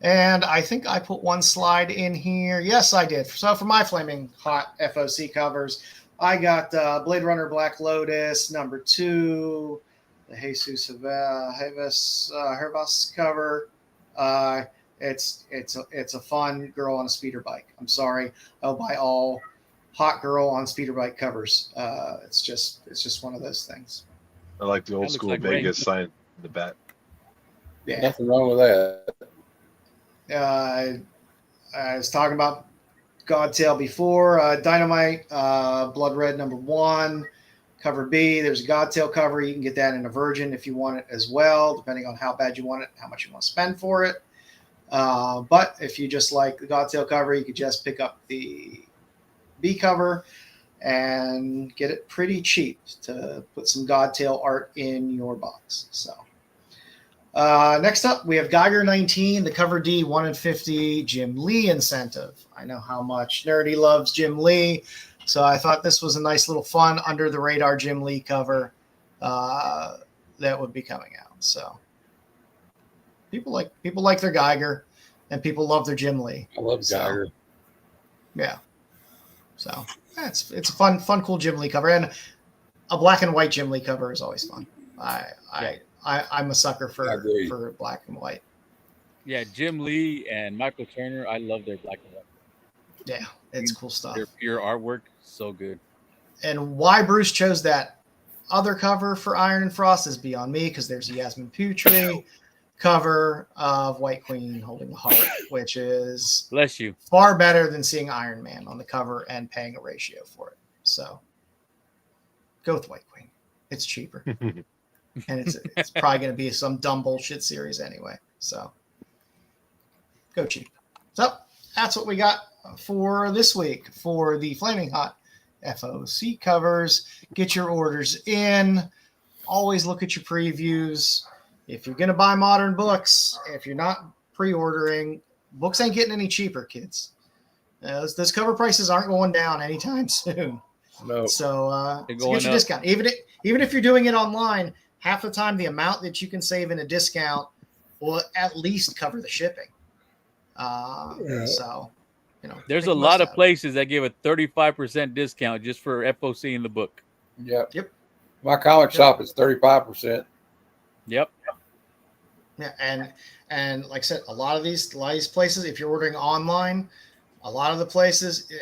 and I think I put one slide in here. Yes, I did. So for my Flaming Hot FOC covers, I got Blade Runner Black Lotus #2, the Jesus Hervas cover. It's a fun girl on a speeder bike. I'm sorry, I'll buy all hot girl on speeder bike covers. It's just one of those things. I like the old school like Vegas sign in the back. Yeah, nothing wrong with that. I was talking about Godtail before. Dynamite, Blood Red #1, cover B. There's a Godtail cover. You can get that in a Virgin if you want it as well, depending on how bad you want it, how much you want to spend for it. But if you just like the Godtail cover, you could just pick up the B cover and get it pretty cheap to put some Godtail art in your box. So next up, we have Geiger 19, the cover D 1 in 50 Jim Lee incentive. I know how much Nerdy loves Jim Lee, so I thought this was a nice little fun under the radar Jim Lee cover that would be coming out. So people like their Geiger, and people love their Jim Lee. I love Geiger. Yeah. So it's a fun, cool Jim Lee cover, and a black and white Jim Lee cover is always fun. I'm a sucker for black and white. Yeah, Jim Lee and Michael Turner, I love their black and white. Yeah, it's cool stuff. Their pure artwork, so good. And why Bruce chose that other cover for Iron and Frost is beyond me, because there's a Yasmin Putri cover of White Queen holding the heart, which is bless you far better than seeing Iron Man on the cover and paying a ratio for it. So go with White Queen. It's cheaper. And it's probably going to be some dumb bullshit series anyway. So go cheap. So that's what we got for this week for the Flaming Hot FOC covers. Get your orders in. Always look at your previews. If you're going to buy modern books, if you're not pre-ordering, books ain't getting any cheaper, kids. Those cover prices aren't going down anytime soon. No. So get your discount. Even if you're doing it online, half the time the amount that you can save in a discount will at least cover the shipping. So, there's a lot of places that give a 35% discount just for FOC in the book. Yep. My comic shop is 35%. Yep. Yeah, and like I said, a lot of these places, if you're ordering online, a lot of the places,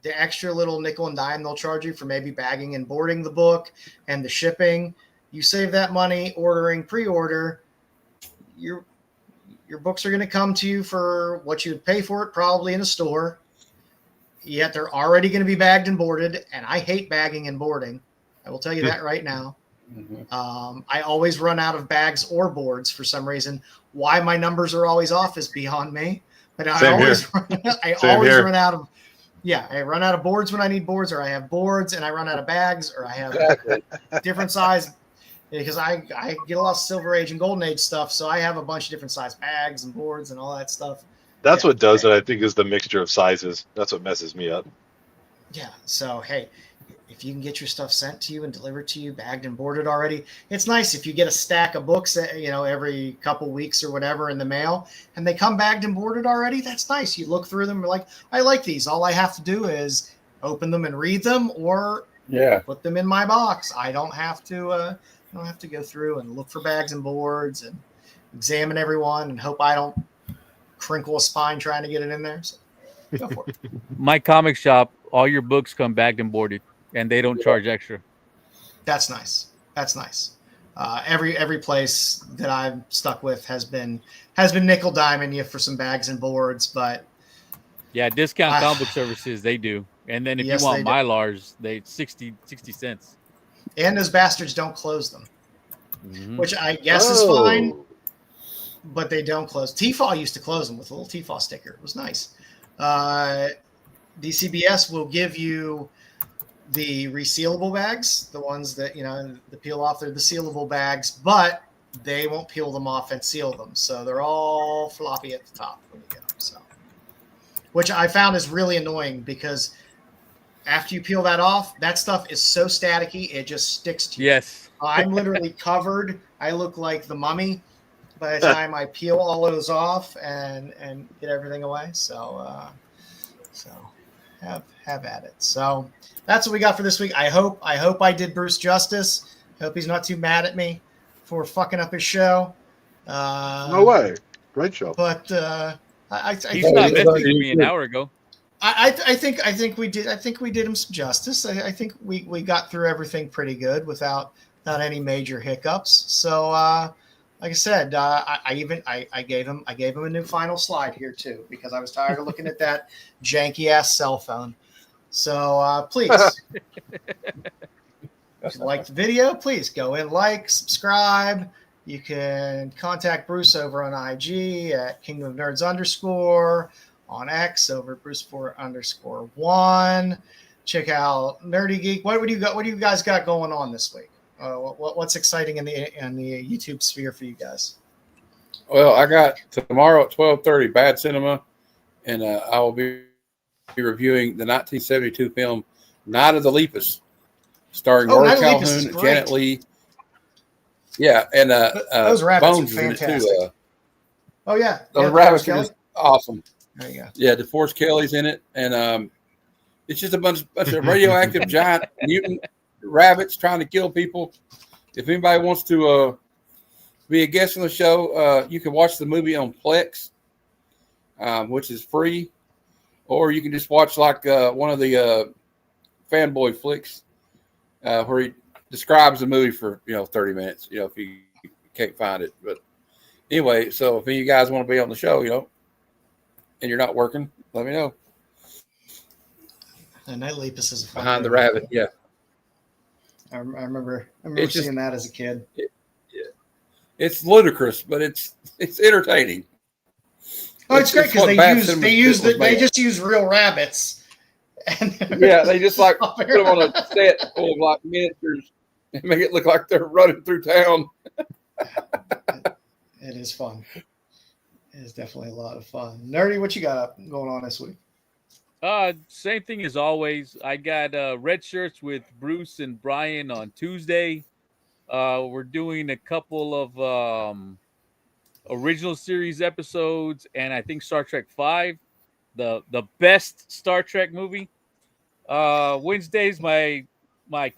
the extra little nickel and dime they'll charge you for maybe bagging and boarding the book and the shipping, you save that money ordering pre-order. Your books are going to come to you for what you would pay for it probably in a store. Yet they're already going to be bagged and boarded, and I hate bagging and boarding. I will tell you that right now. Mm-hmm. I always run out of bags or boards for some reason. Why my numbers are always off is beyond me. But I always here. run out of. Yeah, I run out of boards when I need boards, or I have boards and I run out of bags, or I have different size, because I get a lot of Silver Age and Golden Age stuff, so I have a bunch of different size bags and boards and all that stuff. That's what does it, I think, is the mixture of sizes. That's what messes me up. Yeah, so hey, if you can get your stuff sent to you and delivered to you, bagged and boarded already, it's nice if you get a stack of books, every couple weeks or whatever in the mail, and they come bagged and boarded already. That's nice. You look through them, you're like, I like these. All I have to do is open them and read them, or put them in my box. I don't have to. Go through and look for bags and boards and examine everyone and hope I don't crinkle a spine trying to get it in there. So go for it. My comic shop, all your books come bagged and boarded. And they don't charge extra. That's nice. Every place that I've stuck with has been nickel diming you for some bags and boards, but yeah, discount comic book services they do. And then if you want Mylars, they 60 cents. And those bastards don't close them, which I guess is fine. But they don't close. Tefal used to close them with a little Tefal sticker. It was nice. DCBS will give you the resealable bags, the ones that, the peel off, they're the sealable bags, but they won't peel them off and seal them. So they're all floppy at the top when you get them. So, which I found is really annoying, because after you peel that off, that stuff is so staticky, it just sticks to you. Yes. I'm literally covered. I look like the Mummy by the time I peel all those off and get everything away. So have at it. So that's what we got for this week. I hope I did Bruce justice. I hope he's not too mad at me for fucking up his show. No way. Great show. But he's not messaging me an hour ago. I think we did him some justice. I think we got through everything pretty good without any major hiccups. So like I said, I gave him a new final slide here too, because I was tired of looking at that janky ass cell phone. So please, if you like the video, please go in, subscribe. You can contact Bruce over on IG at Kingdom of Nerds _, on X over at Bruce4_1. Check out Nerdy Geek. What do you guys got going on this week? What's exciting in the YouTube sphere for you guys? Well, I got tomorrow at 12:30 Bad Cinema, and I will be reviewing the 1972 film Night of the Lepus, starring Roy Calhoun, Janet Leigh. Yeah, and those rabbits Bones are fantastic. in it too. Oh yeah, those rabbits are just awesome. There you go. Yeah, DeForest Kelly's in it, and it's just a bunch of radioactive giant mutant rabbits trying to kill people. If anybody wants to be a guest on the show, you can watch the movie on Plex, which is free, or you can just watch like one of the fanboy flicks where he describes the movie for 30 minutes. If you can't find it, but anyway, so if any of you guys want to be on the show, and you're not working, let me know. And Night Lepus is behind the rabbit. Yeah. I remember seeing that as a kid. It's ludicrous, but it's entertaining. Oh, it's great because they just use real rabbits. And yeah, they just like put them on a set full of like miniatures and make it look like they're running through town. It is fun. It is definitely a lot of fun. Nerdy, what you got going on this week? Same thing as always. I got red shirts with Bruce and Brian on Tuesday. We're doing a couple of original series episodes, and I think Star Trek V, the best Star Trek movie. Wednesday's my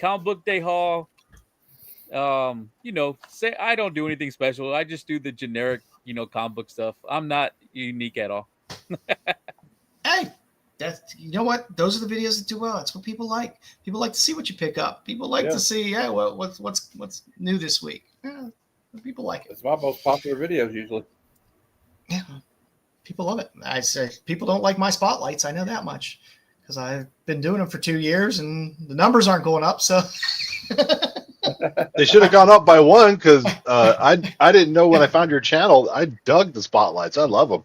comic book day haul. Say I don't do anything special. I just do the generic, comic book stuff. I'm not unique at all. Hey. You know what? Those are the videos that do well. That's what people like. People like to see what you pick up. People like to see, what's new this week. Yeah, people like it. It's my most popular videos usually. Yeah, people love it. I say people don't like my spotlights. I know that much because I've been doing them for 2 years and the numbers aren't going up. So they should have gone up by one because I didn't know when I found your channel. I dug the spotlights. I love them.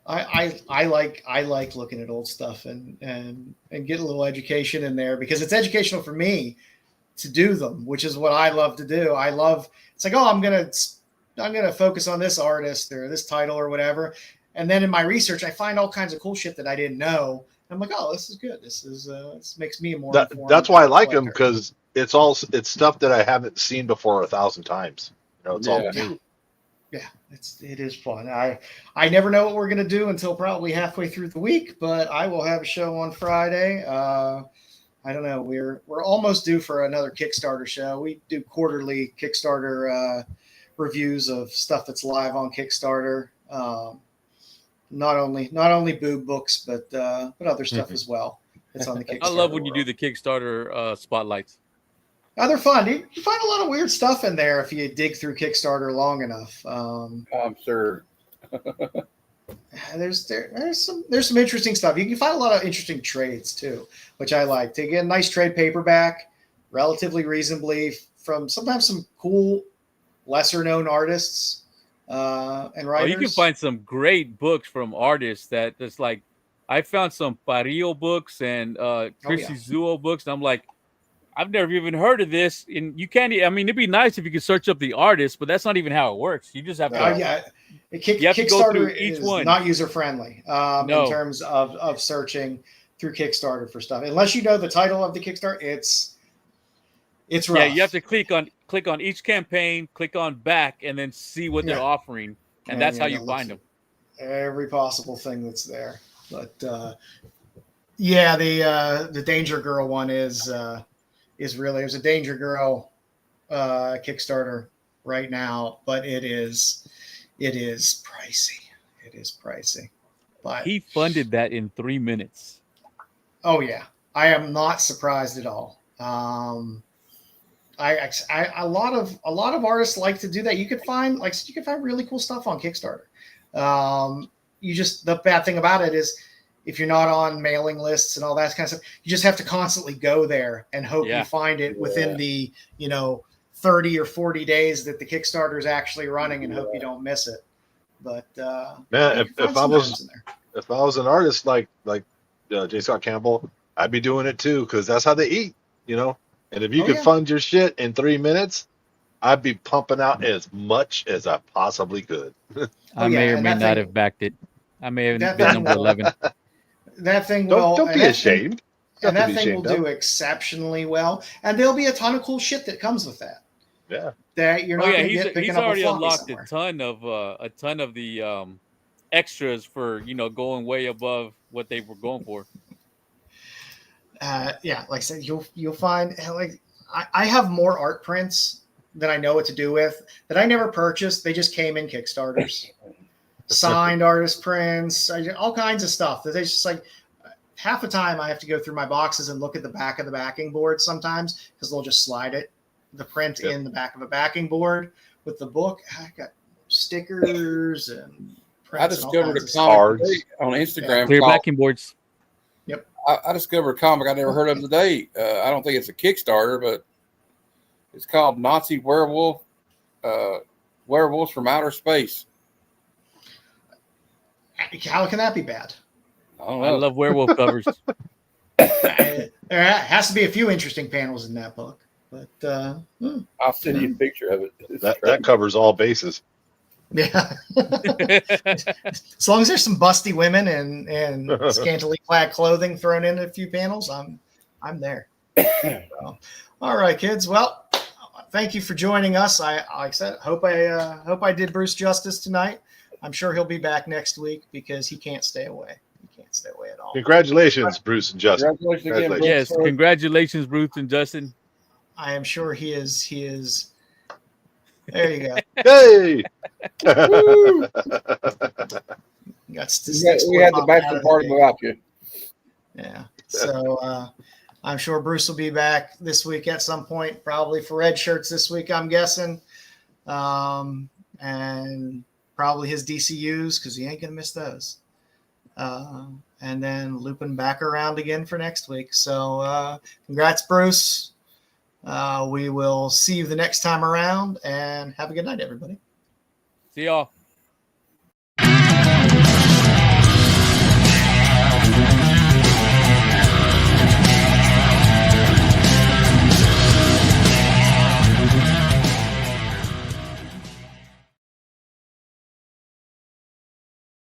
I like looking at old stuff and get a little education in there because it's educational for me to do them, which is what I love to do. It's like, oh, I'm gonna focus on this artist or this title or whatever, and then in my research I find all kinds of cool shit that I didn't know. I'm like, oh, this is good. This makes me more informed. That's why I like them, because it's stuff that I haven't seen before 1,000 times. It's all new. Yeah, it is fun. I never know what we're gonna do until probably halfway through the week, but I will have a show on Friday. I don't know. We're almost due for another Kickstarter show. We do quarterly Kickstarter reviews of stuff that's live on Kickstarter. Not only boob books, but other stuff as well. It's on the Kickstarter. I love when you do the Kickstarter spotlights. Oh, they're fun. You find a lot of weird stuff in there if you dig through Kickstarter long enough. I'm sure. There's some interesting stuff. You can find a lot of interesting trades too, which I like. To get a nice trade paperback, relatively reasonably, from sometimes some cool, lesser known artists and writers. Oh, you can find some great books from artists that's like, I found some Parillo books and Chrissy Zuo books, and I'm like, I've never even heard of this. And you can't. I mean, it'd be nice if you could search up the artist, but that's not even how it works. You just have to. Kickstarter is not user friendly in terms of searching through Kickstarter for stuff. Unless you know the title of the Kickstarter, it's rough. Yeah, you have to click on each campaign, click on back, and then see what they're offering, and that's how you find them. Every possible thing that's there, but the Danger Girl one is really, there's a Danger Girl Kickstarter right now, but it is pricey. It is pricey. But he funded that in 3 minutes. Oh yeah, I am not surprised at all. A lot of artists like to do that. You could find really cool stuff on Kickstarter. The bad thing about it is, if you're not on mailing lists and all that kind of stuff, you just have to constantly go there and hope you find it within the 30 or 40 days that the Kickstarter is actually running, and hope you don't miss it. But man, if I was an artist like J. Scott Campbell, I'd be doing it too, because that's how they eat, And if you could fund your shit in 3 minutes, I'd be pumping out as much as I possibly could. I may or may not have backed it. I may have been number 11. That thing don't be ashamed. And that thing will do exceptionally well. And there'll be a ton of cool shit that comes with that. Yeah. That you're not going to get picking up. He's already unlocked somewhere. a ton of the extras for going way above what they were going for. Like I said, you'll find, like, I have more art prints than I know what to do with that I never purchased. They just came in Kickstarters. Signed artist prints, all kinds of stuff. That they just like, half the time I have to go through my boxes and look at the back of the backing board sometimes, because they'll just slide the print in the back of a backing board with the book. I got stickers and prints. I discovered a comic on Instagram. Clear backing boards. Yep. I discovered a comic I never heard of today. I don't think it's a Kickstarter, but it's called Nazi Werewolf, Werewolves from Outer Space. How can that be bad? I love werewolf covers. There has to be a few interesting panels in that book, but I'll send you a picture of it. That covers all bases. Yeah. As long as there's some busty women and scantily clad clothing thrown in a few panels, I'm there. So, all right, kids. Well, thank you for joining us. Like I said, hope I did Bruce justice tonight. I'm sure he'll be back next week because he can't stay away. He can't stay away at all. Congratulations, Bruce and Justin. Congratulations again, Bruce. Yes, congratulations, Bruce and Justin. I am sure he is. There you go. Hey! Got statistics. We had the bachelor party without you. Yeah. So I'm sure Bruce will be back this week at some point, probably for red shirts this week, I'm guessing. And probably his DCUs, because he ain't going to miss those. And then looping back around again for next week. So congrats, Bruce. We will see you the next time around, and have a good night, everybody. See y'all.